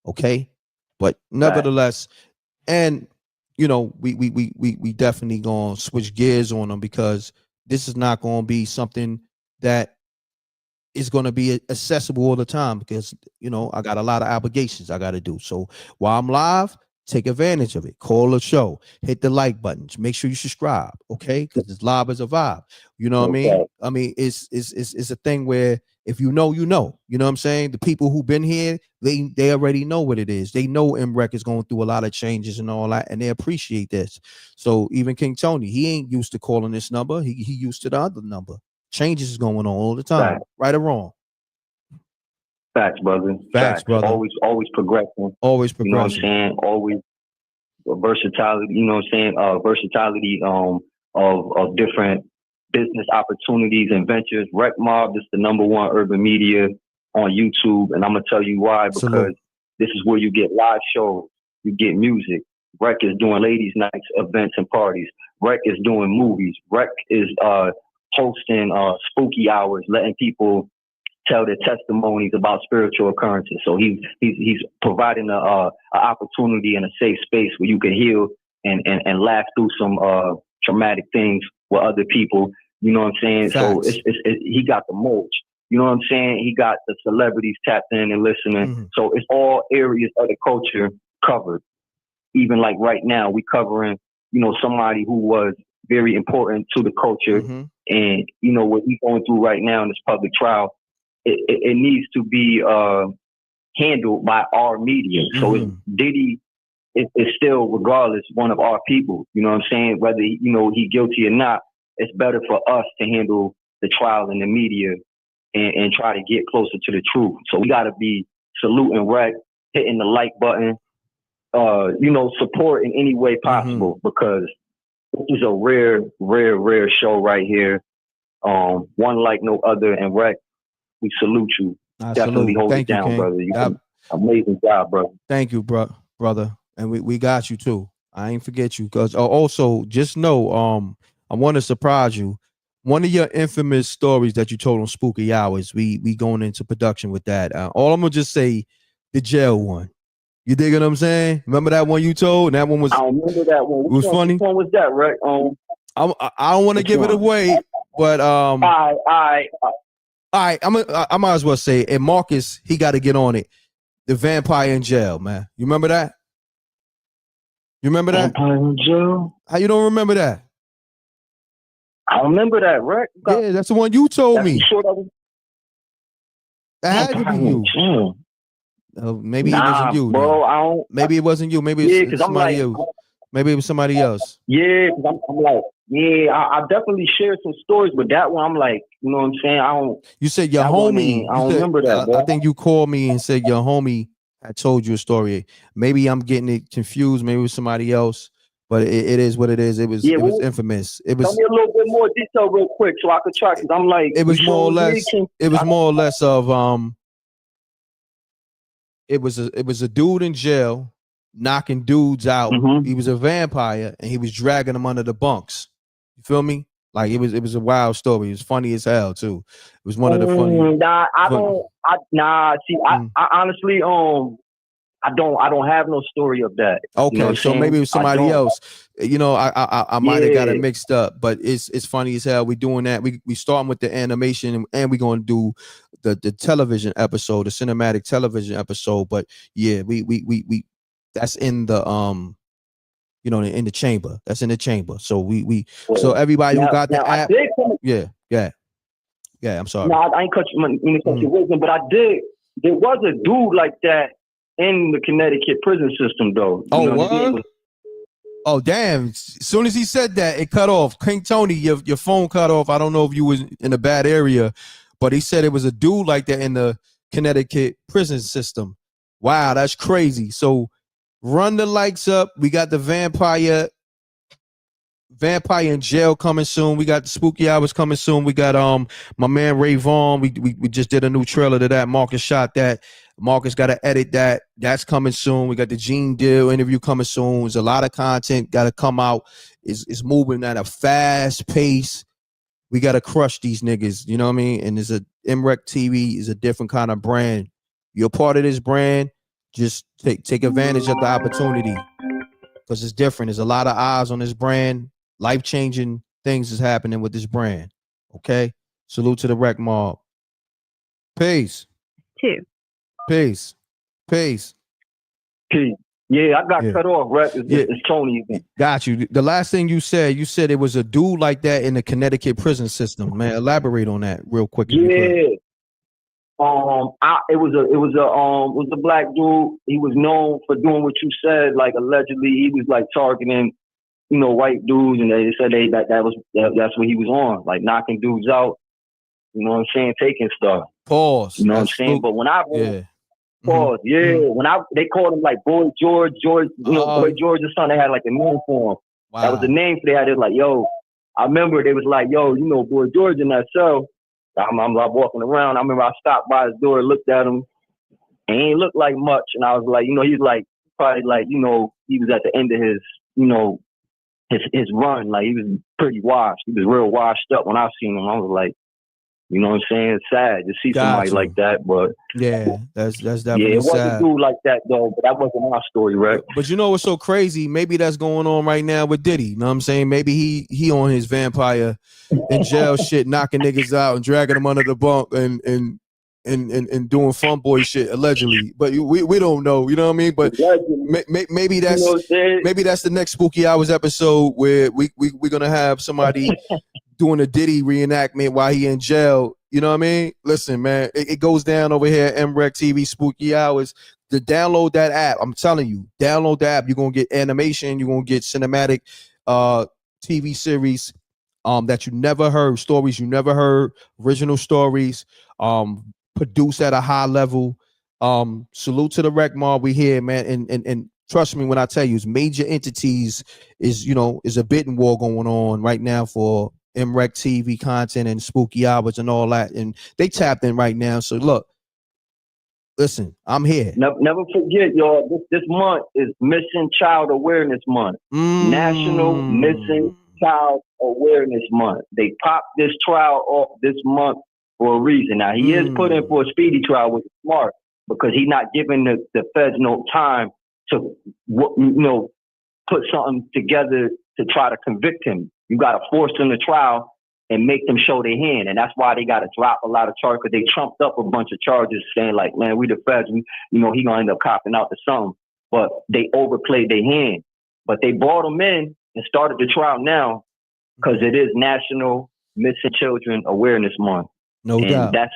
Okay, but nevertheless, and we definitely gonna switch gears on them, because this is not gonna be something that is gonna be accessible all the time, because I got a lot of obligations I gotta do. So while I'm live, take advantage of it. Call the show, hit the like buttons, make sure you subscribe. Okay, because it's live as a vibe. You know what I mean? I mean, it's a thing where if you know what I'm saying? The people who've been here, they already know what it is. They know M.Reck is going through a lot of changes and all that, and they appreciate this. So even King Tony, he ain't used to calling this number. He used to the other number. Changes is going on all the time, right or wrong. Facts, brother. Facts, brother. Always progressing. Always progressing. You know what I'm saying? Always versatility. You know what I'm saying? Versatility of different business opportunities and ventures. Rec Mob is the #1 urban media on YouTube, and I'm gonna tell you why. Because this is where you get live shows, you get music. Rec is doing ladies' nights, events, and parties. Rec is doing movies. Rec is hosting spooky hours, letting people tell their testimonies about spiritual occurrences. So he's providing a opportunity and a safe space where you can heal and laugh through some traumatic things with other people. You know what I'm saying? Facts. So he got the mulch. You know what I'm saying? He got the celebrities tapped in and listening. So it's all areas of the culture covered. Even like right now, we covering, somebody who was very important to the culture. And, what he's going through right now in this public trial, it needs to be handled by our media. So it's Diddy is still, regardless, one of our people. You know what I'm saying? Whether he guilty or not, it's better for us to handle the trial in the media and try to get closer to the truth. So we got to be saluting Rec, hitting the like button, support in any way possible, because this is a rare show right here. One like no other, and Rec, we salute you. Definitely hold it down, brother. You did amazing job, brother. Thank you, brother. And we got you too. I ain't forget you. Cause also just know, I want to surprise you. One of your infamous stories that you told on Spooky Hours, we going into production with that. All I'm gonna just say, the jail one. You dig what I'm saying? Remember that one you told? That one was. I remember that one. It was funny. Which one was that, right? I don't want to give it away, but All right. I might as well say it. And Marcus, he got to get on it. The vampire in jail, man. You remember that? You remember that? Vampire in jail? How you don't remember that? I remember that, right? Yeah, that's the one you told me. Sure that was... That had to be you. Maybe it wasn't you. Bro, I don't... Maybe it wasn't you. Maybe it's somebody else. Maybe it was somebody else. Yeah, because I'm like, I definitely shared some stories, but that one I'm like, you know what I'm saying? I don't. You said your homie. I don't remember that. Bro. I think you called me and said your homie had told you a story. Maybe I'm getting it confused. Maybe it was somebody else. But it is what it is. It was infamous. It was. Tell me a little bit more detail, real quick, so I could try. Because I'm like, it was more or less. It was more or less of It was a dude in jail knocking dudes out. He was a vampire and he was dragging them under the bunks. You feel me? Like it was a wild story. It was funny as hell too. It was one of the funny. I honestly I don't have no story of that. Okay, you know so maybe it was somebody else. I might have got it mixed up, but it's funny as hell. We doing that. We starting with the animation and we gonna do the television episode, the cinematic television episode. But yeah, we that's in the in the chamber. That's in the chamber. So so everybody who got the app. Yeah. I'm sorry. No, I ain't cut your wisdom, but I did. There was a dude like that in the Connecticut prison system, though. Oh, what? Oh, damn. As soon as he said that, it cut off. King Tony, your phone cut off. I don't know if you was in a bad area, but he said it was a dude like that in the Connecticut prison system. Wow, that's crazy. So run the likes up. We got the vampire in jail coming soon. We got the Spooky Hours coming soon. We got my man Ray Vaughn. We just did a new trailer to that. Marcus shot that. Marcus got to edit that. That's coming soon. We got the Gene Deal interview coming soon. There's a lot of content got to come out. It's moving at a fast pace. We got to crush these niggas. You know what I mean? And there's MRecktv is a different kind of brand. You're part of this brand. Just take advantage of the opportunity because it's different. There's a lot of eyes on this brand. Life-changing things is happening with this brand. Okay? Salute to the Rec Mob. Peace. Peace. Yeah, I got cut off, right? It's Tony. Got you. The last thing you said it was a dude like that in the Connecticut prison system. Man, elaborate on that real quick. Yeah. It was a black dude. He was known for doing what you said. Like allegedly, he was like targeting, white dudes, and they said that's what he was on, like knocking dudes out. You know what I'm saying? Taking stuff. Pause. You know what I'm saying? But when I pause, when they called him like Boy George, Boy George's son. They had like a name for him. Wow. That was the name they had. It like, yo, I remember they was like, yo, Boy George in that cell. I'm walking around. I remember I stopped by his door, looked at him, and he ain't look like much. And I was like, he's like probably like, he was at the end of his, his run. Like he was pretty washed. He was real washed up when I seen him. I was like, you know what I'm saying? It's sad to see somebody like that, but yeah, that's definitely it wasn't sad. a dude like that though. But that wasn't my story, right? But you know what's so crazy? Maybe that's going on right now with Diddy. You know what I'm saying? Maybe he on his vampire in jail shit, knocking niggas out and dragging them under the bunk and and doing fun boy shit allegedly, but we don't know, you know what I mean? But maybe that's the next Spooky Hours episode where we're gonna have somebody doing a Diddy reenactment while he in jail. You know what I mean? Listen, man, it goes down over here at MRecktv Spooky Hours. To download that app, I'm telling you, download the app. You're gonna get animation. You're gonna get cinematic TV series that you never heard, stories you never heard, original stories, produced at a high level. Salute to the Rec Mob. We here, man, and trust me when I tell you, it's major entities is a bidding war going on right now for MRecktv content and Spooky Hours and all that, and they tapped in right now. So look, listen, I'm here. Never forget, y'all. This month is Missing Child Awareness Month. National Missing Child Awareness Month. They popped this trial off this month for a reason. Now he is put in for a speedy trial, which is smart because he's not giving the feds no time to put something together to try to convict him. You got to force them to trial and make them show their hand. And that's why they got to drop a lot of charges, because they trumped up a bunch of charges saying like, man, we the feds, he going to end up copping out to something. But they overplayed their hand. But they brought him in and started the trial now because it is National Missing Children Awareness Month. No doubt. That's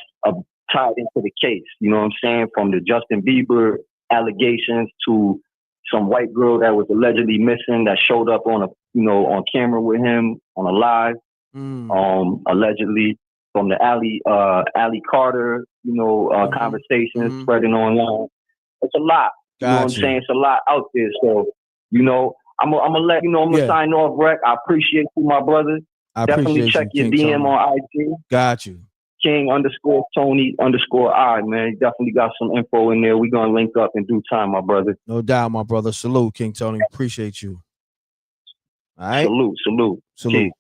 tied into the case. You know what I'm saying? From the Justin Bieber allegations to some white girl that was allegedly missing that showed up on on camera with him on a live. Allegedly from the Ali Carter, conversations spreading online. It's a lot. You know what I'm saying? It's a lot out there. So, I'm gonna let I'm gonna sign off, Rec. I appreciate you, my brother. Definitely check your DM Tony. On IG. Got you. King_Tony_I, man. You definitely got some info in there. We're gonna link up in due time, my brother. No doubt, my brother. Salute, King Tony. Appreciate you. All right. Salute.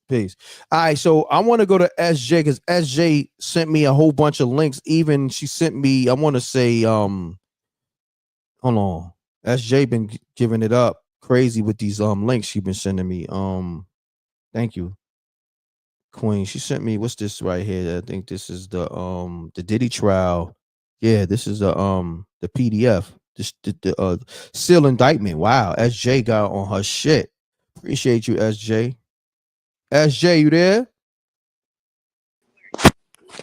Peace. All right. So I want to go to SJ because SJ sent me a whole bunch of links. Even she sent me, I want to say, hold on. SJ been giving it up crazy with these links she been sending me. Thank you, Queen. She sent me, what's this right here? I think this is the Diddy trial. Yeah, this is the PDF. This the seal indictment. Wow, SJ got on her shit. Appreciate you, SJ. SJ, you there?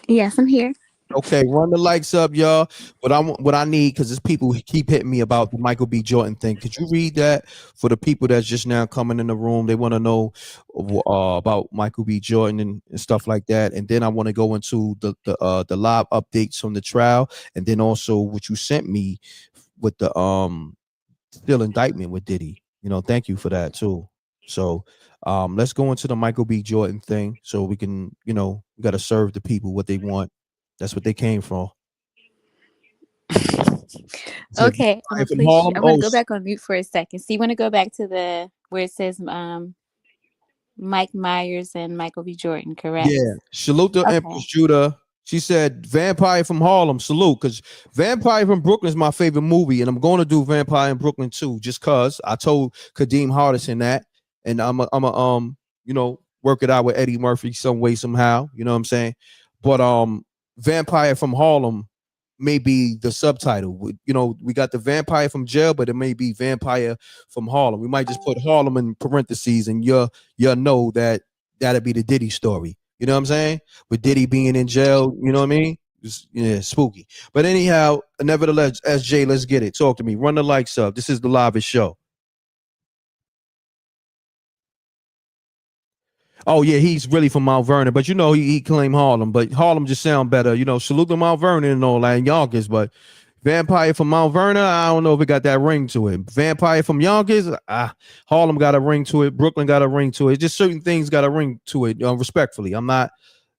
Yes, I'm here. Okay, run the likes up, y'all. What I need, because there's people who keep hitting me about the Michael B. Jordan thing. Could you read that for the people that's just now coming in the room? They want to know about Michael B. Jordan and stuff like that. And then I want to go into the live updates from the trial, and then also what you sent me with the still indictment with Diddy. Thank you for that too. So let's go into the Michael B. Jordan thing so we can, we got to serve the people what they want. That's what they came for. Okay, I'm gonna go back on mute for a second. So you want to go back to where it says Mike Myers and Michael B. Jordan, correct? Yeah. Salute to Empress Judah. She said Vampire from Harlem. Salute, because Vampire from Brooklyn is my favorite movie, and I'm going to do Vampire in Brooklyn too, just cause I told Kadeem Hardison that, and I'm a work it out with Eddie Murphy some way somehow. You know what I'm saying? But Vampire from Harlem may be the subtitle. We got the Vampire from Jail, but it may be Vampire from Harlem. We might just put Harlem in parentheses, and you'll know that that'll be the Diddy story. You know what I'm saying? With Diddy being in jail, you know what I mean? Spooky. But anyhow, nevertheless, SJ, let's get it. Talk to me. Run the likes up. This is the livest show. Oh, yeah, he's really from Mount Vernon, but he claimed Harlem, but Harlem just sound better. Salute to Mount Vernon and all that, and Yonkers, but Vampire from Mount Vernon, I don't know if it got that ring to it. Vampire from Yonkers, Harlem got a ring to it. Brooklyn got a ring to it. Just certain things got a ring to it. Respectfully, I'm not.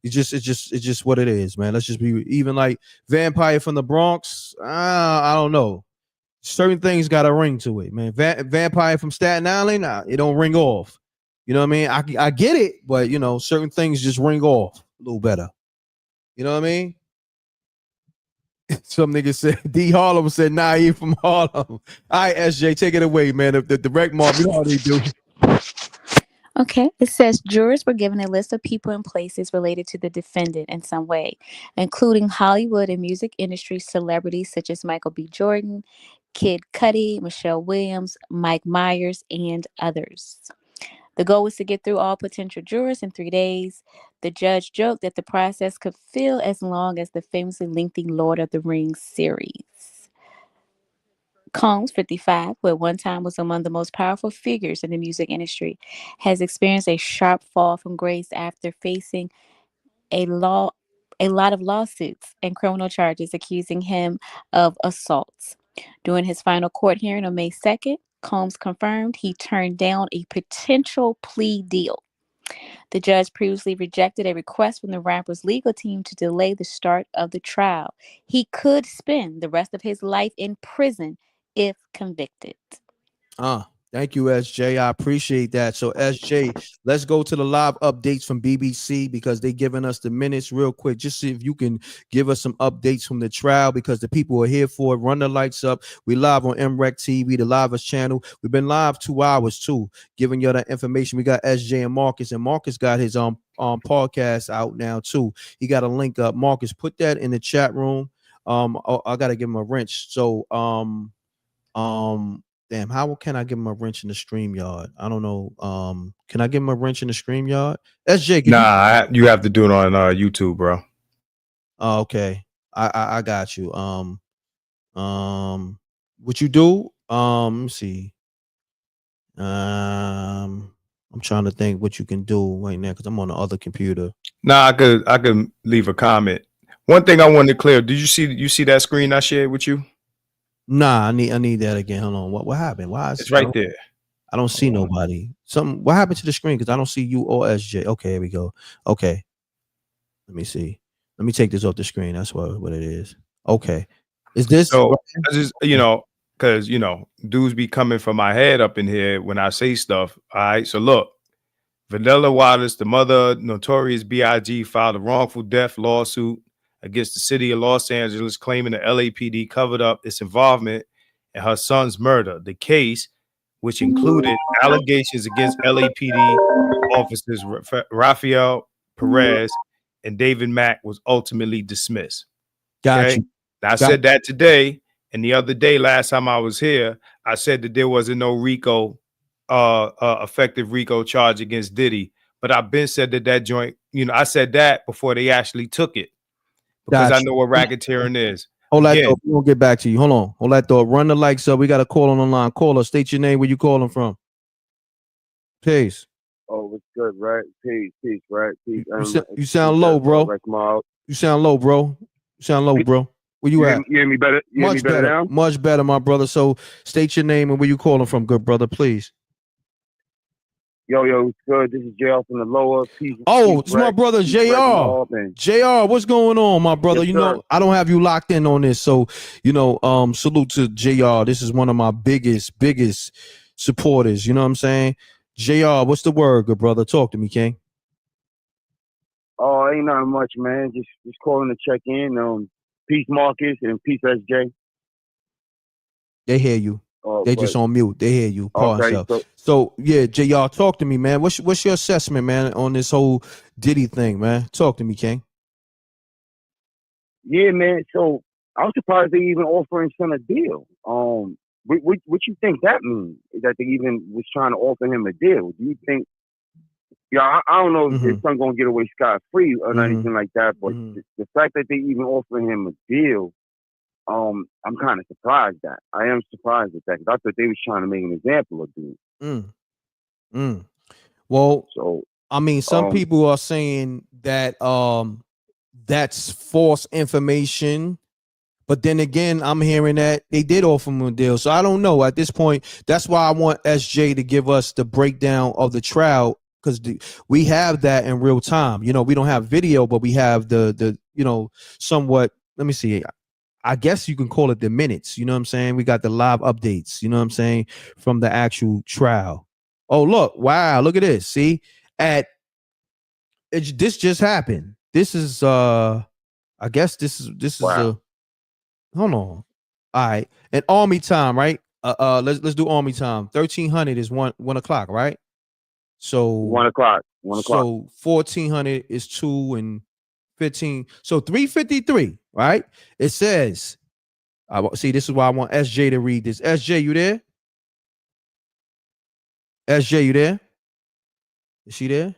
It's just what it is, man. Let's just be even. Like Vampire from the Bronx, I don't know. Certain things got a ring to it, man. Vampire from Staten Island, it don't ring off. You know what I mean? I get it, but certain things just ring off a little better. You know what I mean? Some nigga said D Harlem said, nah, he from Harlem. All right, SJ, take it away, man. The Rec Mob, you know how they do. Okay, it says jurors were given a list of people and places related to the defendant in some way, including Hollywood and music industry celebrities such as Michael B. Jordan, Kid Cudi, Michelle Williams, Mike Myers, and others. The goal was to get through all potential jurors in 3 days. The judge joked that the process could feel as long as the famously lengthy Lord of the Rings series. Combs, 55, who at one time was among the most powerful figures in the music industry, has experienced a sharp fall from grace after facing a law a lot of lawsuits and criminal charges accusing him of assaults. During his final court hearing on May 2nd, Combs confirmed he turned down a potential plea deal. The judge previously rejected a request from the rapper's legal team to delay the start of the trial. He could spend the rest of his life in prison if convicted. Thank you, SJ. I appreciate that. So, SJ, let's go to the live updates from BBC because they're giving us the minutes real quick. Just see if you can give us some updates from the trial because the people are here for it. Run the lights up. We live on MRecktv, the livest channel. We've been live 2 hours too, giving you that information. We got SJ and Marcus got his podcast out now too. He got a link up. Marcus, put that in the chat room. I gotta give him a wrench. So damn, how can I give him a wrench in the StreamYard? I don't know. Can I give him a wrench in the StreamYard? SJ, Nah, you have to do it on YouTube, bro. Oh, okay. I got you. What you do? Let me see. I'm trying to think what you can do right now because I'm on the other computer. Nah, I could leave a comment. One thing I wanted to clear. Did you see that screen I shared with you? Nah, I need that again. Hold on. What happened? Why is it's right there? I don't see nobody. What happened to the screen? Because I don't see you or SJ. Okay, here we go. Okay. Let me see. Let me take this off the screen. That's what it is. Okay. Is this so I just because dudes be coming from my head up in here when I say stuff. All right. So look, Vanilla Waters, the mother Notorious B.I.G. filed a wrongful death lawsuit against the city of Los Angeles, claiming the LAPD covered up its involvement in her son's murder. The case, which included allegations against LAPD officers Rafael Perez and David Mack, was ultimately dismissed. Got you. I said that today, and the other day, last time I was here, I said that there wasn't no RICO, effective RICO charge against Diddy. But I've been said that joint, I said that before they actually took it, because I know what racketeering is. Hold that thought. We'll get back to you. Hold on. Hold that thought. Run the lights up. We got a call on the line. Caller, state your name. Where you calling from? Peace. Oh, what's good, right? Peace, right? Peace. You sound low, bro. You sound low, bro. You sound low, bro. Where you at? You hear me better? You hear me better now? Much better, my brother. So state your name and where you calling from, good brother, please. Yo, it's good. This is JR from the lower. Peace. It's my brother JR. JR, what's going on, my brother? Yes, I don't have you locked in on this, so salute to JR. This is one of my biggest supporters. You know what I'm saying? JR, what's the word, good brother? Talk to me, King. Oh, ain't nothing much, man. Just calling to check in. Peace, Marcus, and peace, SJ. They hear you. They just on mute. They hear you. Okay, so yeah, JR, talk to me, man. What's your assessment, man, on this whole Diddy thing, man? Talk to me, King. Yeah, man. So I was surprised they even offering son a deal. What you think that means? That they even was trying to offer him a deal? Do you think? Yeah, I don't know if his son gonna get away scot-free or anything like that, but the fact that they even offering him a deal, I'm kind of surprised that. I am surprised at that because I thought they was trying to make an example of dude. Well, so I mean, some people are saying that that's false information. But then again, I'm hearing that they did offer him a deal. So I don't know at this point. That's why I want SJ to give us the breakdown of the trial, because we have that in real time. We don't have video, but we have the somewhat. Let me see. I guess you can call it the minutes. You know what I'm saying? We got the live updates. You know what I'm saying, from the actual trial. Oh, look! Wow, look at this. See, this just happened. This is I guess this is a. Hold on. All right. And Army time, right? Let's do Army time. 1300 is 1 o'clock, right? So 1 o'clock. 1 o'clock. So 1400 is 2 and 15. So 353, right? It says, see, this is why I want SJ to read this. SJ, you there? SJ, you there? Is she there?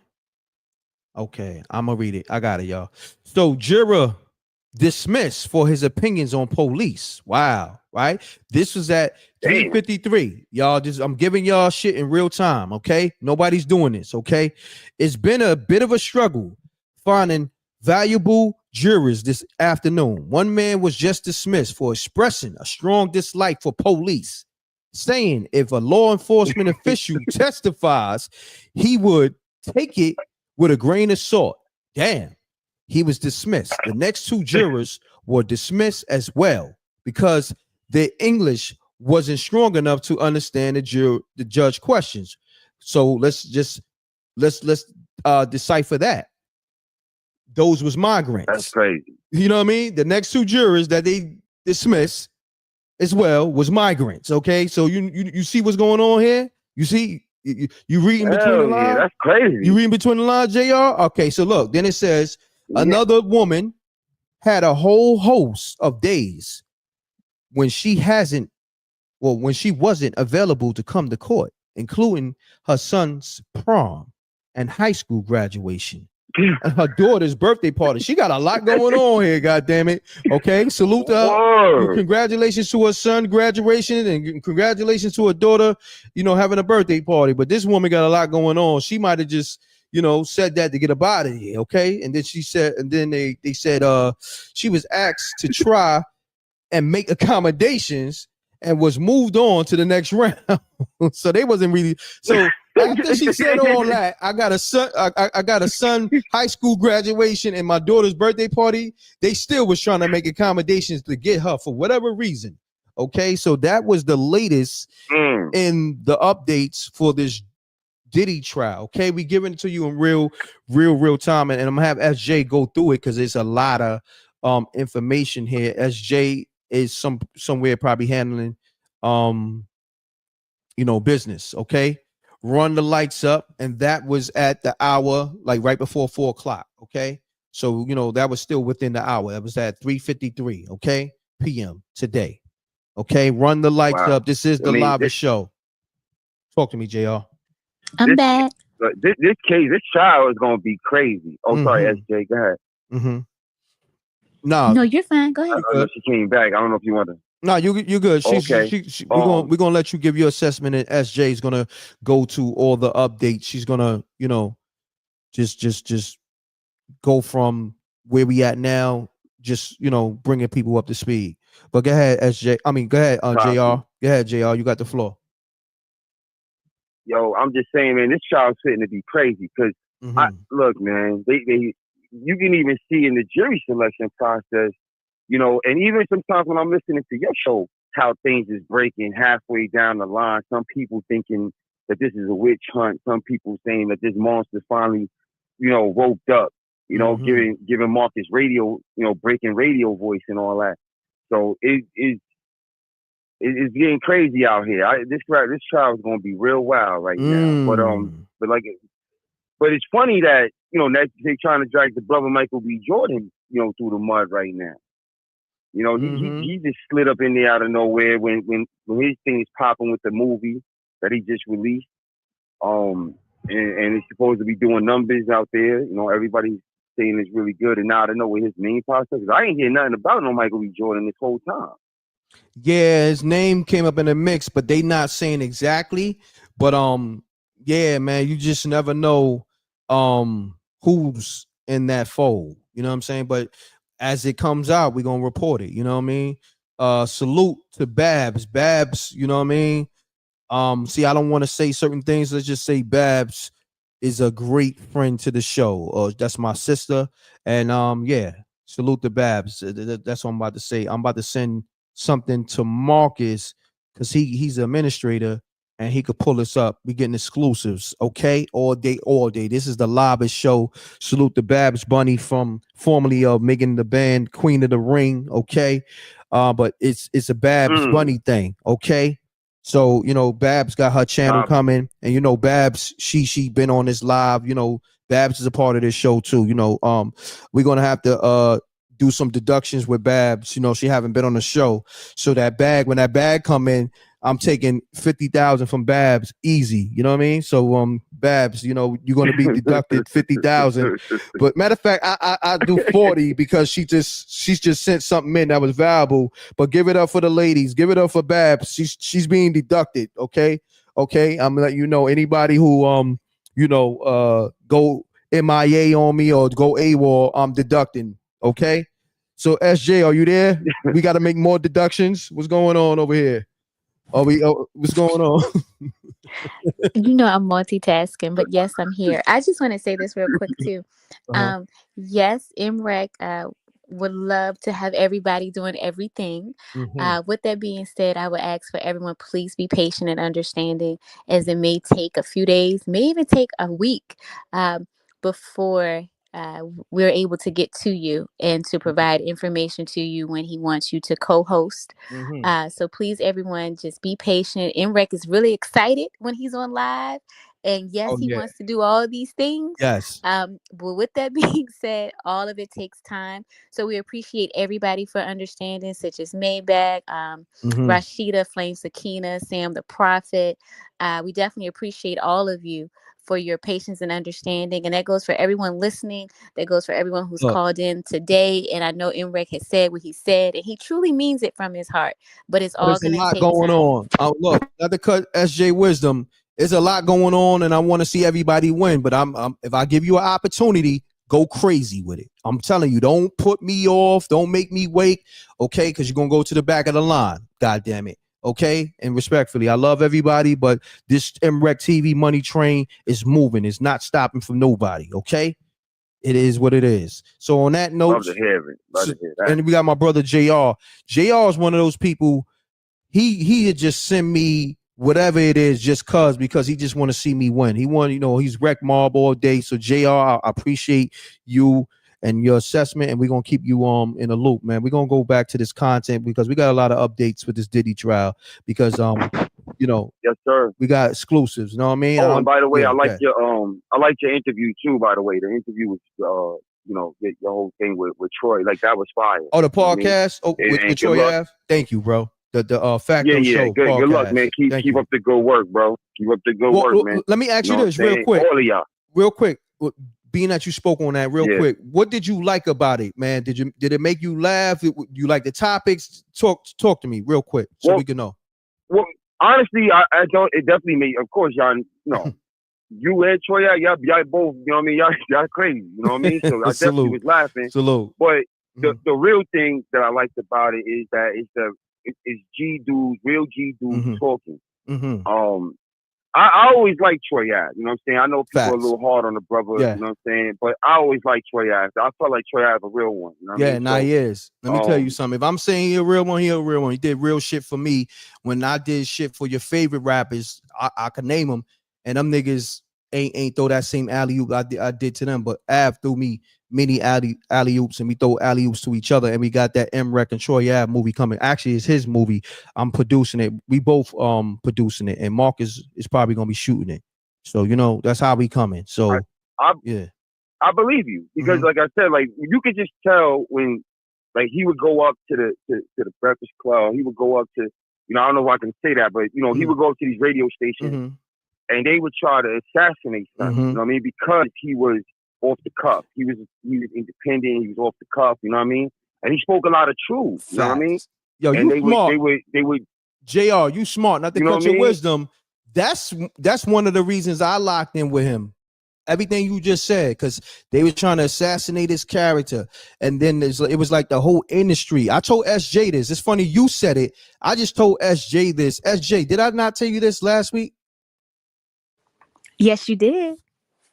Okay, I'm gonna read it. I got it, y'all. So juror dismissed for his opinions on police. Wow, right? This was at 353. Y'all, I'm giving y'all shit in real time, okay? Nobody's doing this, okay? It's been a bit of a struggle finding valuable jurors this afternoon. One man was just dismissed for expressing a strong dislike for police, saying if a law enforcement official testifies, he would take it with a grain of salt. Damn. He was dismissed. The next two jurors were dismissed as well because their English wasn't strong enough to understand the judge questions. So let's decipher that. Those was migrants. That's crazy. You know what I mean? The next two jurors that they dismissed as well was migrants. Okay, so you see what's going on here? You see. You reading between the lines? That's crazy. You reading between the lines, JR? Okay, so look, then it says another woman had a whole host of days when she wasn't available to come to court, including her son's prom and high school graduation and her daughter's birthday party. She got a lot going on here, goddammit. Okay, salute to her. Congratulations to her son graduation and congratulations to her daughter, having a birthday party. But this woman got a lot going on. She might have just, said that to get up out of here. Okay, and then they said she was asked to try and make accommodations and was moved on to the next round. So they wasn't really so. After she said all that, I got a son high school graduation and my daughter's birthday party. They still was trying to make accommodations to get her for whatever reason. Okay, so that was the latest in the updates for this Diddy trial. Okay, we giving it to you in real time, and I'm gonna have SJ go through it because there's a lot of information here. SJ is somewhere probably handling business. Okay. Run the lights up, and that was at the hour, like right before 4 o'clock. Okay, so that was still within the hour. That was at 3:53. Okay, p.m. today. Okay, run the lights up. This is the live show. Talk to me, JR. I'm back. This trial is gonna be crazy. Oh, sorry, SJ. Go ahead. No, you're fine. Go ahead. She came back. I don't know if you want to. No, you're good. Okay. We're gonna let you give your assessment, and SJ is gonna go to all the updates. She's gonna, just go from where we at now, just bringing people up to speed. But go ahead, SJ. I mean, go ahead, JR. Go ahead, JR. You got the floor. Yo, I'm just saying, man, this trial's fitting to be crazy because look, man, you can even see in the jury selection process. And even sometimes when I'm listening to your show, how things is breaking halfway down the line. Some people thinking that this is a witch hunt. Some people saying that this monster finally, roped up, giving Marcus radio, breaking radio voice and all that. So it's getting crazy out here. This trial is going to be real wild right now. But it's funny that, that they trying to drag the brother Michael B. Jordan, through the mud right now. He just slid up in there out of nowhere when his thing is popping with the movie that he just released. And it's supposed to be doing numbers out there. Everybody's saying it's really good. And now I don't know what his main process is. I ain't hear nothing about no Michael B. Jordan this whole time. Yeah, his name came up in the mix, but they not saying exactly. But yeah, man, you just never know who's in that fold. You know what I'm saying? But as it comes out, we're gonna report it. You know what I mean? Salute to Babs. Babs, you know what I mean? See, I don't want to say certain things. Let's just say Babs is a great friend to the show. That's my sister. And yeah, salute to Babs. That's what I'm about to say. I'm about to send something to Marcus because he's an administrator and he could pull us up. We getting exclusives, okay? All day. This is the live show. Salute to Babs Bunny from formerly of making the band Queen of the Ring, okay? But it's a Babs Bunny thing, okay? So, you know, Babs got her channel coming, and you know, Babs, she been on this live. You know, Babs is a part of this show too. You know, we're gonna have to do some deductions with Babs. You know, she haven't been on the show, so when that bag come in, I'm taking 50,000 from Babs, easy. You know what I mean? So, Babs, you know, you're gonna be deducted 50,000. But matter of fact, I do 40 because she's just sent something in that was valuable. But give it up for the ladies. Give it up for Babs. She's being deducted. Okay. I'm gonna let you know, anybody who go MIA on me or go AWOL, I'm deducting. Okay. So SJ, are you there? We got to make more deductions. What's going on over here? What's going on? You know, I'm multitasking, but yes, I'm here. I just want to say this real quick too. Yes, M.Reck would love to have everybody doing everything. With that being said, I would ask for everyone, please be patient and understanding, as it may take a few days, may even take a week before we're able to get to you and to provide information to you when he wants you to co-host. So please, everyone, just be patient. M.Reck is really excited when he's on live. And yes, he wants to do all these things. Yes. But with that being said, all of it takes time. So we appreciate everybody for understanding, such as Maybach, Rashida, Flame Sakina, Sam the Prophet. We definitely appreciate all of you for your patience and understanding. And that goes for everyone listening. That goes for everyone who's called in today. And I know M.Reck has said what he said, and he truly means it from his heart. But it's all going to take going time. on. Look, not to cut SJ Wisdom. There's a lot going on, and I want to see everybody win. But if I give you an opportunity, go crazy with it. I'm telling you, don't put me off. Don't make me wait, okay? Because you're going to go to the back of the line. God damn it. Okay? And respectfully, I love everybody, but this MRecktv money train is moving. It's not stopping from nobody, okay? It is what it is. So on that note, love to hear it. Love to hear that. And we got my brother JR. JR is one of those people, he had just send me whatever it is just because he just want to see me win. He want, he's wrecked mob all day. So JR, I appreciate you and your assessment, and we're gonna keep you in a loop, man. We're gonna go back to this content because we got a lot of updates with this Diddy trial because yes, sir. We got exclusives, you know what I mean? Oh, and by the way, I like your interview too, by the way. The interview was your whole thing with Troy. Like, that was fire. Oh, the podcast with Troy Ave? Thank you, bro. The Facto show. Good luck, man. Keep up the good work, bro. Keep up the good work, man. Let me ask you this real quick. All of y'all. Real quick. Being that you spoke on that real quick, what did you like about it, man? Did it make you laugh? You like the topics? Talk to me real quick so we can know. Well, honestly, I don't. It definitely made. Of course, y'all. You and Troy, y'all both. You know what I mean? Y'all crazy. You know what I mean? So I definitely was laughing. Salute. But the real thing that I liked about it is that it's G dudes, real G dudes talking. I always like Troy Ave, you know what I'm saying? I know people are a little hard on the brother, you know what I'm saying? But I always like Troy Ave. I felt like Troy Ave a real one. You know what I mean? He is. Let me tell you something. If I'm saying he a real one, he a real one. He did real shit for me. When I did shit for your favorite rappers, I could name them, and them niggas ain't throw that same alley-oop I did to them, but Av threw me many alley-oops, and we throw alley-oops to each other, and we got that M.Reck and Troy Ave movie coming. Actually, it's his movie. I'm producing it. We both producing it, and Mark is probably gonna be shooting it. So that's how we coming. So I believe you because, like I said, like you could just tell when, like, he would go up to the Breakfast Club. He would go up to, I don't know if I can say that, but he would go up to these radio stations, and they would try to assassinate something. You know what I mean? Because he was off the cuff. He was independent. He was off the cuff. You know what I mean? And he spoke a lot of truth. You know what I mean? Yo, and you smart. They would. JR, you smart. Not to cut your wisdom. That's one of the reasons I locked in with him. Everything you just said, because they were trying to assassinate his character, and then it was like the whole industry. I told SJ this. It's funny you said it. I just told SJ this. SJ, did I not tell you this last week? Yes, you did.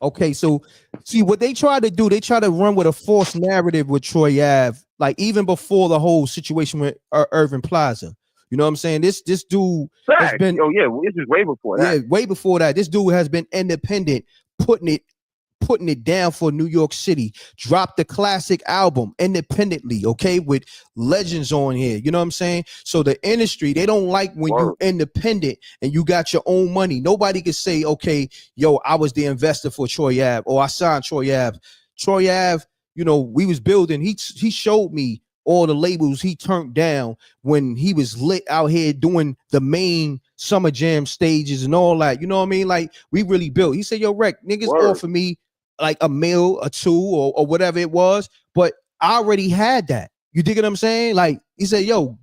Okay, so see what they try to do. They try to run with a false narrative with Troy Ave, like even before the whole situation with Irving Plaza. You know what I'm saying? This dude has been. Oh yeah, this is way before that. Yeah, way before that. This dude has been independent, putting putting it down for New York City. Dropped the classic album independently, okay, with legends on here. You know what I'm saying? So the industry, they don't like when you independent and you got your own money. Nobody can say, okay, yo, I was the investor for Troy Ave, or I signed Troy Ave. Troy Ave, you know, we was building. He showed me all the labels he turned down when he was lit out here doing the main Summer Jam stages and all that. You know what I mean? Like, we really built. He said, yo, Reck, niggas offer me like a meal or two or whatever it was, but I already had that. You dig what I'm saying? Like, he said, yo,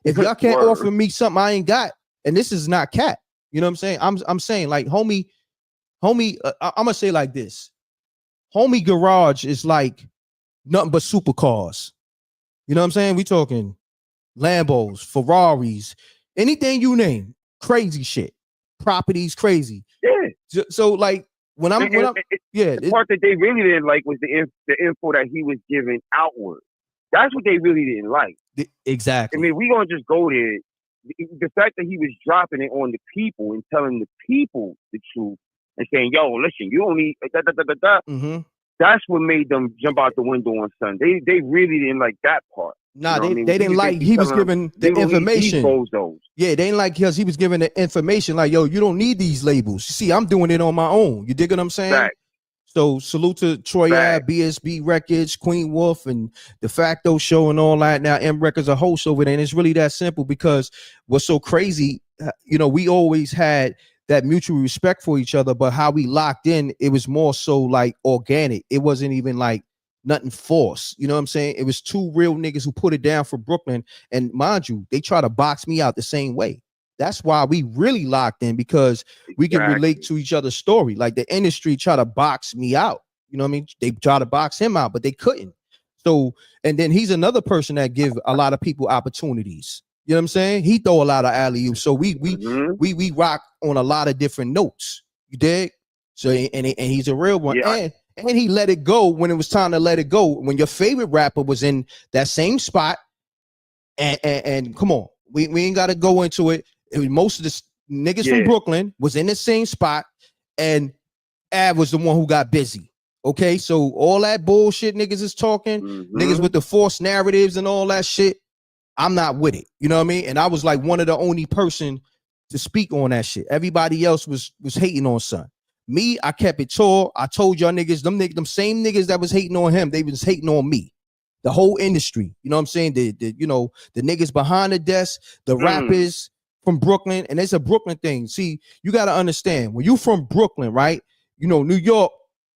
if y'all can't offer me something I ain't got, and this is not cat. You know what I'm saying? I'm saying, like, homie, I'm gonna say like this. Homie garage is like nothing but supercars. You know what I'm saying? We talking Lambos, Ferraris, anything you name, crazy shit, properties, crazy. Yeah. So like when I'm, the part that they really didn't like was the info that he was giving outward. That's what they really didn't like. Exactly. I mean, we gonna just go there. The fact that he was dropping it on the people and telling the people the truth and saying, "Yo, listen, you don't need da da da da da." Mm-hmm. That's what made them jump out the window on Sun. They really didn't like that part. Nah, you know they didn't like he was giving the information. Yeah, they didn't like because he was giving the information like, yo, you don't need these labels. See, I'm doing it on my own. You dig what I'm saying? Right. So salute to Troy Ave, BSB Records, Queen Wolf, and the Facto Show and all that. Now M.Reck is a host over there, and it's really that simple because what's so crazy, you know, we always had that mutual respect for each other, but how we locked in, it was more so like organic. It wasn't even like nothing forced. You know what I'm saying? It was two real niggas who put it down for Brooklyn. And mind you, they try to box me out the same way. That's why we really locked in, because we can relate to each other's story. Like the industry try to box me out. You know what I mean? They try to box him out, but they couldn't. So, and then he's another person that give a lot of people opportunities. You know what I'm saying? He throw a lot of alley-oops. So we rock on a lot of different notes. You dig? So and he's a real one. Yeah. And he let it go when it was time to let it go. When your favorite rapper was in that same spot. And come on, we ain't got to go into it. Most of the niggas from Brooklyn was in the same spot, and Av was the one who got busy. Okay, so all that bullshit niggas is talking, niggas with the false narratives and all that shit, I'm not with it. You know what I mean? And I was like one of the only person to speak on that shit. Everybody else was hating on Son. Me, I kept it tall. I told y'all niggas, them same niggas that was hating on him, they was hating on me. The whole industry, you know what I'm saying? The niggas behind the desk, the rappers from Brooklyn, and it's a Brooklyn thing. See, you got to understand, when you from Brooklyn, right? You know, New York,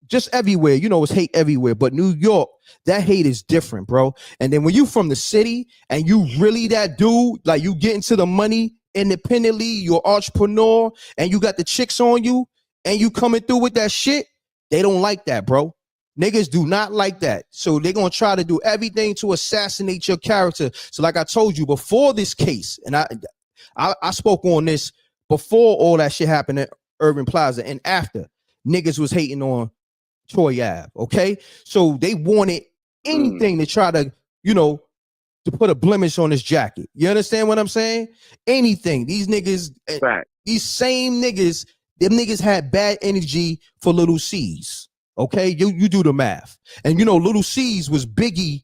just everywhere, you know, it's hate everywhere, but New York, that hate is different, bro. And then when you from the city and you really that dude, like you get into the money independently, you're an entrepreneur and you got the chicks on you and you coming through with that shit, they don't like that, bro. Niggas do not like that. So they're going to try to do everything to assassinate your character. So like I told you before this case, and I spoke on this before all that shit happened at Urban Plaza, and after, niggas was hating on Troy Ave, okay? So they wanted anything to try to, you know, to put a blemish on his jacket. You understand what I'm saying? Anything. These niggas, these same niggas, them niggas had bad energy for Little C's, okay? You do the math. And, you know, Little C's was Biggie,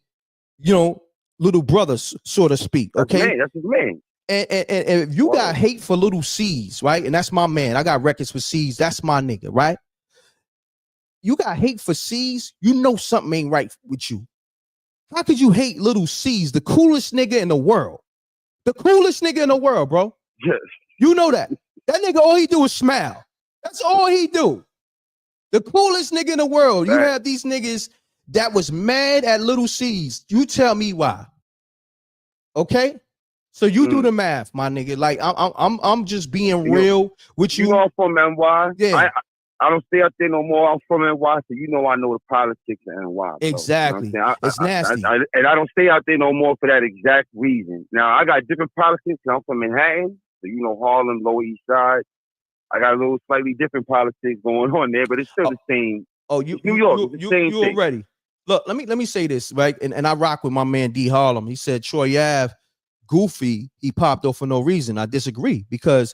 you know, little brother, so to speak, okay? That's his man. And if you got hate for Little C's, right? And that's my man. I got records for C's. That's my nigga, right? You got hate for C's, you know something ain't right with you. How could you hate Little C's, the coolest nigga in the world? The coolest nigga in the world, bro. Yes. You know that. That nigga, all he do is smile. That's all he do. The coolest nigga in the world. You have these niggas that was mad at Little C's. You tell me why. Okay? So you do the math, my nigga. Like I'm just being real with you. You all from NY? Yeah. I don't stay out there no more. I'm from NY, so you know I know the politics of NY. Exactly. You know it's nasty. And I don't stay out there no more for that exact reason. Now, I got different politics. I'm from Manhattan, so you know Harlem, Lower East Side. I got a little slightly different politics going on there, but it's still the same. Oh, New York. You already. Look, let me say this, right? And I rock with my man D Harlem. He said Troy Ave, goofy, he popped off for no reason. I disagree, because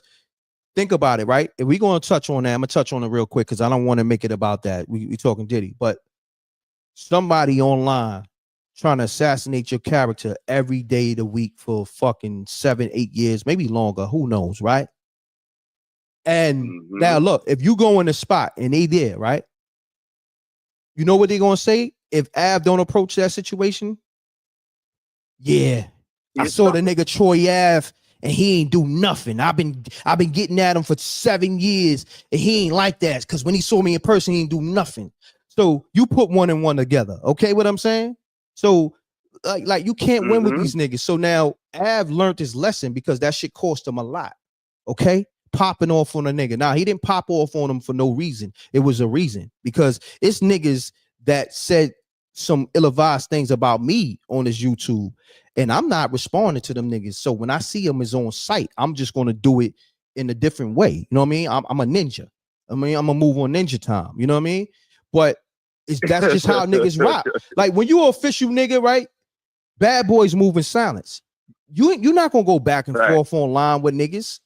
think about it, right? If we're going to touch on that, I'm going to touch on it real quick because I don't want to make it about that. We talking Diddy, but somebody online trying to assassinate your character every day of the week for fucking 7, 8 years, maybe longer. Who knows, right? And now look, if you go in the spot and they there, right? You know what they're going to say? If Av don't approach that situation? Yeah. I saw the nigga Troy Ave and he ain't do nothing. I've been getting at him for 7 years and he ain't like that because when he saw me in person, he ain't do nothing. So you put one and one together. Okay, what I'm saying? So like you can't win with these niggas. So now Av learned his lesson because that shit cost him a lot. Okay? Popping off on a nigga. Now he didn't pop off on him for no reason. It was a reason because it's niggas that said some ill-advised things about me on his YouTube, and I'm not responding to them niggas. So when I see him is on site, I'm just gonna do it in a different way. You know what I mean? I'm a ninja. I mean, I'm gonna move on ninja time. You know what I mean? But that's just how niggas rock. Like when you official nigga, right? Bad boys move in silence. You're not gonna go back and forth online with niggas.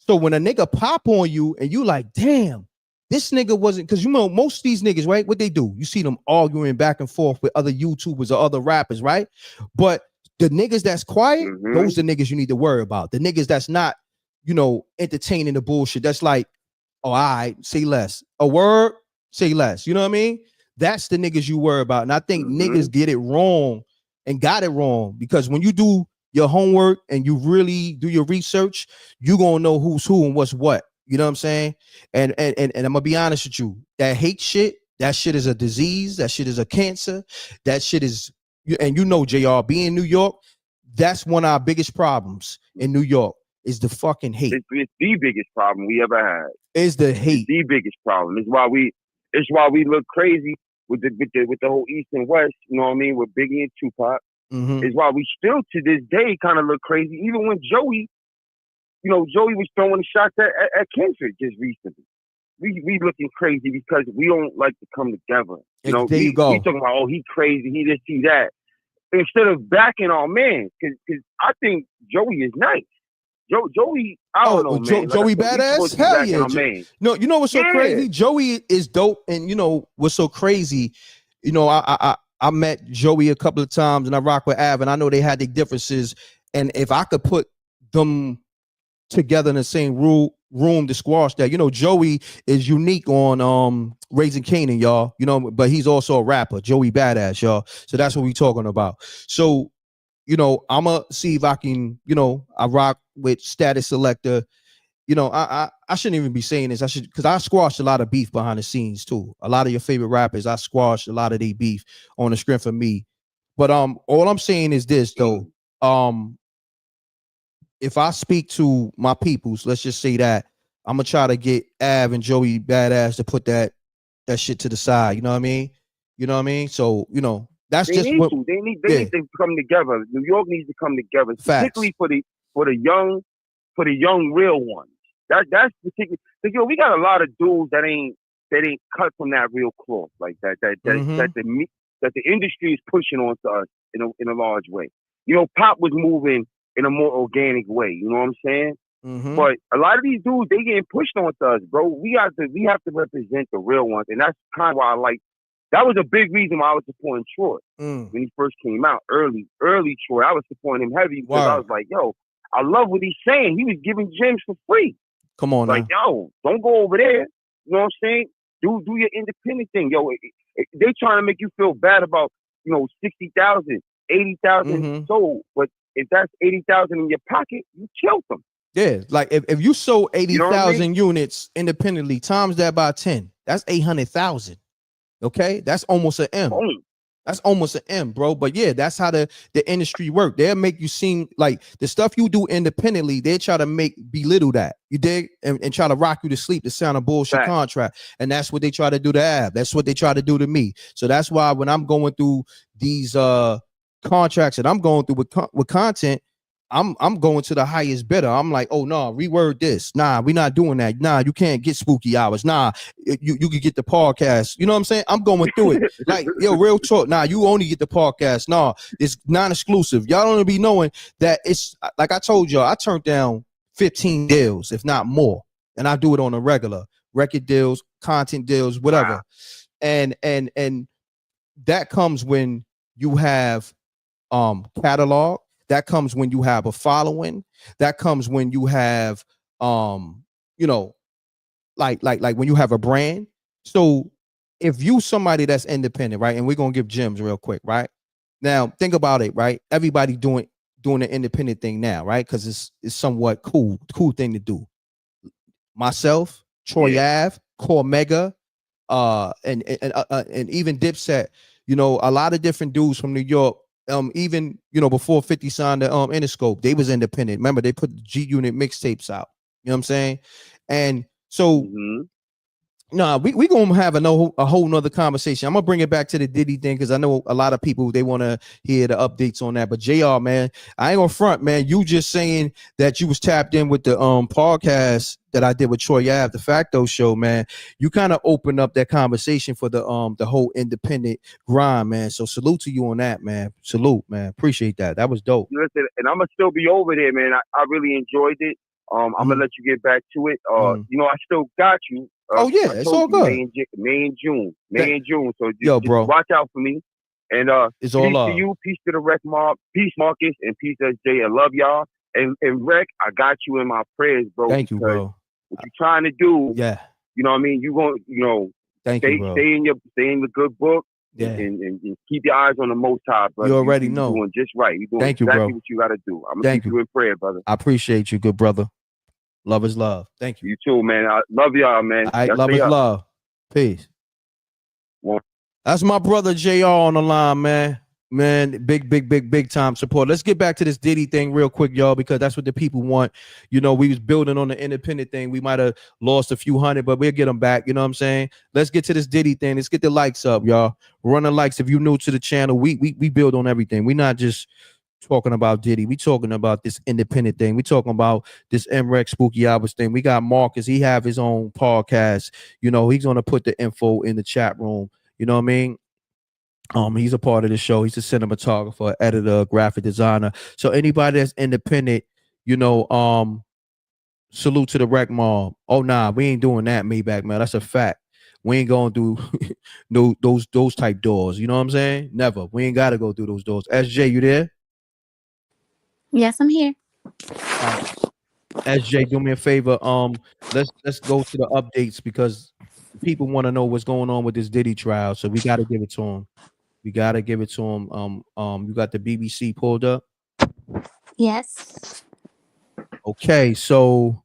So when a nigga pop on you and you like, damn, this nigga wasn't, because you know most of these niggas, right? What they do, you see them arguing back and forth with other YouTubers or other rappers, right? But the niggas that's quiet, those are the niggas you need to worry about. The niggas that's not, you know, entertaining the bullshit. That's like, oh, all right, say less. A word, say less. You know what I mean? That's the niggas you worry about. And I think niggas get it wrong and got it wrong because when you do your homework and you really do your research, you gonna know who's who and what's what. You know what I'm saying? And I'm gonna be honest with you. That hate shit, that shit is a disease. That shit is a cancer. That shit is, and you know, JR, being in New York, that's one of our biggest problems in New York is the fucking hate. It's the biggest problem we ever had. Is the hate. It's the biggest problem. It's why we look crazy with the whole East and West. You know what I mean? With Biggie and Tupac. Is why we still to this day kind of look crazy. Even when Joey was throwing the shots at Kendrick just recently. We looking crazy because we don't like to come together. You know, there you go. We talking about, oh, he crazy, he this, he that. Instead of backing our man, because I think Joey is nice. Joey, I don't know, man. Joey badass? Hell yeah. No, you know what's so crazy? Joey is dope, and you know what's so crazy? You know, I met Joey a couple of times and I rock with Av, and I know they had their differences. And if I could put them together in the same room to squash that, you know, Joey is unique on Raising Kanan, y'all. You know, but he's also a rapper, Joey Badass, y'all. So that's what we talking about. So, you know, I'ma see if I can, you know, I rock with Status Selector. You know, I shouldn't even be saying this. I should, because I squashed a lot of beef behind the scenes too. A lot of your favorite rappers, I squashed a lot of their beef on the strength of me. But all I'm saying is this though. If I speak to my peoples, let's just say that I'm gonna try to get Av and Joey Badass to put that shit to the side. You know what I mean? You know what I mean? So you know that's they just need what to. They need to come together. New York needs to come together, particularly for the young real ones. That's particularly because we got a lot of dudes that ain't cut from that real cloth like that. That the industry is pushing onto us in a large way. You know, Pop was moving in a more organic way. You know what I'm saying? But a lot of these dudes, they getting pushed onto us, bro. We have to represent the real ones, and that's kind of why I like. That was a big reason why I was supporting Troy when he first came out. Early Troy, I was supporting him heavy because I was like, yo, I love what he's saying. He was giving gems for free. Come on, like, yo, don't go over there. You know what I'm saying? Do your independent thing, yo. They trying to make you feel bad about 60,000, 80,000 sold, but if that's 80,000 in your pocket, you killed them. Yeah, like if you sold 80,000 units independently, times that by 10, that's 800,000. Okay, that's almost an M. That's almost an M, bro. But yeah, that's how the industry work. They'll make you seem like the stuff you do independently, they try to belittle that. You dig? And try to rock you to sleep to sound a bullshit contract. And that's what they try to do to Av. That's what they try to do to me. So that's why when I'm going through these contracts that I'm going through with content, I'm going to the highest bidder. I'm like, oh no, reword this. Nah, we're not doing that. Nah, you can't get spooky hours. Nah, you could get the podcast. You know what I'm saying? I'm going through it. Like, yo, real talk. Nah, you only get the podcast. Nah, it's non-exclusive. Y'all don't be knowing that it's like I told y'all, I turned down 15 deals, if not more. and I do it on a regular record deals, content deals, whatever. Wow. And that comes when you have catalog. That comes when you have a following. That comes when you have you know, like when you have a brand. So if you somebody that's independent, right, and we're gonna give gems real quick, right? Now think about it, right? Everybody doing the independent thing now, right? Because it's somewhat cool thing to do. Myself, Troy Ave, Core Mega, and even Dipset, you know, a lot of different dudes from New York. Even, you know, before 50 signed the Interscope, they was independent. Remember, they put the G Unit mixtapes out. You know what I'm saying? And so nah, we gonna have a whole nother conversation. I'm gonna bring it back to the Diddy thing because I know a lot of people, they want to hear the updates on that. But JR, man, I ain't gonna front, man. You just saying that you was tapped in with the podcast that I did with Troy Ave, the Facto show, man. You kind of opened up that conversation for the whole independent grind, man. So salute to you on that, man. Salute, man. Appreciate that. That was dope. Listen, and I'm gonna still be over there, man. I really enjoyed it. I'm gonna let you get back to it. You know, I still got you. Oh yeah, it's all good. May and June. So just bro, watch out for me. And it's all peace to you, peace to the Rec Mob, peace Marcus, and peace SJ. I love y'all. And Rec, I got you in my prayers, bro. Thank you, bro. What you're trying to do, you know what I mean? You gonna, you know, stay in the good book. Yeah. And keep your eyes on the Most High, brother. You already know. You're doing just right. You're doing exactly what you got to do. I'm going to keep you in prayer, brother. I appreciate you, good brother. Love is love. Thank you. You too, man. I love y'all, man. Love is love. Peace. That's my brother JR on the line, man. Man, big time support. Let's get back to this Diddy thing real quick, y'all, because that's what the people want. You know, we was building on the independent thing. We might have lost a few hundred, but we'll get them back. You know what I'm saying? Let's get to this Diddy thing. Let's get the likes up, y'all. Run the likes. If you're new to the channel, we build on everything. We're not just talking about Diddy. We talking about this independent thing. We talking about this M.Reck Spooky Hours thing. We got Marcus. He have his own podcast. You know, he's gonna put the info in the chat room. You know what I mean? He's a part of the show. He's a cinematographer, editor, graphic designer. So anybody that's independent, you know, salute to the Rec Mob. Oh nah, we ain't doing that, Maybach, man. That's a fact. We ain't gonna do no those type doors. You know what I'm saying? Never. We ain't gotta go through those doors. SJ, you there? Yes, I'm here. SJ, do me a favor. Let's go to the updates because people want to know what's going on with this Diddy trial. So we got to give it to him. You got the BBC pulled up? Yes. Okay, so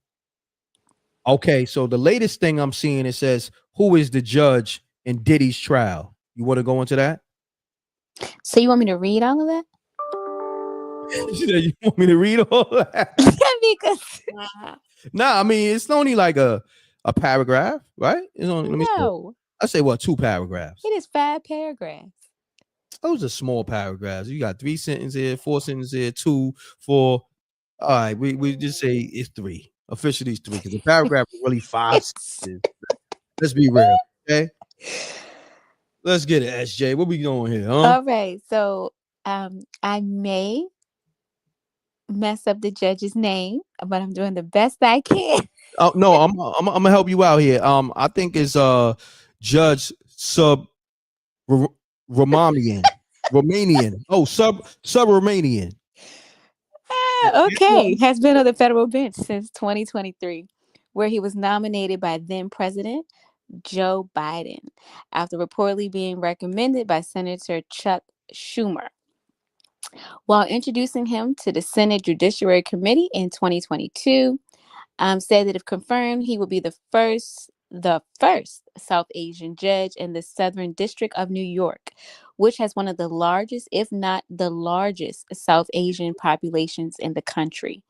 the latest thing I'm seeing, it says, who is the judge in Diddy's trial? You want to go into that? So you want me to read all of that? You want me to read all that? Because nah, I mean, it's only like a paragraph, right? It's only, let me see. I say what, 2 paragraphs? It is 5 paragraphs. Those are small paragraphs. You got 3 sentences here, 4 sentences here, 2, 4. All right, we just say it's 3. Officially it's 3 because the paragraph is really 5 sentences. Let's be real, okay? Let's get it, SJ. What we doing here, huh? All right, so I may mess up the judge's name, but I'm doing the best I can. Oh no, I'm gonna help you out here. I think it's Judge Romanian. Oh, Romanian. Okay, has been on the federal bench since 2023, where he was nominated by then President Joe Biden after reportedly being recommended by Senator Chuck Schumer. While introducing him to the Senate Judiciary Committee in 2022, said that if confirmed, he will be the first South Asian judge in the Southern District of New York, which has one of the largest, if not the largest, South Asian populations in the country.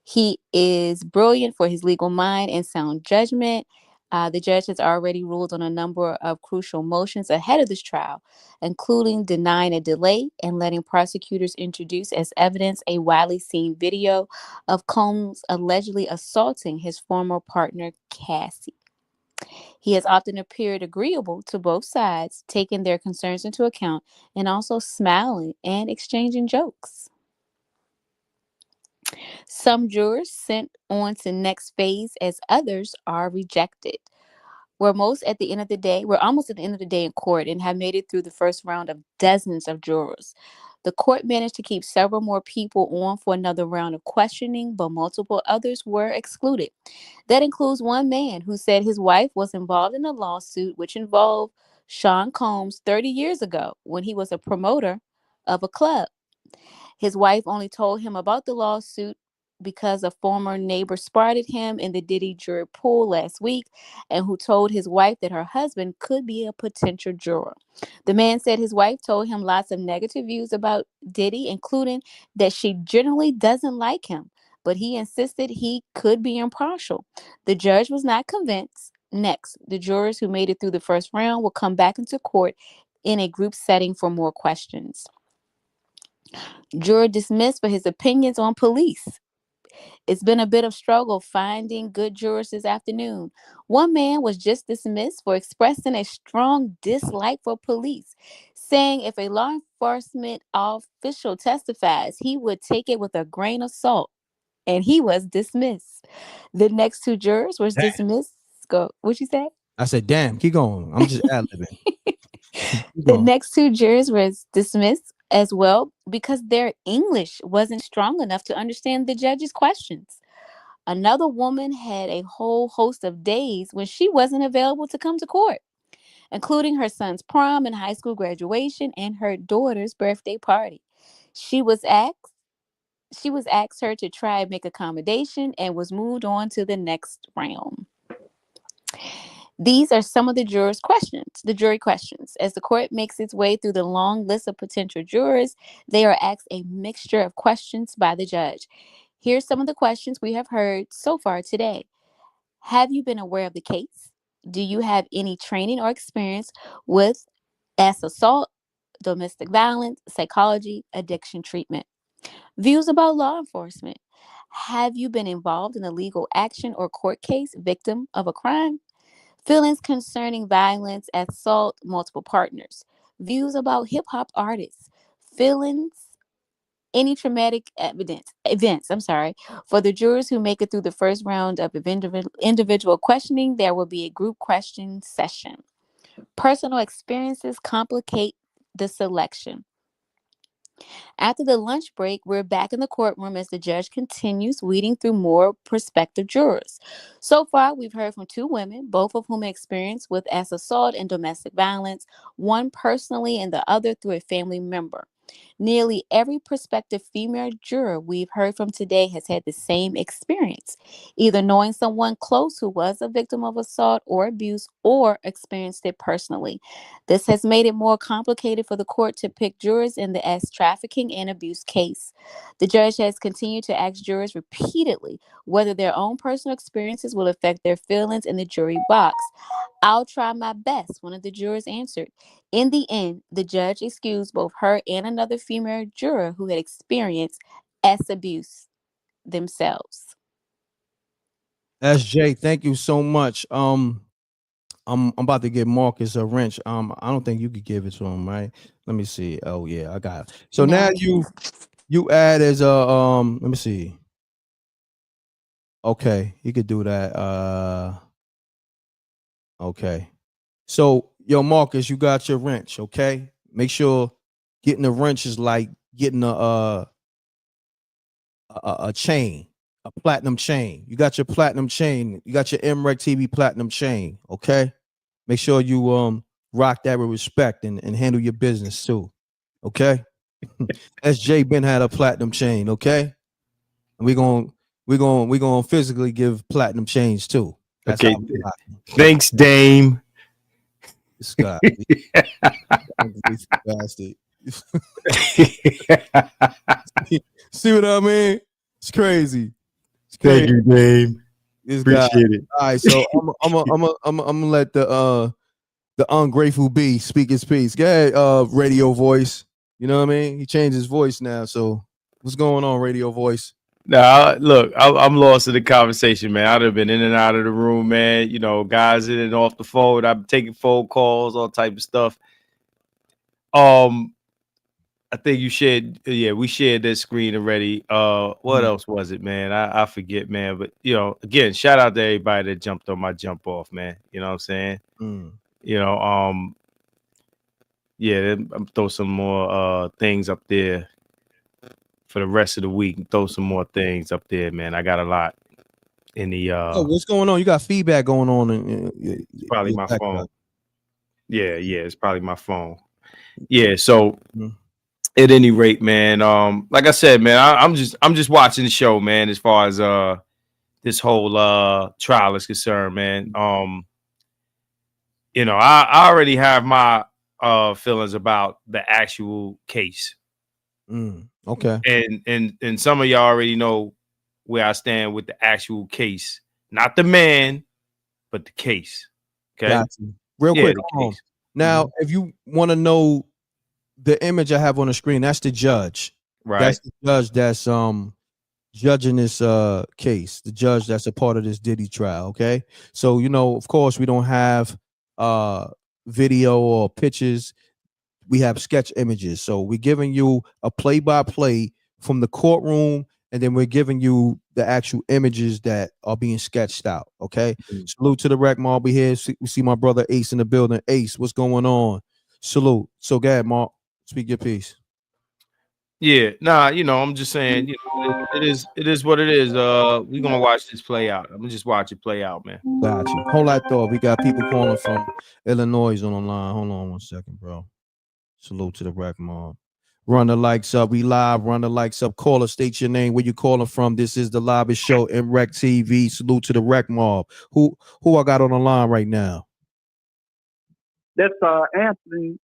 He is brilliant for his legal mind and sound judgment. The judge has already ruled on a number of crucial motions ahead of this trial, including denying a delay and letting prosecutors introduce as evidence a widely seen video of Combs allegedly assaulting his former partner, Cassie. He has often appeared agreeable to both sides, taking their concerns into account and also smiling and exchanging jokes. Some jurors sent on to next phase as others are rejected. We're almost at the end of the day in court and have made it through the first round of dozens of jurors. The court managed to keep several more people on for another round of questioning, but multiple others were excluded. That includes one man who said his wife was involved in a lawsuit which involved Sean Combs 30 years ago when he was a promoter of a club. His wife only told him about the lawsuit because a former neighbor spotted him in the Diddy jury pool last week and who told his wife that her husband could be a potential juror. The man said his wife told him lots of negative views about Diddy, including that she generally doesn't like him, but he insisted he could be impartial. The judge was not convinced. Next, the jurors who made it through the first round will come back into court in a group setting for more questions. Juror dismissed for his opinions on police. It's been a bit of struggle finding good jurors this afternoon. One man was just dismissed for expressing a strong dislike for police, saying if a law enforcement official testifies, he would take it with a grain of salt, and he was dismissed. The next two jurors was dismissed. Go, what'd you say? I said, damn, keep going. I'm just ad-libbing. The next two jurors was dismissed as well because their English wasn't strong enough to understand the judge's questions. Another woman had a whole host of days when she wasn't available to come to court, including her son's prom and high school graduation and her daughter's birthday party. She was asked her to try and make accommodation and was moved on to the next round. These are some of the jury questions. As the court makes its way through the long list of potential jurors, they are asked a mixture of questions by the judge. Here's some of the questions we have heard so far today. Have you been aware of the case? Do you have any training or experience with assault, domestic violence, psychology, addiction treatment? Views about law enforcement. Have you been involved in a legal action or court case, victim of a crime? Feelings concerning violence, assault, multiple partners. Views about hip hop artists. Feelings, any traumatic events. For the jurors who make it through the first round of individual questioning, there will be a group question session. Personal experiences complicate the selection. After the lunch break, we're back in the courtroom as the judge continues weeding through more prospective jurors. So far, we've heard from two women, both of whom experience with assault and domestic violence, one personally and the other through a family member. Nearly every prospective female juror we've heard from today has had the same experience, either knowing someone close who was a victim of assault or abuse or experienced it personally. This has made it more complicated for the court to pick jurors in the trafficking and abuse case. The judge has continued to ask jurors repeatedly whether their own personal experiences will affect their feelings in the jury box. I'll try my best, one of the jurors answered. In the end, the judge excused both her and another female juror who had experienced abuse themselves. SJ, thank you so much. I'm about to give Marcus a wrench. I don't think you could give it to him, right? Let me see. Oh yeah, I got it. So now you add as a let me see. Okay, you could do that. Okay. So yo, Marcus, you got your wrench, okay? Make sure getting a wrench is like getting a chain, a platinum chain. You got your platinum chain, you got your MRecktv platinum chain, okay? Make sure you rock that with respect and handle your business too. Okay. SJ Ben had a platinum chain, okay? And we're gonna physically give platinum chains too. That's okay. how Thanks, Dame. this guy. Bastard. See what I mean? It's crazy. It's crazy. Thank you, Dame. This Appreciate guy. it. All right, so I'm gonna let the ungrateful bee speak his piece. Go ahead, radio voice. You know what I mean? He changed his voice now. So what's going on, radio voice? Nah, look, I'm lost in the conversation, man. I'd have been in and out of the room, man. You know, guys in and off the phone. I'm taking phone calls, all type of stuff. I think you shared. Yeah, we shared this screen already. What else was it, man? I forget, man. But again, shout out to everybody that jumped on my jump off, man. You know what I'm saying? Yeah, throw some more things up there for the rest of the week. Throw some more things up there, man. I got a lot in the. What's going on? You got feedback going on? It's probably my phone. Yeah, it's probably my phone. Yeah, so. At any rate, man, like I said, man, I'm just watching the show, man, as far as this whole trial is concerned, man. I already have my feelings about the actual case. Okay. And some of y'all already know where I stand with the actual case. Not the man, but the case. Okay. Got you. Real quick. Now, if you want to know the image I have on the screen, that's the judge. Right. That's the judge that's judging this case. The judge that's a part of this Diddy trial. Okay. So, of course, we don't have video or pictures. We have sketch images. So we're giving you a play-by-play from the courtroom, and then we're giving you the actual images that are being sketched out. Okay. Salute to the Rec Mob. We here. We see my brother Ace in the building. Ace, what's going on? Salute. So go ahead, Mark. Speak your piece. Yeah, nah, I'm just saying, it is what it is. We're gonna watch this play out. I'm gonna just watch it play out, man. Got you. Hold that thought. We got people calling from Illinois on the line. Hold on 1 second, bro. Salute to the Rec Mob. Run the likes up. We live. Run the likes up. Call us. State your name. Where you calling from? This is the live show. MRecktv. Salute to the Rec Mob. Who I got on the line right now? That's Anthony.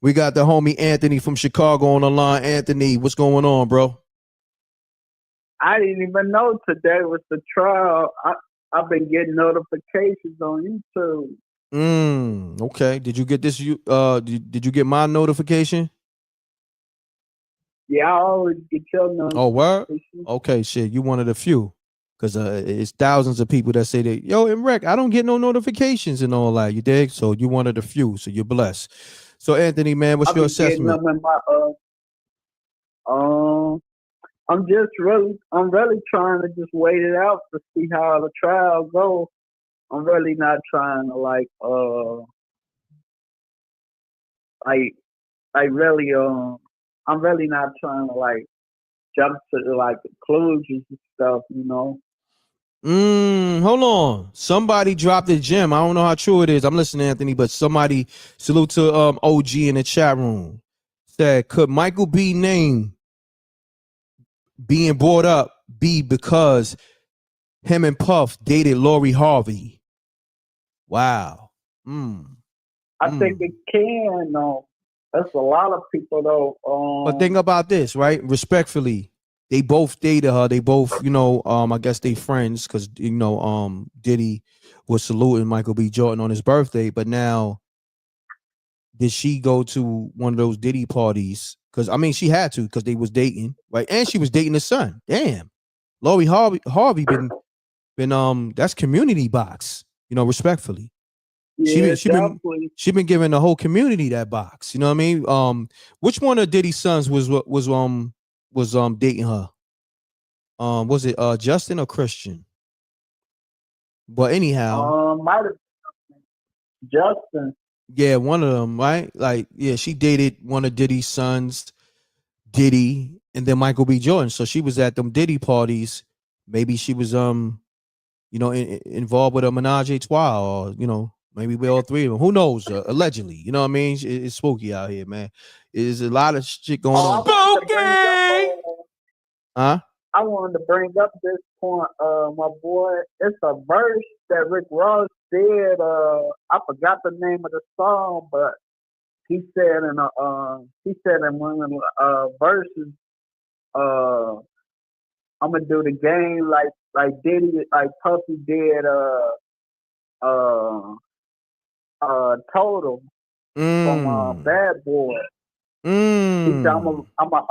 We got the homie Anthony from Chicago on the line. Anthony, what's going on, bro? I didn't even know today was the trial. I've been getting notifications on YouTube. Okay. Did you get this? Did you get my notification? Yeah, I always get your notification. Oh, word? Okay, shit. You one of the few. Because it's thousands of people that say that, yo, M.Reck, I don't get no notifications and all that. You dig? So you one of the few. So you're blessed. So Anthony, man, what's your assessment? I'm really trying to just wait it out to see how the trial goes. I'm really not trying to I'm really not trying to jump to conclusions and stuff, Hold on. Somebody dropped a gem. I don't know how true it is. I'm listening, Anthony, but somebody, salute to OG in the chat room, said, could Michael B name being brought up be because him and Puff dated Lori Harvey? Wow. I think it can, though. That's a lot of people, though. But think about this, right? Respectfully, they both dated her. They both, I guess they friends because, Diddy was saluting Michael B. Jordan on his birthday. But now, did she go to one of those Diddy parties? Because, she had to because they was dating, right? And she was dating his son. Damn. Lori Harvey been that's community box, respectfully. Yeah, she been giving the whole community that box. You know what I mean? Which one of Diddy's sons was dating her? Was it Justin or Christian? But anyhow, might have Justin. Yeah, one of them, right? She dated one of Diddy's sons, Diddy, and then Michael B. Jordan. So she was at them Diddy parties. Maybe she was involved with a menage a trois, or maybe with all three of them. Who knows? Allegedly, you know what I mean? It's spooky out here, man. There's a lot of shit going on. Spooky! Huh? I wanted to bring up this point, my boy. It's a verse that Rick Ross did. I forgot the name of the song, but he said in one of the verses, I'm gonna do the game like Diddy, like Puffy did. Total from Bad Boy. He said, I'm a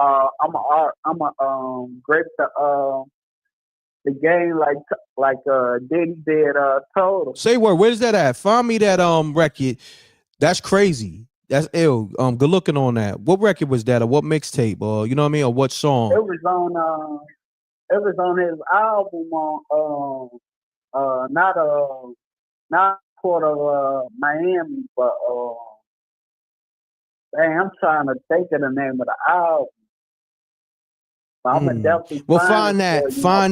grip the game like Diddy did Total. Say word. Where's that at? Find me that record. That's crazy. That's ill. Good looking on that. What record was that, or what mixtape, or you know what I mean, or what song? It was on his album on not Port of Miami, but dang, I'm trying to think of the name of the album. I'm gonna definitely find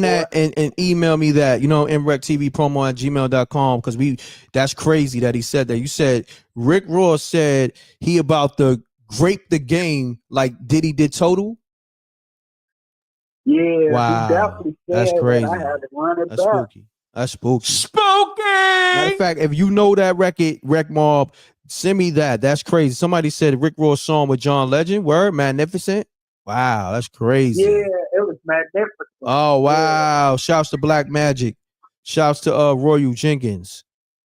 that and email me that, MRecktv promo@gmail.com, because that's crazy that he said that. You said Rick Ross said he about to grape the game like Diddy did Total. Yeah, wow, he definitely said that's crazy. that. I had to run it That's back. spooky. That's spooky. Matter of fact, if you know that record, Wreck Mob, send me that. That's crazy. Somebody said Rick Ross song with John Legend. Word, Magnificent. Wow, that's crazy. Yeah, it was magnificent. Oh wow! Yeah. Shouts to Black Magic. Shouts to Royal Jenkins.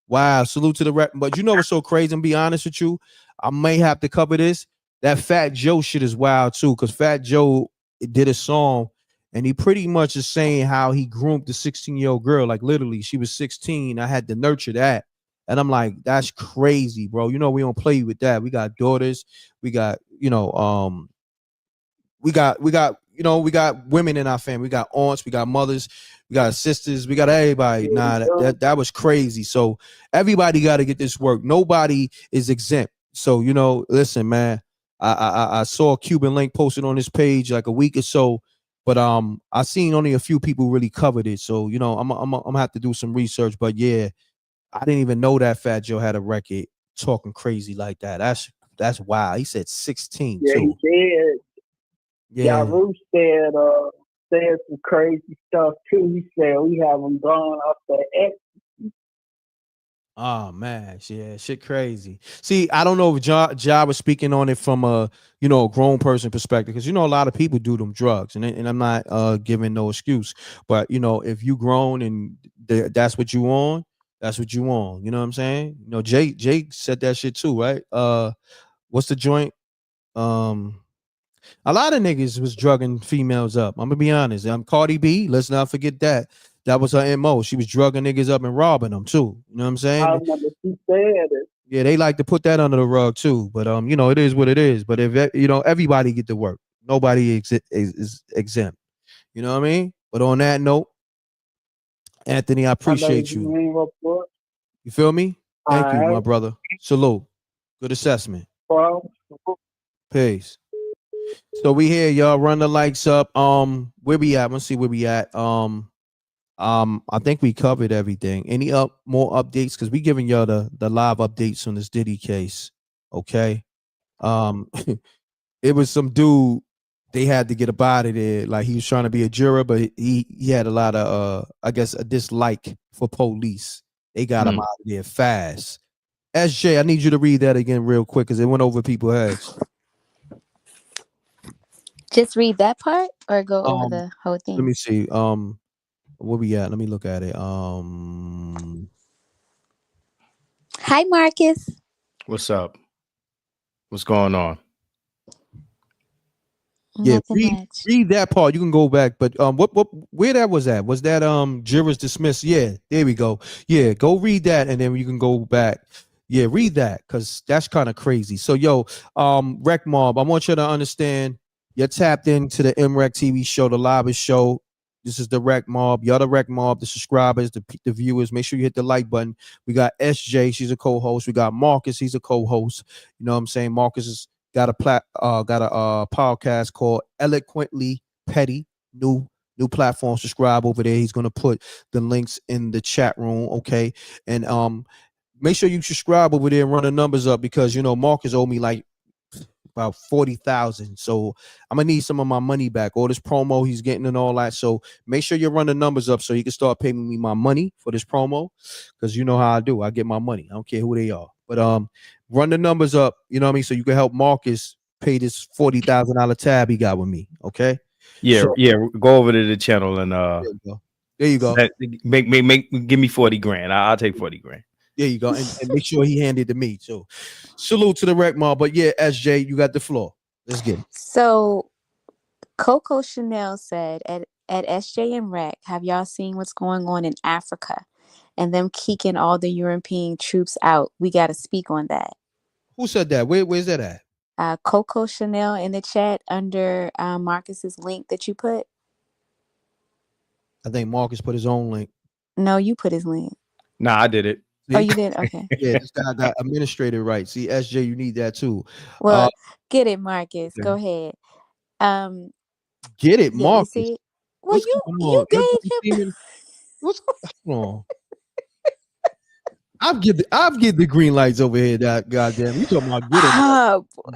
Wow! Salute to the rep. But you know what's so crazy? And be honest with you, I may have to cover this. That Fat Joe shit is wild too, because Fat Joe did a song, and he pretty much is saying how he groomed the 16-year-old girl. Like literally, she was 16. I had to nurture that. And I'm like, that's crazy, bro. You know, we don't play with that. We got daughters. We got, we got women in our family. We got aunts, we got mothers, we got sisters, we got everybody. Nah, that was crazy. So everybody got to get this work. Nobody is exempt. So, listen, man, I saw a Cuban link posted on this page like a week or so, but I seen only a few people really covered it. So, I'm gonna have to do some research. But yeah, I didn't even know that Fat Joe had a record talking crazy like that. That's wild. He said 16 yeah, too. He did. Yeah. Yaru said some crazy stuff too. He said we haven't gone off the X. Oh man, yeah, shit crazy. See, I don't know if Ja was speaking on it from a grown person perspective, because a lot of people do them drugs, and I'm not giving no excuse, but if you grown and that's what you on, that's what you on. You know what I'm saying? Jake said that shit too, right? What's the joint? A lot of niggas was drugging females up. I'm gonna be honest. Cardi B. Let's not forget that. That was her MO. She was drugging niggas up and robbing them too. You know what I'm saying? I remember she said it. Yeah, they like to put that under the rug too. But it is what it is. But if everybody get to work, nobody is exempt. You know what I mean? But on that note, Anthony, I appreciate you. You feel me? Thank you, my brother. Salute. Good assessment. Peace. So we here, y'all. Run the likes up. Where we at? Let's see where we at. I think we covered everything. Any more updates? Because we giving y'all the live updates on this Diddy case. Okay. It was some dude. They had to get up out of there. Like he was trying to be a juror, but he had a lot of I guess a dislike for police. They got him out of there fast. SJ, I need you to read that again real quick because it went over people's heads. Just read that part or go over the whole thing? Let me see. Where we at? Let me look at it. Hi, Marcus. What's up? What's going on? Yeah, read that part. You can go back, but where that was at? Was that jurors dismissed? Yeah, there we go. Yeah, go read that, and then you can go back. Yeah, read that because that's kind of crazy. So, Wreck Mob, I want you to understand. You're tapped into the MRecktv show, the live show. This is the Wreck Mob. Y'all the Wreck Mob, the subscribers, the viewers. Make sure you hit the like button. We got SJ, she's a co-host. We got Marcus, he's a co-host. You know what I'm saying? Marcus has got a podcast called Eloquently Petty. New platform. Subscribe over there. He's gonna put the links in the chat room. Okay. And make sure you subscribe over there and run the numbers up because Marcus owed me like about 40,000. So I'm gonna need some of my money back. All this promo he's getting and all that. So make sure you run the numbers up so you can start paying me my money for this promo. Because you know how I do. I get my money. I don't care who they are. But run the numbers up, you know what I mean? So you can help Marcus pay this $40,000 tab he got with me. Okay. Yeah, so, go over to the channel and there you go. Give me 40 grand. I'll take 40 grand. There you go. And make sure he handed to me. So salute to the Wreck Mob. But yeah, SJ, you got the floor. Let's get it. So Coco Chanel said at SJ and Rec, have y'all seen what's going on in Africa and them kicking all the European troops out? We got to speak on that. Who said that? Where's that at? Coco Chanel in the chat under Marcus's link that you put. I think Marcus put his own link. No, you put his link. Nah, I did it. See? Oh, you did? Okay. Yeah, this guy got administrative rights. See, SJ, you need that too. Well, get it, Marcus. Go ahead. Get it, Marcus. You see? Well, you gave him. What's going on? I've give the green lights over here. That goddamn, you talking about get it? Oh boy,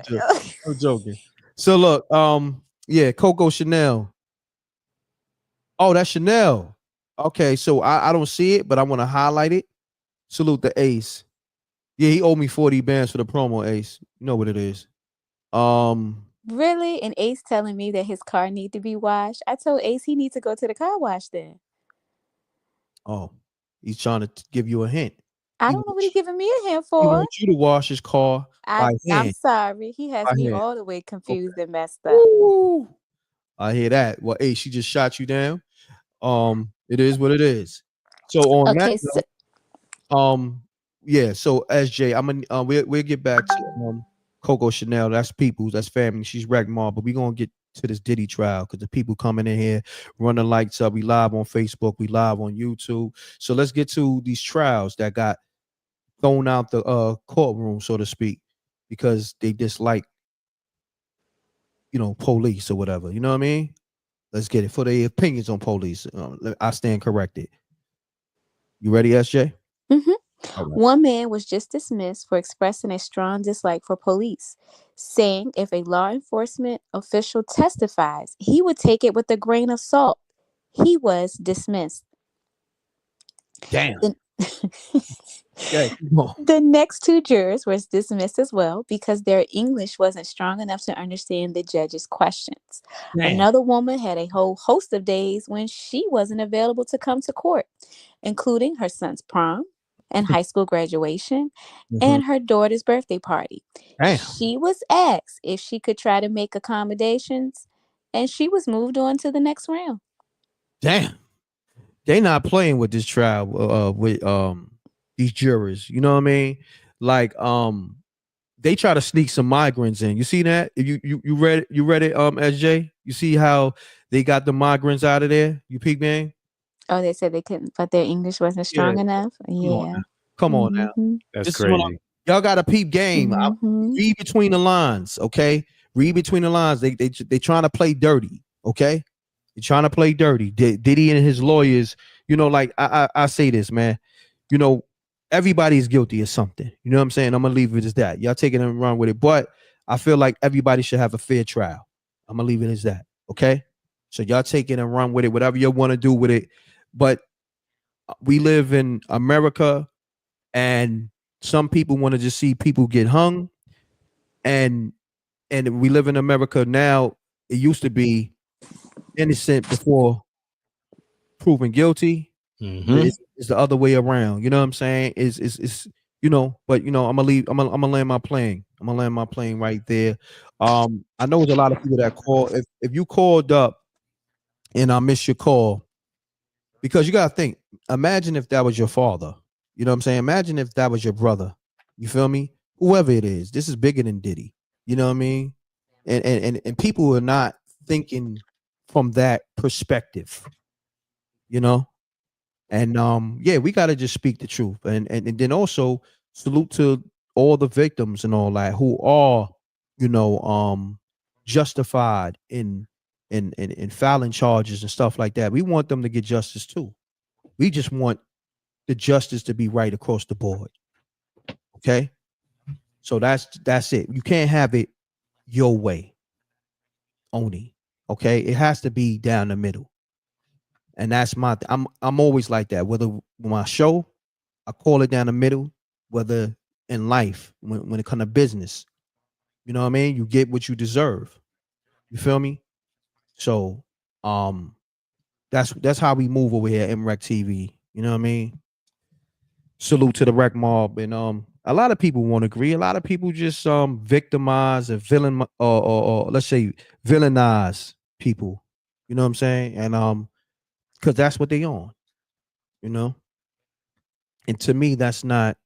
I'm joking. So look, yeah, Coco Chanel. Oh, that's Chanel. Okay, so I don't see it, but I want to highlight it. Salute the Ace. Yeah, he owed me 40 bands for the promo, Ace. You know what it is. Really? And Ace telling me that his car need to be washed. I told Ace he needs to go to the car wash then. Oh, he's trying to give you a hint. I don't know what he's giving me a hint for. He wants you to wash his car by hand. I'm sorry. He has me all the way confused and messed up. Ooh. I hear that. Well, Ace, she just shot you down. It is what it is. So on that note, yeah, so SJ, I'm gonna we'll get back to Coco Chanel. That's people's, that's family. She's wrecked Mall, but we're gonna get to this Diddy trial because the people coming in here, run the lights up. We live on Facebook, we live on YouTube. So let's get to these trials that got thrown out the courtroom, so to speak, because they dislike, police or whatever. You know what I mean? Let's get it for their opinions on police. I stand corrected. You ready, SJ? Mm-hmm. Right. One man was just dismissed for expressing a strong dislike for police, saying if a law enforcement official testifies, he would take it with a grain of salt. He was dismissed. Damn. The next two jurors were dismissed as well because their English wasn't strong enough to understand the judge's questions. Damn. Another woman had a whole host of days when she wasn't available to come to court, including her son's prom and high school graduation and her daughter's birthday party. Damn. She was asked if she could try to make accommodations, and she was moved on to the next round. Damn. They not playing with this trial with these jurors. You know what I mean? Like they try to sneak some migrants in. You see that? If you read it, SJ? You see how they got the migrants out of there? You peep game? Oh, they said they couldn't, but their English wasn't strong enough. Come on now. That's crazy. Y'all got a peep game. Read between the lines, okay? Read between the lines. They trying to play dirty, okay? They're trying to play dirty. Diddy and his lawyers, like I say this, man. Everybody's guilty of something. You know what I'm saying? I'm gonna leave it as that. Y'all take it and run with it. But I feel like everybody should have a fair trial. I'm gonna leave it as that. Okay. So y'all take it and run with it, whatever you want to do with it. But we live in America, and some people want to just see people get hung. And we live in America now. It used to be innocent before proven guilty. It's the other way around. You know what I'm saying? It's but I'm gonna land my plane. I'm gonna land my plane right there. I know there's a lot of people that call. If you called up and I missed your call, because you gotta think, imagine if that was your father. You know what I'm saying? Imagine if that was your brother. You feel me? Whoever it is, this is bigger than Diddy. You know what I mean? And people are not thinking from that perspective. And yeah, we gotta just speak the truth. And then also salute to all the victims and all that who are, justified in filing charges and stuff like that. We want them to get justice too. We just want the justice to be right across the board. Okay. So that's it. You can't have it your way only. Okay. It has to be down the middle. And that's I'm always like that. Whether my show, I call it down the middle, whether in life, when it comes to business. You know what I mean? You get what you deserve. You feel me? So that's how we move over here at MRecktv. You know what I mean? Salute to the Wreck Mob. And a lot of people won't agree. A lot of people just victimize and villain or let's say villainize people. You know what I'm saying? And because that's what they on. And to me, that's not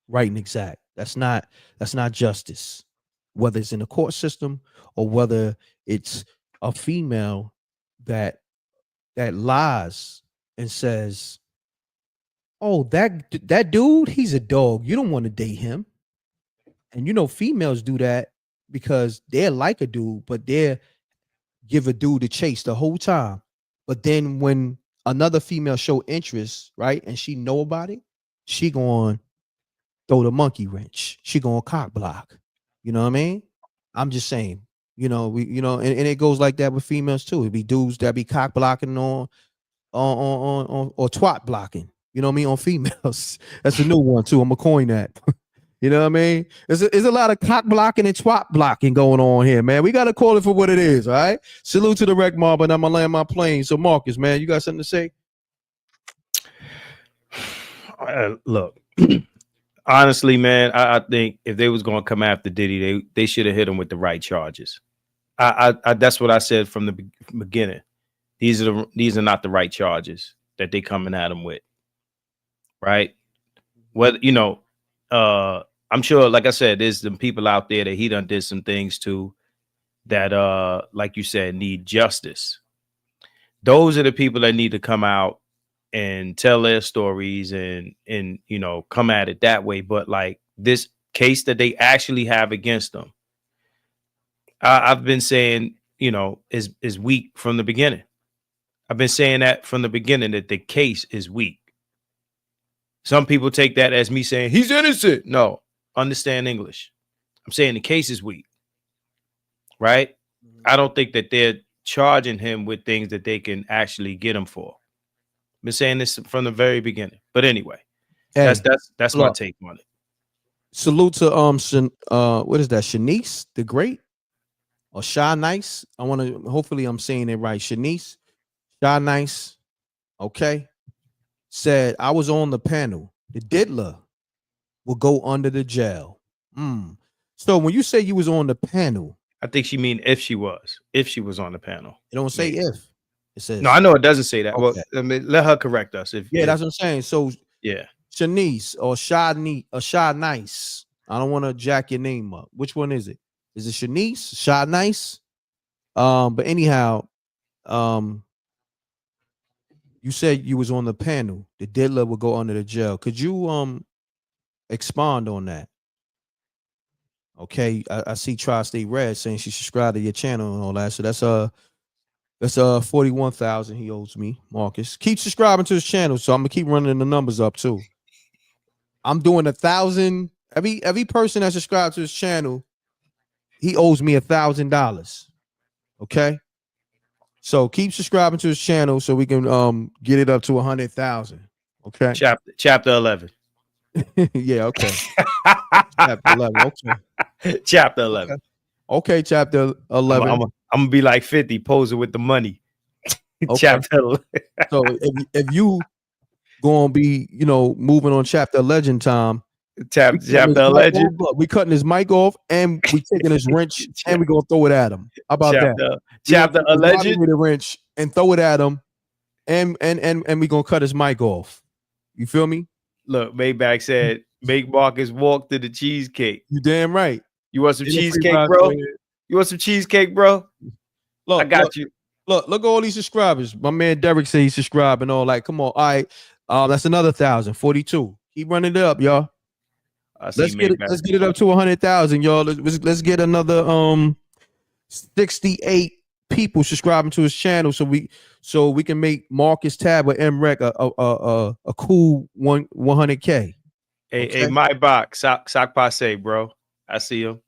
right and exact. That's not justice. Whether it's in the court system or whether it's a female that lies and says, "Oh, that dude, he's a dog. You don't want to date him." And females do that because they're like a dude, but they're give a dude a chase the whole time. But then when another female show interest, right, and she know about it, she going throw the monkey wrench. She going cock block. You know what I mean? I'm just saying. And it goes like that with females too. It'd be dudes that be cock blocking on or twat blocking. You know what I mean? On females. That's a new one too. I'm gonna coin that. You know what I mean? There's a lot of cock blocking and twat blocking going on here, man. We got to call it for what it is, all right? Salute to the wreck mob, and I'm going to land my plane. So, Marcus, man, you got something to say? Look, honestly, man, I think if they was going to come after Diddy, they should have hit him with the right charges. I that's what I said from the beginning. These are not the right charges that they coming at him with, right? Whether I'm sure, like I said, there's some people out there that he done did some things to that, like you said, need justice. Those are the people that need to come out and tell their stories and come at it that way. But like this case that they actually have against them, I've been saying, is weak from the beginning. I've been saying that from the beginning, that the case is weak. Some people take that as me saying he's innocent. No. Understand English. I'm saying the case is weak, right? I don't think that they're charging him with things that they can actually get him for. I've been saying this from the very beginning. But anyway, hey, that's my take on it. Salute to what is that? Shanice the Great or Sha Nice? I want to. Hopefully, I'm saying it right. Shanice, Sha Nice. Okay. Said I was on the panel. The diddler will go under the jail. So when you say you was on the panel, I think she mean if she was on the panel. It don't say if. It says no. I know it doesn't say that. Okay. Well, let her correct us. That's what I'm saying. So yeah, Shanice or Sha Nice. I don't want to jack your name up. Which one is it? Is it Shanice? Sha Nice? But anyhow, you said you was on the panel. The diddler will go under the jail. Could you expand on that? Okay, I see Tri-State Red saying she subscribed to your channel and all that. So that's 41,000 he owes me, Marcus. Keep subscribing to his channel, so I'm gonna keep running the numbers up too. I'm doing 1,000. Every person that subscribed to his channel, he owes me $1,000. Okay. So keep subscribing to his channel so we can get it up to 100,000. Okay. Chapter 11. Yeah, okay. Chapter 11. Okay. Chapter 11. Okay, chapter 11. I'm gonna be like 50 posing with the money. Okay. Chapter 11. So if you gonna be, moving on chapter legend time. Chapter legend. We cutting his mic off and we taking his wrench and we gonna throw it at him. How about that? Chapter legend with a wrench and throw it at him, and we gonna cut his mic off. You feel me? Look, Maybach said, make Marcus walk to the cheesecake. You damn right. You want some cheesecake, bro? You want some cheesecake, bro? Look, I got you. Look at all these subscribers. My man Derek said he's subscribed and all. Like, come on. All right. That's another 1,000. 42. Keep running it up, y'all. Let's get it up to 100,000, y'all. Let's get another 68 people subscribing to his channel so we can make Marcus Tab with M.Reck a cool 100K. Hey, my box sock passe, bro. I see him.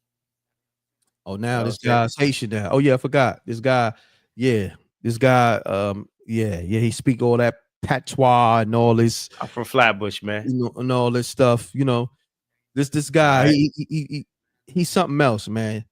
Oh, now this guy's Haitian now. Oh yeah, I forgot this guy. Yeah, this guy. He speak all that patois and all this. I'm from Flatbush, man. And all this stuff. This guy. Right. He's something else, man.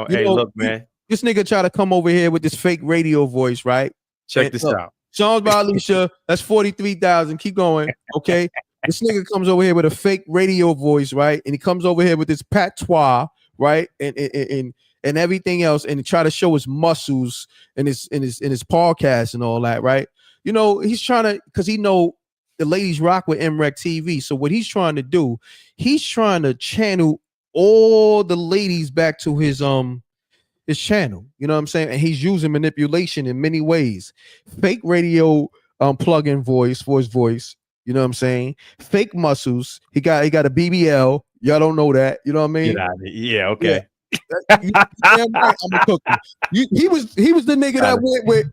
Look, man. This nigga try to come over here with this fake radio voice, right? Check this out. Sean's by Alicia. That's 43,000. Keep going. Okay. This nigga comes over here with a fake radio voice, right? And he comes over here with this patois, right? And everything else, and try to show his muscles in his podcast and all that, right? He's trying to, because he know the ladies rock with MRecktv. So what he's trying to do, he's trying to channel all the ladies back to his channel. You know what I'm saying? And he's using manipulation in many ways. Fake radio plug-in voice for his voice. You know what I'm saying? Fake muscles. He got a BBL. Y'all don't know that. You know what I mean? Get out of here. Yeah, okay. Yeah. Damn right, I'm gonna cook you. He was the nigga that went with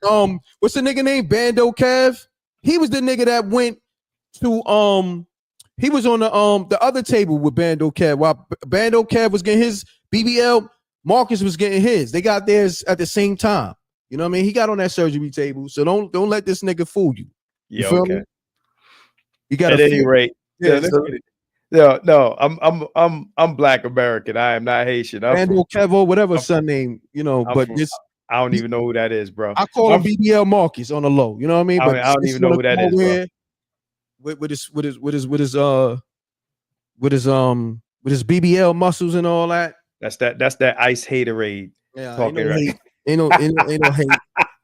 what's the nigga name? Bando Kev. He was the nigga that went to he was on the other table with Bando Kev. While Bando Kev was getting his BBL, Marcus was getting his. They got theirs at the same time. You know what I mean? He got on that surgery table. So don't let this nigga fool you. You feel me? You got at any rate. Yeah, no, I'm Black American. I am not Haitian. Bando Kevo, whatever son name, you know, but this I don't even know who that is, bro. I call him BBL Marcus on the low. You know what I mean? I don't even know who that is, bro. With his BBL muscles and all that. That's that ice haterade. Yeah, talking ain't no hate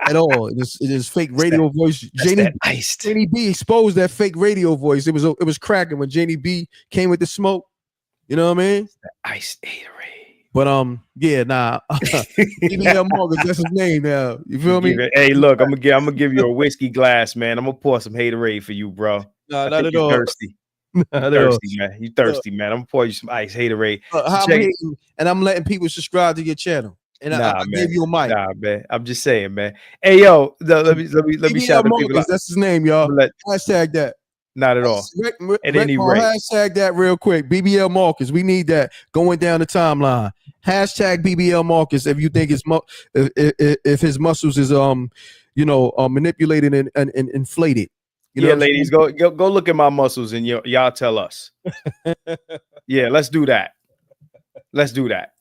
at all. It is fake radio voice. Janie B exposed that fake radio voice. It was cracking when Janie B came with the smoke. You know what I mean? The ice haterade. But yeah, nah. BBL Marcus, that's his name now. You feel me? Hey, look, I'm gonna give you a whiskey glass, man. I'm gonna pour some haterade for you, bro. Nah, not at all. Thirsty. Thirsty, man. You thirsty, man. I'm gonna pour you some ice haterade. And I'm letting people subscribe to your channel. And I gave you a mic. Nah, man. I'm just saying, man. Hey, yo, let me shout the people out. That's his name, y'all. Hashtag that. Not at all. At any rate. Hashtag that real quick. BBL Marcus. We need that going down the timeline. Hashtag BBL Marcus if you think if his muscles is manipulated and inflated. You know ladies, go look at my muscles and y'all tell us. Yeah, let's do that. Let's do that.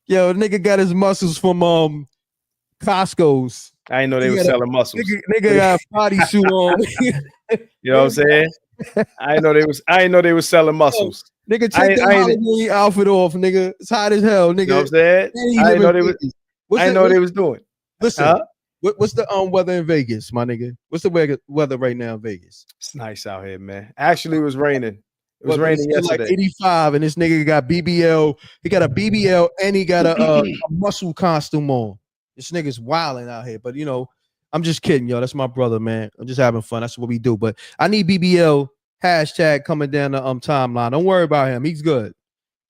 Yo, nigga got his muscles from Costco's. I didn't know they were selling muscles. Nigga got a bodysuit on. You know what I'm saying? I didn't know they was selling muscles. Yo, nigga, take that Halloween outfit off, nigga. It's hot as hell, nigga. You know what I'm saying? I didn't know they was doing. Listen, what's the weather in Vegas, my nigga? What's the weather right now in Vegas? It's nice out here, man. Actually, it was raining. It was raining yesterday. Like 85, and this nigga got BBL. He got a BBL and he got a muscle costume on. This nigga's wilding out here, but you know, I'm just kidding, yo. That's my brother, man. I'm just having fun. That's what we do. But I need BBL hashtag coming down the timeline. Don't worry about him. He's good.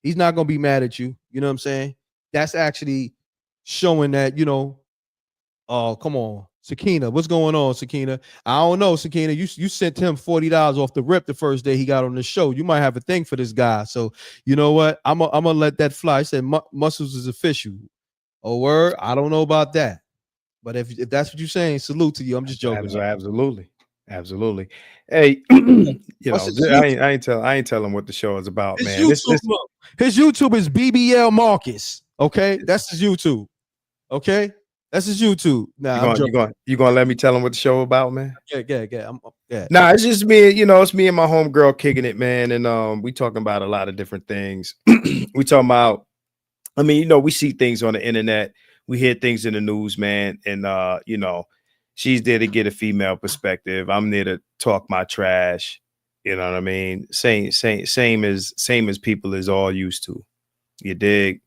He's not gonna be mad at you. You know what I'm saying? That's actually showing that, you know. Oh, come on. Sakina, what's going on, Sakina? I don't know, Sakina. You sent him $40 off the rip the first day he got on the show. You might have a thing for this guy. So you know what? I'm gonna let that fly. I said muscles is official. Oh, word? I don't know about that. But if that's what you're saying, salute to you. I'm just joking. Absolutely. Hey, you know, I ain't telling what the show is about, man. His YouTube is BBL Marcus. Okay, that's his YouTube. Okay. That's his YouTube. Nah, you gonna let me tell him what the show about, man? Yeah. Nah, it's just me. You know, it's me and my homegirl kicking it, man. And we talking about a lot of different things. We talking about. I mean, you know, we see things on the internet. We hear things in the news, man. And you know, she's there to get a female perspective. I'm there to talk my trash. You know what I mean? Same as people is all used to. You dig?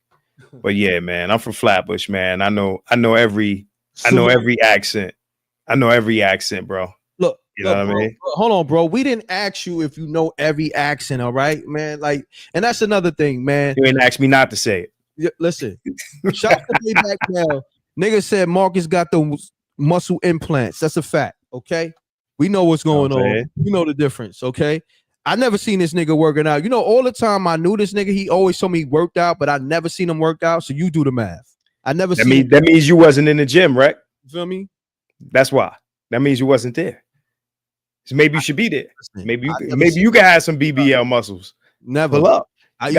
But yeah, man, I'm from Flatbush, man. I know every accent. I know every accent, bro. Look, you know what I mean? Hold on, bro. We didn't ask you if you know every accent, all right, man. Like, and that's another thing, man. You ain't asked me not to say it. Yeah, listen, shout out to Payback now. Nigga said Marcus got the muscle implants. That's a fact. Okay, we know what's going on. We know the difference. Okay. I never seen this nigga working out. You know, all the time I knew this nigga, he always told me he worked out, but I never seen him work out. So you do the math. I never seen that means you wasn't in the gym, right? You feel me? That's why. That means you wasn't there. So maybe you should be there. Maybe you can have some BBL muscles. Never pull up. You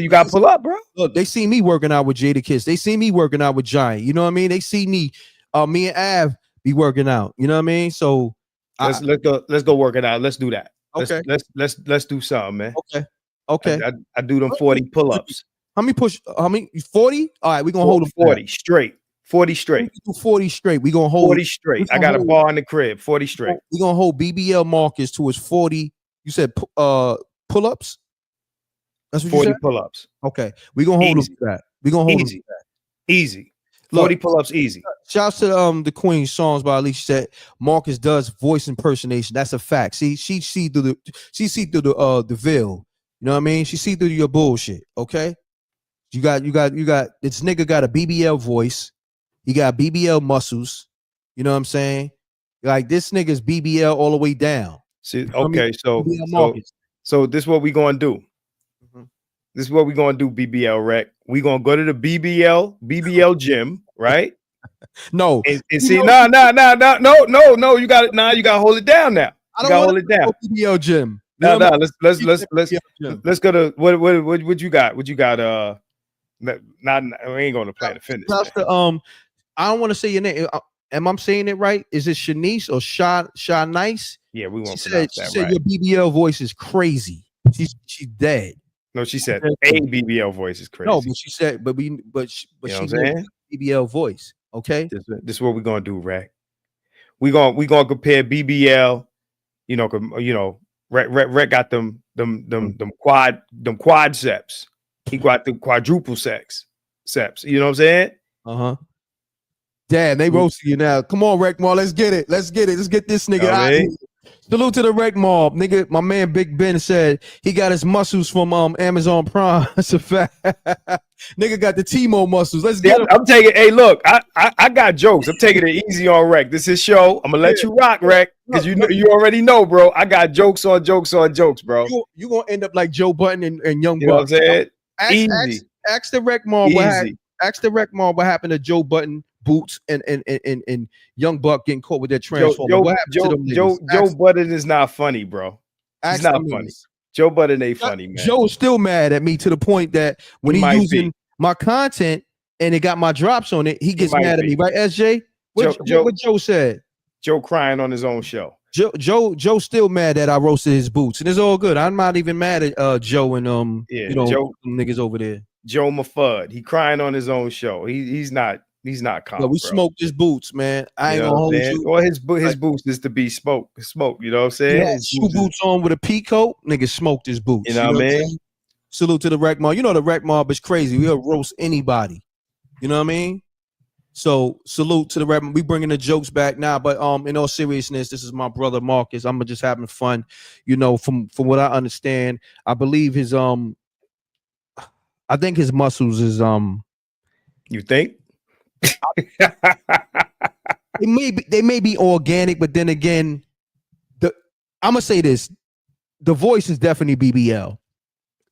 gotta pull up, bro. Look, they see me working out with Jada Kiss. They see me working out with Giant. You know what I mean? They see me and Av be working out. You know what I mean? So let's go work it out. Let's do that. Okay. Let's do something, man. Okay. I do them 40 pull-ups. How many 40? All right, we're gonna hold them 40 straight. 40 straight. 40 straight. We gonna hold 40 straight. I got a bar in the crib. 40 straight. We gonna hold BBL Marcus to his 40. You said pull-ups? That's what 40 you said? pull-ups. Okay. We gonna hold him to that. We gonna hold him to that. Easy. 40 pull-ups easy. Shouts to the Queen songs by Alicia said Marcus does voice impersonation. That's a fact. See, she see through the veil. You know what I mean? She see through your bullshit. Okay. You got this nigga got a BBL voice. He got BBL muscles. You know what I'm saying? Like this nigga's BBL all the way down. See, okay, so this is what we gonna do. This is what we're gonna do, BBL Rec. We're gonna go to the BBL gym, right? No. And see, no. You got it now. You gotta hold it down now. You gotta hold it down. BBL gym. No. Let's go to what you got? What you got? We ain't gonna play the finish. I don't want to say your name. Am I saying it right? Is it Shanice or Sha Nice? Yeah, we won't. She said your BBL voice is crazy. She's dead. No, she said a BBL voice is crazy. No, but she said, but she said BBL voice. Okay, this is what we're gonna do, Rack. We gonna compare BBL. You know, Rack got them quadriceps. He got the quadruple seps. You know what I'm saying? Damn, they roasting you now. Come on, Rec Mob, let's get it. Let's get this nigga out of here. Salute to the Rec Mob, nigga. My man Big Ben said he got his muscles from Amazon Prime. That's a fact. Nigga got the Timo muscles. Let's get him. I'm taking. Hey, look, I got jokes. I'm taking it easy on Rec. This is show. I'm gonna let you rock, Rec, because you already know, bro. I got jokes on jokes on jokes, bro. You gonna end up like Joe Button and Young Buck. You know what I'm saying? Easy. Ask the Rec Mob what happened to Joe Button, Boots, and Young Buck getting caught with their transformer. What happened to them niggas? Joe Button is not funny, bro. He's not funny. Joe Button ain't funny, man. Joe's still mad at me to the point that when he's using my content and it got my drops on it, he gets mad at me, right? SJ, what Joe said? Joe crying on his own show. Joe still mad that I roasted his boots, and it's all good. I'm not even mad at Joe and Joe niggas over there. Joe Mafud, he crying on his own show. He's not calm. No, we smoked his boots, man. I ain't gonna hold you. Or his boots is to be smoke. You know what I'm saying? Shoe boots on with a pea coat, nigga smoked his boots. You know what I mean? Salute to the Rec Mob. You know the Rec Mob is crazy. We'll roast anybody. You know what I mean? So salute to the Rec Mob. We bringing the jokes back now, but in all seriousness, this is my brother Marcus. I'm just having fun. You know, from what I understand, I believe his I think his muscles is You think? they may be organic, but then again, I'm gonna say this: the voice is definitely BBL.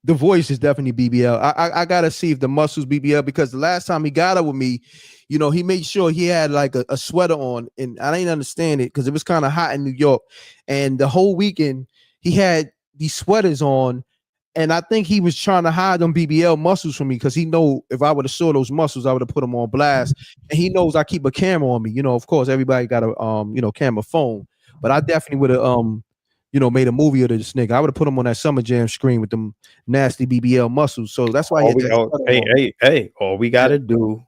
The voice is definitely BBL. I gotta see if the muscles BBL, because the last time he got up with me, you know, he made sure he had like a sweater on, and I didn't understand it because it was kind of hot in New York, and the whole weekend he had these sweaters on. And I think he was trying to hide them BBL muscles from me because he know if I would have saw those muscles, I would have put them on blast. And he knows I keep a camera on me. You know, of course, everybody got a camera phone, but I definitely would have made a movie of this nigga. I would have put him on that Summer Jam screen with them nasty BBL muscles. So that's why. Hey, all we gotta do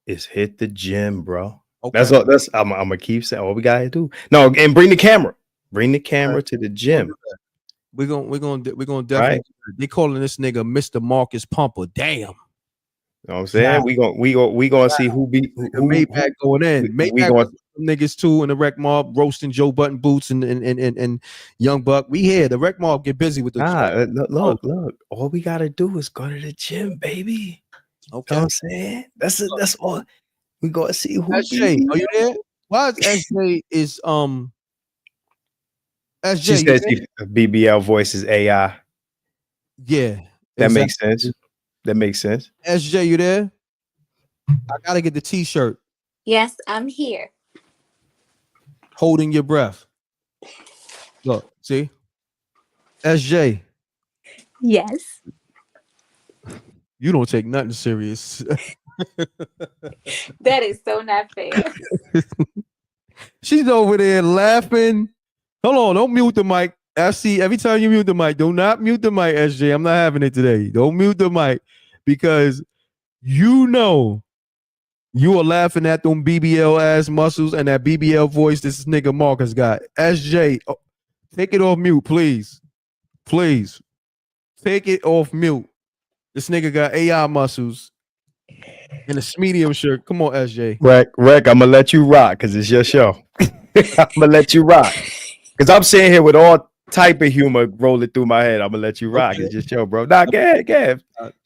is hit the gym, bro. Okay. That's all. I'm gonna keep saying all we gotta do. No, and bring the camera. Bring the camera to the gym. We're gonna definitely. Right. They calling this nigga Mr. Marcus Pumper. Damn. You know what I'm saying? We gonna see who Maybach going in. Maybach niggas too in the Rec Mob roasting Joe Button Boots and Young Buck. We here. The Rec Mob get busy with the look. All we gotta do is go to the gym, baby. Okay. You know what I'm saying? That's all. We gotta see who. SJ, are you there? Why is SJ is SJ? She says BBL voice is AI. Yeah, that makes sense. That makes sense. SJ, you there? I gotta get the t-shirt. Yes, I'm here. Holding your breath. Look, see? SJ. Yes. You don't take nothing serious. That is so not fair. She's over there laughing. Hold on, don't mute the mic. I see every time you mute the mic, do not mute the mic, SJ. I'm not having it today. Don't mute the mic because you know You are laughing at them BBL ass muscles and that BBL voice this nigga Marcus got. SJ, take it off mute, please. Please. Take it off mute. This nigga got AI muscles and a medium shirt. Come on, SJ. Rec, I'm gonna let you rock because it's your show. I'm gonna let you rock because I'm sitting here with all type of humor rolling through my head. I'm gonna let you rock. Okay. It's your show, bro. Nah, go ahead.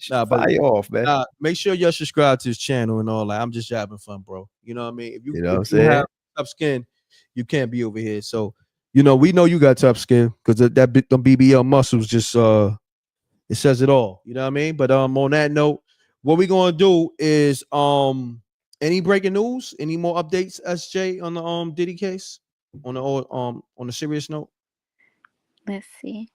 Fire off, man. Make sure you're subscribed to his channel and all that. I'm just having fun, bro. You know what I mean? If you know if you have tough skin, you can't be over here. So, you know, we know you got tough skin because them BBL muscles just it says it all. You know what I mean? But on that note, what we gonna do is any breaking news, any more updates, SJ, on the Diddy case? On the serious note. Let's see.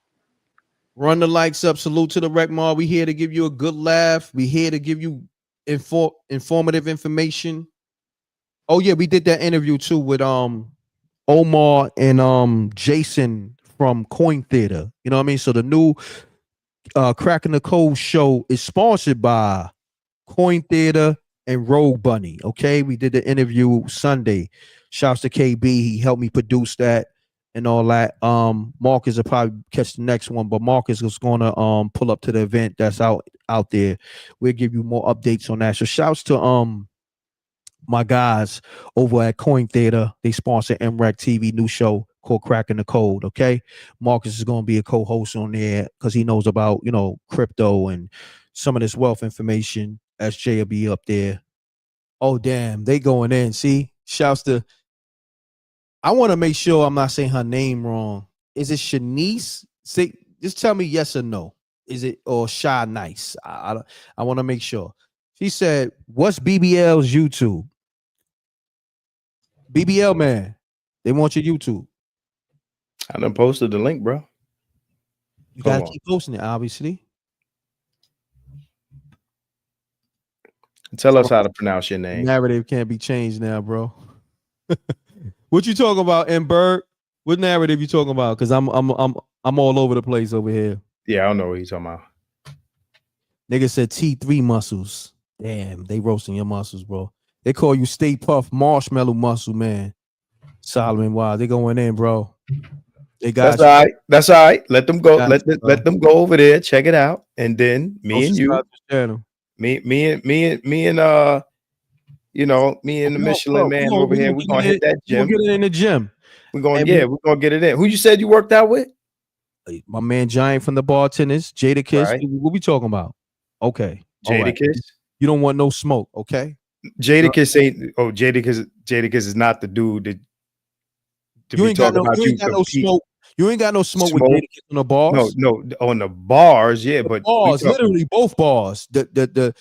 Run the likes up. Salute to the Rec Mob. We here to give you a good laugh. We here to give you informative information. Oh yeah, we did that interview too with Omar and Jason from Coin Theater. You know what I mean? So the new Cracking the Code show is sponsored by Coin Theater and Rogue Bunny. Okay, we did the interview Sunday. Shouts to KB. He helped me produce that and all that. Marcus will probably catch the next one, but Marcus is gonna pull up to the event that's out there. We'll give you more updates on that. So shouts to my guys over at Coin Theater. They sponsor MRecktv new show called Cracking the Code. Okay, Marcus is gonna be a co-host on there because he knows about, you know, crypto and some of this wealth information. SJ will be up there. Oh damn, they going in. See, shouts to. I want to make sure I'm not saying her name wrong. Is it Shanice? Say, just tell me yes or no. Is it or Shy Nice? I want to make sure. She said, "What's BBL's YouTube?" BBL man, they want your YouTube. I done posted the link, bro. You gotta keep posting it, obviously. Tell us how to pronounce your name. Narrative can't be changed now, bro. What you talking about, M.Reck? What narrative you talking about? Because I'm all over the place over here. Yeah, I don't know what you're talking about. Nigga said T3 muscles. Damn, they roasting your muscles, bro. They call you Stay Puff Marshmallow Muscle Man. Solomon, wow, they going in, bro. They got That's all right. That's all right. Let them go. Let them go over there. Check it out, and then me and you, me and you know, me and the Michelin man over here, we're gonna hit that gym. We're gonna get it in the gym. We're gonna get it in. Who you said you worked out with? My man Giant from the Bartenders, Jadakiss. Right. What we talking about? Okay. Jadakiss. Right. You don't want no smoke, okay? Jadakiss ain't. Oh, Jadakiss is not the dude that. You ain't got no smoke. You ain't got no smoke with Jadakiss on the bars. No, on the bars, yeah, but bars, literally both bars. The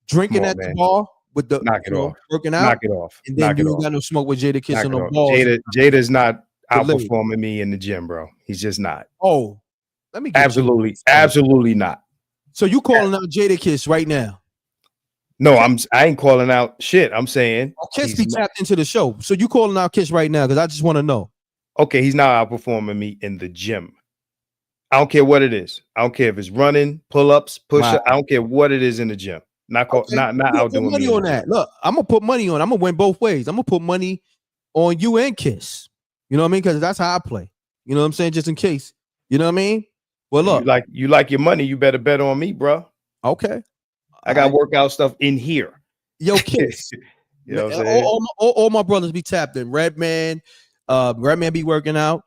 drinking at the bar with the knock it off, working out, knock it off, and then you ain't got no smoke with Jadakiss on the bars. Jada's not outperforming me in the gym, bro. He's just not. Oh, let me get absolutely not. So you calling out Jadakiss right now? No, I ain't calling out shit. I'm saying Kiss be tapped into the show. So you calling out Kiss right now because I just want to know. Okay, he's not outperforming me in the gym. I don't care what it is. I don't care if it's running, pull-ups, push-ups. I don't care what it is in the gym. Not outdoing money me on that. Look, I'm gonna put money on. I'm gonna win both ways. I'm gonna put money on you and Kiss. You know what I mean? Because that's how I play. You know what I'm saying? Just in case. You know what I mean? Well, look, you like your money. You better bet on me, bro. Okay. I got workout stuff in here. Yo, Kiss. You know what I'm saying? All my brothers be tapped in. Redman be working out.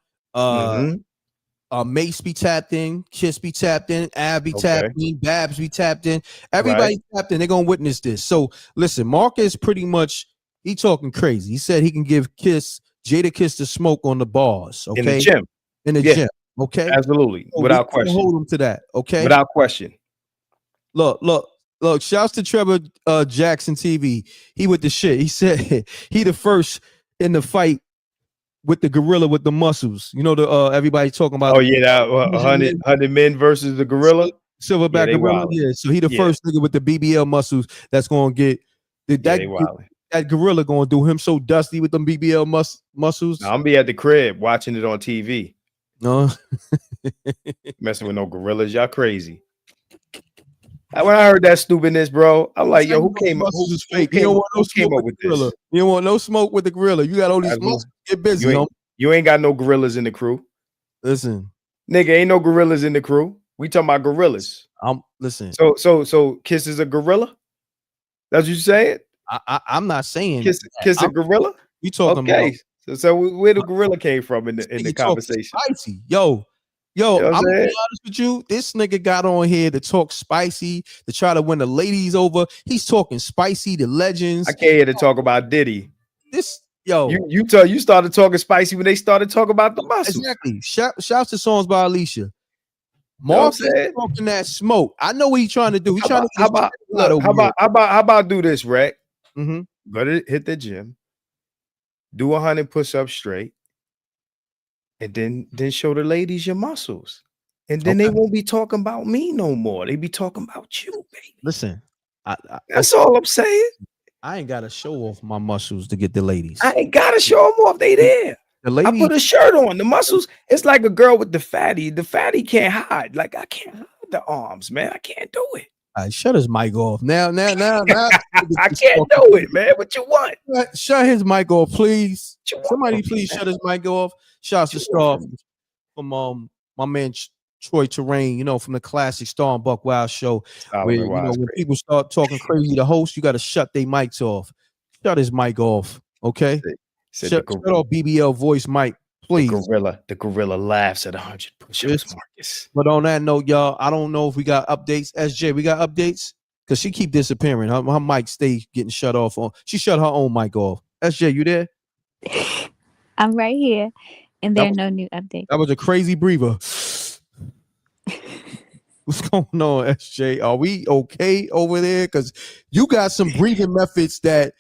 Mace be tapped in. Kiss be tapped in. Av be tapped in. Babs be tapped in. Everybody tapped in. They're gonna witness this. So listen, Marcus pretty much he talking crazy. He said he can give Jadakiss the smoke on the bars. Okay, in the gym. Gym. Okay, absolutely, so without question. Hold him to that. Okay, without question. Look, shouts to Trevor Jackson TV. He with the shit. He said he the first in the fight with the gorilla with the muscles. You know, the everybody talking about. Oh yeah, that 100 men versus the gorilla. Silverback gorilla. Yeah, so he the first nigga with the BBL muscles that's gonna get that gorilla gonna do him so dusty with them BBL muscles. Now, I'm gonna be at the crib watching it on TV. No, messing with no gorillas. Y'all crazy. When I heard that stupidness, bro, I'm like, yo, who came up? Muscles is Who fake. You came? don't want no Who came smoke up with with the gorilla. this? You don't want no smoke with the gorilla. You got all these muscles. Get busy, homie. You ain't got no gorillas in the crew. Listen, nigga, ain't no gorillas in the crew. We talking about gorillas. Listen. So Kiss is a gorilla. That's what you saying? I'm not saying Kiss a gorilla. You talking about? So where the gorilla came from in the conversation? Spicy, yo. You know I'm gonna be saying? honest with you. This nigga got on here to talk spicy, to try to win the ladies over. He's talking spicy, the legends. I came here to talk about Diddy. You started talking spicy when they started talking about the muscles. Exactly. Shouts to songs by Alicia. Mark is talking that smoke. I know what he's trying to do. He's trying to get how about do this, Reck? Mm-hmm. Go to hit the gym, do 100 push-ups straight, and then show the ladies your muscles. And then they won't be talking about me no more. They be talking about you, baby. Listen, that's all I'm saying. I ain't gotta show off my muscles to get the ladies. I ain't gotta show them off. They there. The lady, I put a shirt on. The muscles, it's like a girl with the fatty. The fatty can't hide. Like I can't hide the arms, man. I can't do it. All right, shut his mic off. Now. I can't do it, man. What you want? Shut his mic off, please. Somebody please shut his mic off. Shouts to Star from my man Troy Terrain, from the classic Star and Buck Wild show. Where when people start talking crazy, the host, you got to shut their mics off. Shut his mic off, okay? Shut off BBL voice mic, please. The gorilla laughs at 100 push-ups, Marcus. But on that note, y'all, I don't know if we got updates. SJ, we got updates? Because she keep disappearing. Her mic stay getting shut off. She shut her own mic off. SJ, you there? I'm right here, and there are no new updates. That was a crazy breather. What's going on, SJ? Are we okay over there? Because you got some breathing methods that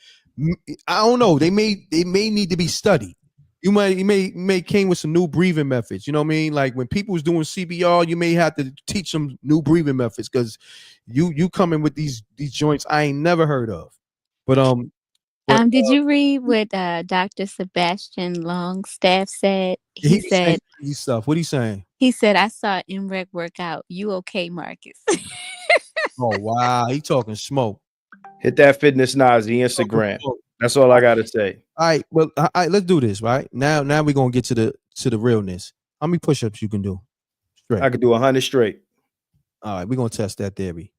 I don't know. They may need to be studied. You may came with some new breathing methods. You know what I mean? Like when people was doing CPR, you may have to teach them new breathing methods because you coming with these joints I ain't never heard of. But did you read what Dr. Sebastian Longstaff said? He said these stuff. What he saying? He said, "I saw M.Reck work out. You okay, Marcus?" Oh wow, he talking smoke. Hit that Fitness Nazi Instagram. That's all I gotta say. All right, well, all right, let's do this. Right now we're gonna get to the realness. How many push-ups you can do? Straight. I could do 100 straight. All right, we're gonna test that theory.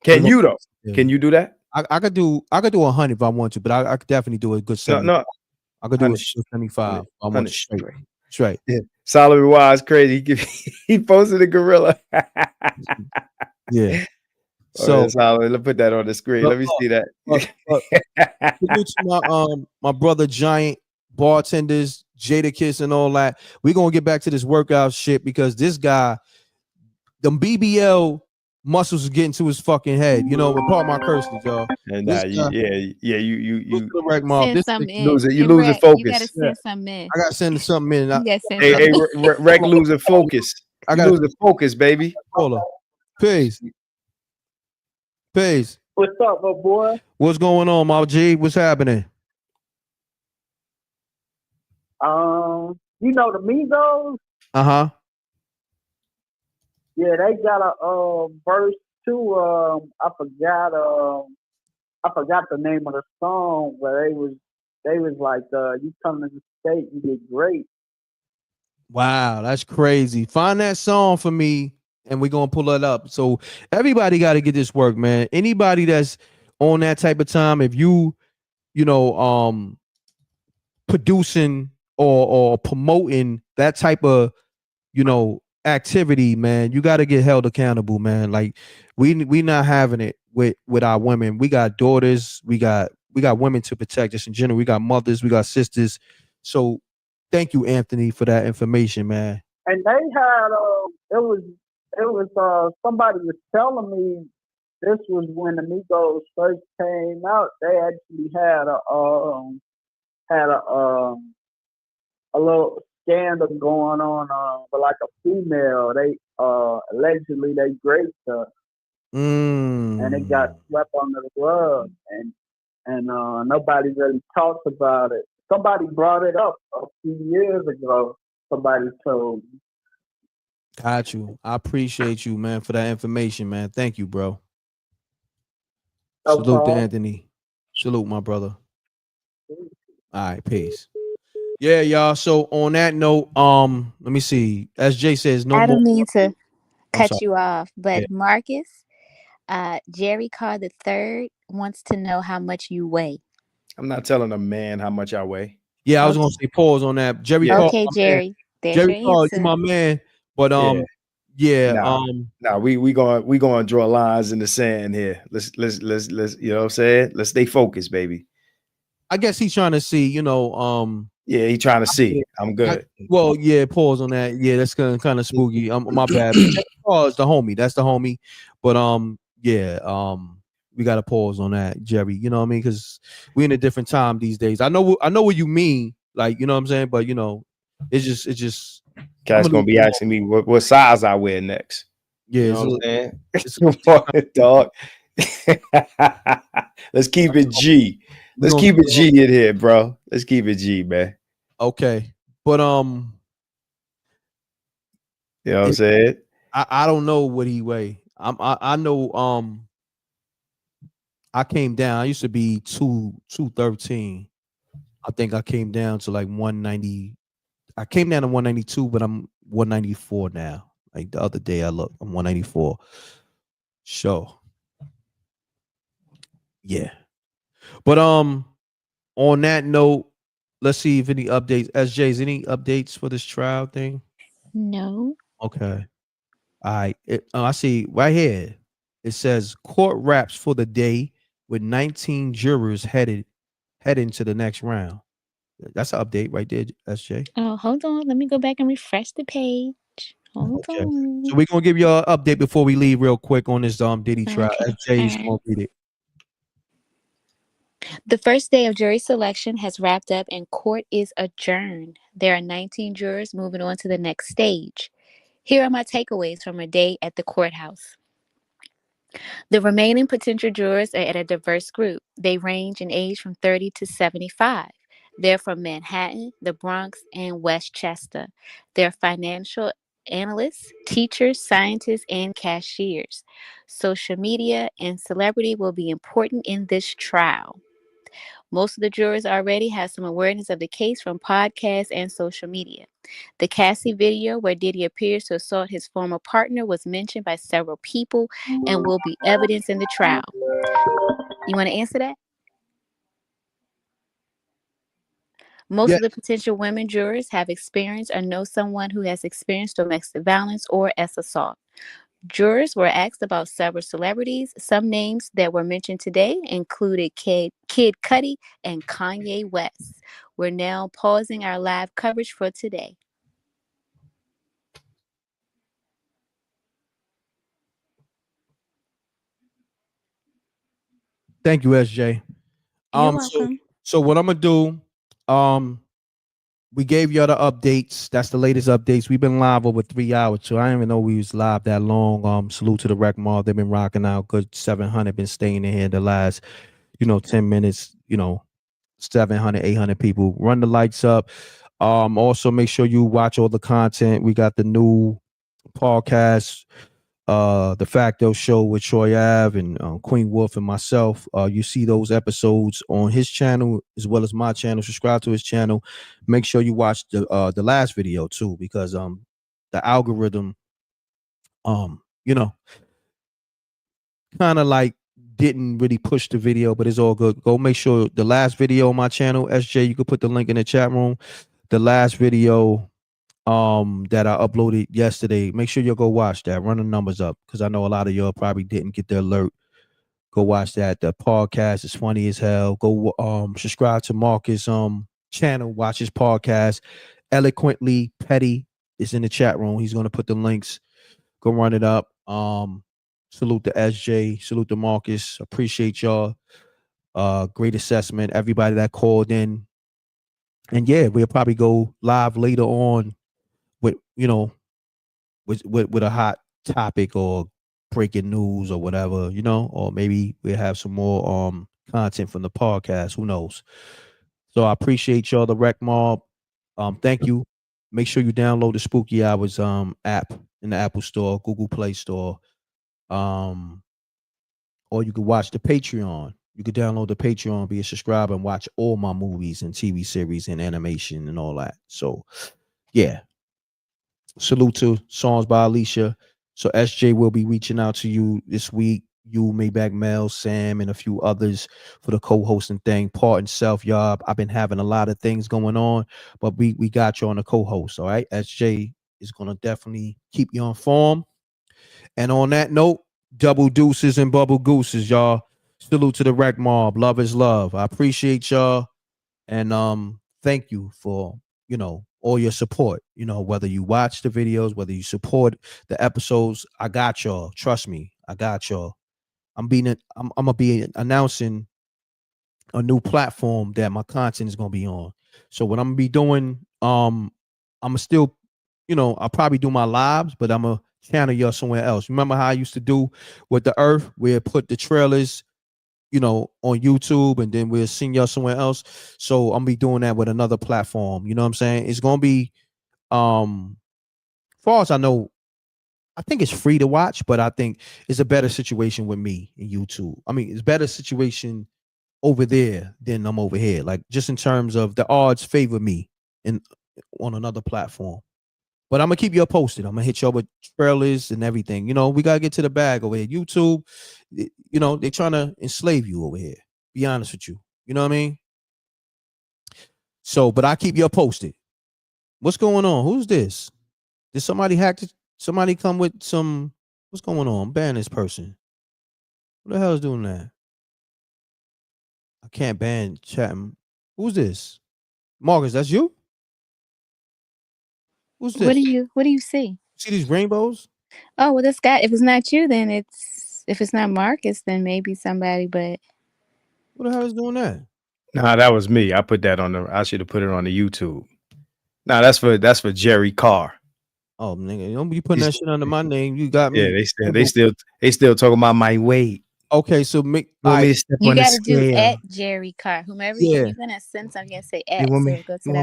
Can you though? Can you do that? I could do 100 if I want to, but I could definitely do a good 70. No, I could do a 75. I want straight. Straight. Yeah. Solomon Wise crazy. He posted a gorilla. Yeah. So Solomon, let's put that on the screen. Let me see that. My brother Giant, bartenders, Jadakiss, and all that. We're gonna get back to this workout shit because this guy, the BBL muscles is getting to his fucking head. Part of my curses, y'all. And you right, Mom. You losing focus. You gotta send something in. I gotta send something in. Hey, Reck losing focus. I got losing focus, baby. Hold on. Peace. What's up, my boy? What's going on, my G? What's happening? The Migos. Yeah, they got a verse too. I forgot the name of the song, where they was like, "You come to the state, you get great." Wow, that's crazy. Find that song for me, and we're gonna pull it up. So everybody got to get this work, man. Anybody that's on that type of time, if you producing or promoting that type of activity, man, you got to get held accountable, man. Like we not having it with our women. We got daughters, we got women to protect us in general. We got mothers, we got sisters. So thank you, Anthony, for that information, man. And they had it was somebody was telling me this was when the Migos first came out. They actually had a little scandal going on with like a female. They allegedly they raped her, and it got swept under the rug, and nobody really talked about it. Somebody brought it up a few years ago. Somebody told me. Got you. I appreciate you, man, for that information, man. Thank you, bro. No Salute to problem. Anthony. Salute, my brother. All right, peace. Yeah, y'all. So on that note, let me see. As Jay says, no I more. don't mean to I'm sorry. cut you off, Yeah. but Marcus, Jerry Carr the third wants to know how much you weigh. I'm not telling a man how much I weigh. Yeah, I was Okay, gonna say pause on that. Jerry Yeah. Carr, okay, my man. Jerry. There's Jerry your Carr, you answer. my man. But Yeah. yeah, Nah, we going to draw lines in the sand here. Let's you know what I'm saying? Let's stay focused, baby. I guess he's trying to see, Yeah, he trying to see. I'm good. well, yeah, pause on that. Yeah, that's kind of spooky. My bad. But Jerry Carr is the homie. That's the homie. But yeah, we got to pause on that, Jerry. You know what I mean? Because we're in a different time these days. I know what you mean. Like, you know what I'm saying? But it's just. Cat's gonna be asking me what size I wear next. Yeah, You know what I'm it's saying? Dog. Let's keep it G. Let's keep it G in here, bro. Let's keep it G, man. Okay. But you know what I'm saying? I don't know what he weigh. I know I came down. I used to be 213. I think I came down to like 190. I came down to 192, but I'm 194 now. Like the other day I looked, I'm 194. So yeah. But on that note, let's see if any updates. SJ's any updates for this trial thing? No. Okay. All right. I see right here. It says court wraps for the day with 19 jurors heading to the next round. That's an update right there, SJ. Oh, hold on. Let me go back and refresh the page. Hold Okay. on. So we're gonna give you an update before we leave real quick on this Diddy trial. Okay. SJ's All right. gonna read it. The first day of jury selection has wrapped up and court is adjourned. There are 19 jurors moving on to the next stage. Here are my takeaways from a day at the courthouse. The remaining potential jurors are at a diverse group. They range in age from 30 to 75. They're from Manhattan, the Bronx, and Westchester. They're financial analysts, teachers, scientists, and cashiers. Social media and celebrity will be important in this trial. Most of the jurors already have some awareness of the case from podcasts and social media. The Cassie video where Diddy appears to assault his former partner was mentioned by several people and will be evidence in the trial. You want to answer that? Most Yeah. of the potential women jurors have experienced or know someone who has experienced domestic violence or assault. Jurors were asked about several celebrities. Some names that were mentioned today included Kid Cudi and Kanye West. We're now pausing our live coverage for today. Thank you, SJ. You're welcome. So what I'm gonna do, we gave y'all the updates. That's the latest updates. We've been live over 3 hours, so I didn't even know we was live that long. Salute to the Rec Mob. They've been rocking out. Good 700 been staying in here the last, 10 minutes. 700, 800 people. Run the lights up. Also make sure you watch all the content. We got the new podcast, the Facto Show with Troy Ave and Queen Wolf and myself. You see those episodes on his channel as well as my channel. Subscribe to his channel. Make sure you watch the last video too, because the algorithm kind of like didn't really push the video, but it's all good. Go make sure the last video on my channel, SJ, you could put the link in the chat room. The last video that I uploaded yesterday, make sure you'll go watch that. Run the numbers up, because I know a lot of y'all probably didn't get the alert. Go watch that. The podcast is funny as hell. Go subscribe to Marcus channel, watch his podcast. Eloquently Petty is in the chat room. He's gonna put the links. Go run it up. Salute to SJ, salute to Marcus. Appreciate y'all. Great assessment. Everybody that called in. And yeah, we'll probably go live later on with with a hot topic or breaking news or whatever, or maybe we'll have some more content from the podcast. Who knows? So I appreciate y'all, the Rec Mob. Thank you. Make sure you download the Spooky Hours app in the Apple Store, Google Play Store. Or you could watch the Patreon. You could download the Patreon, be a subscriber, and watch all my movies and TV series and animation and all that. So, yeah. Salute to Songs by Alicia. So SJ will be reaching out to you this week. You, Maybach Mel, Sam, and a few others for the co-hosting thing. Part and self, y'all. I've been having a lot of things going on, but we got you on the co-host. All right. SJ is gonna definitely keep you on form. And on that note, double deuces and bubble gooses, y'all. Salute to the Rec Mob. Love is love. I appreciate y'all. And thank you for, you know, all your support. You know, whether you watch the videos, whether you support the episodes, I got y'all. Trust me, I got y'all. I'm gonna be announcing a new platform that my content is gonna be on. So what I'm gonna be doing, I'm gonna still, you know, I'll probably do my lives, but I'm gonna channel y'all somewhere else. Remember how I used to do with the Earth, where I put the trailers, you know, on YouTube, and then we'll send y'all somewhere else. So I'm gonna be doing that with another platform. You know what I'm saying? It's gonna be, far as I know, I think it's free to watch, but I think it's a better situation with me and YouTube. I mean, it's a better situation over there than I'm over here. Like, just in terms of the odds favor me on another platform. But I'm gonna keep you posted. I'm gonna hit y'all with trailers and everything. You know, we gotta get to the bag over here. YouTube, you know, they're trying to enslave you over here. Be honest with you. You know what I mean? So, but I keep you posted. What's going on? Who's this? Did somebody hack it? Somebody come with some, what's going on? Ban this person. Who the hell is doing that? I can't ban chatting. Who's this? Marcus, that's you? Who's this? What do you see? See these rainbows? Oh, well, this guy, if it's not you, then if it's not Marcus, then maybe somebody, but. Who the hell is doing that? Nah, that was me. I put that on I should have put it on the YouTube. Nah, that's for Jerry Carr. Oh, nigga, don't be putting that shit under my name. You got me. Yeah, they still talking about my weight. Okay, so You got to do at Jerry Carr. Whomever you're gonna send something, you say at. You want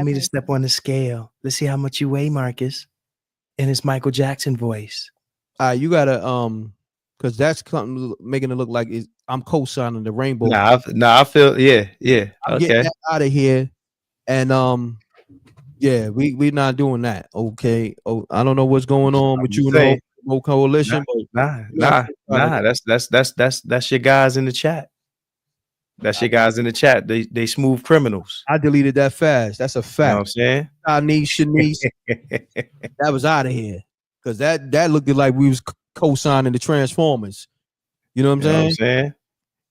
me to step on the scale? Let's see how much you weigh, Marcus. In his Michael Jackson voice. You gotta because that's making it look like I'm co-signing the rainbow. Nah, I feel I'm getting that out of here, and yeah, we're not doing that. Okay. Oh, I don't know what's going on with you and the coalition. Nah. That's your guys in the chat. That's your guys in the chat. They smooth criminals. I deleted that fast. That's a fact. You know what I'm saying? Shanice, that was out of here. Because that looked like we was co-signing the Transformers. You know what I'm saying?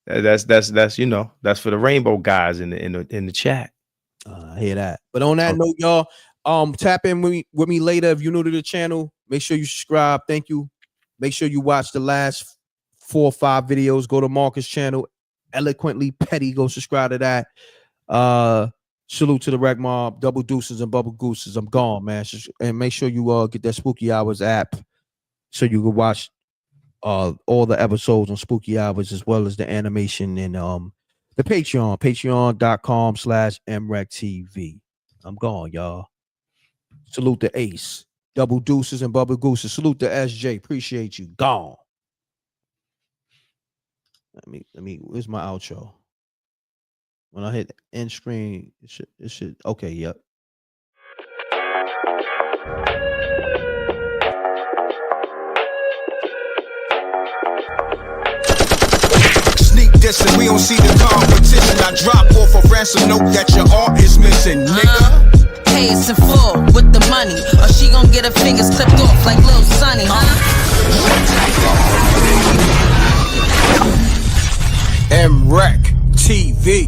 That's you know, that's for the rainbow guys in the chat. I hear that. But on that note, y'all, tap in with me later. If you're new to the channel, make sure you subscribe. Thank you. Make sure you watch the last 4 or 5 videos. Go to Marcus' channel, Eloquently Petty. Go subscribe to that. Salute to the Rec Mob, double deuces and bubble gooses. I'm gone, man. And make sure you get that Spooky Hours app so you can watch all the episodes on Spooky Hours, as well as the animation and the patreon.com/MRecktv. I'm gone, y'all. Salute to Ace, double deuces and bubble gooses. Salute to SJ. Appreciate you. Gone. Let me. Where's my outro? When I hit end screen, it should. Okay, yep. Sneak dissing, we don't see the competition. I drop off a ransom note that your art is missing, nigga. Pay us in full with the money, or she gon' get her fingers clipped off like Lil Sonny, MRecktv.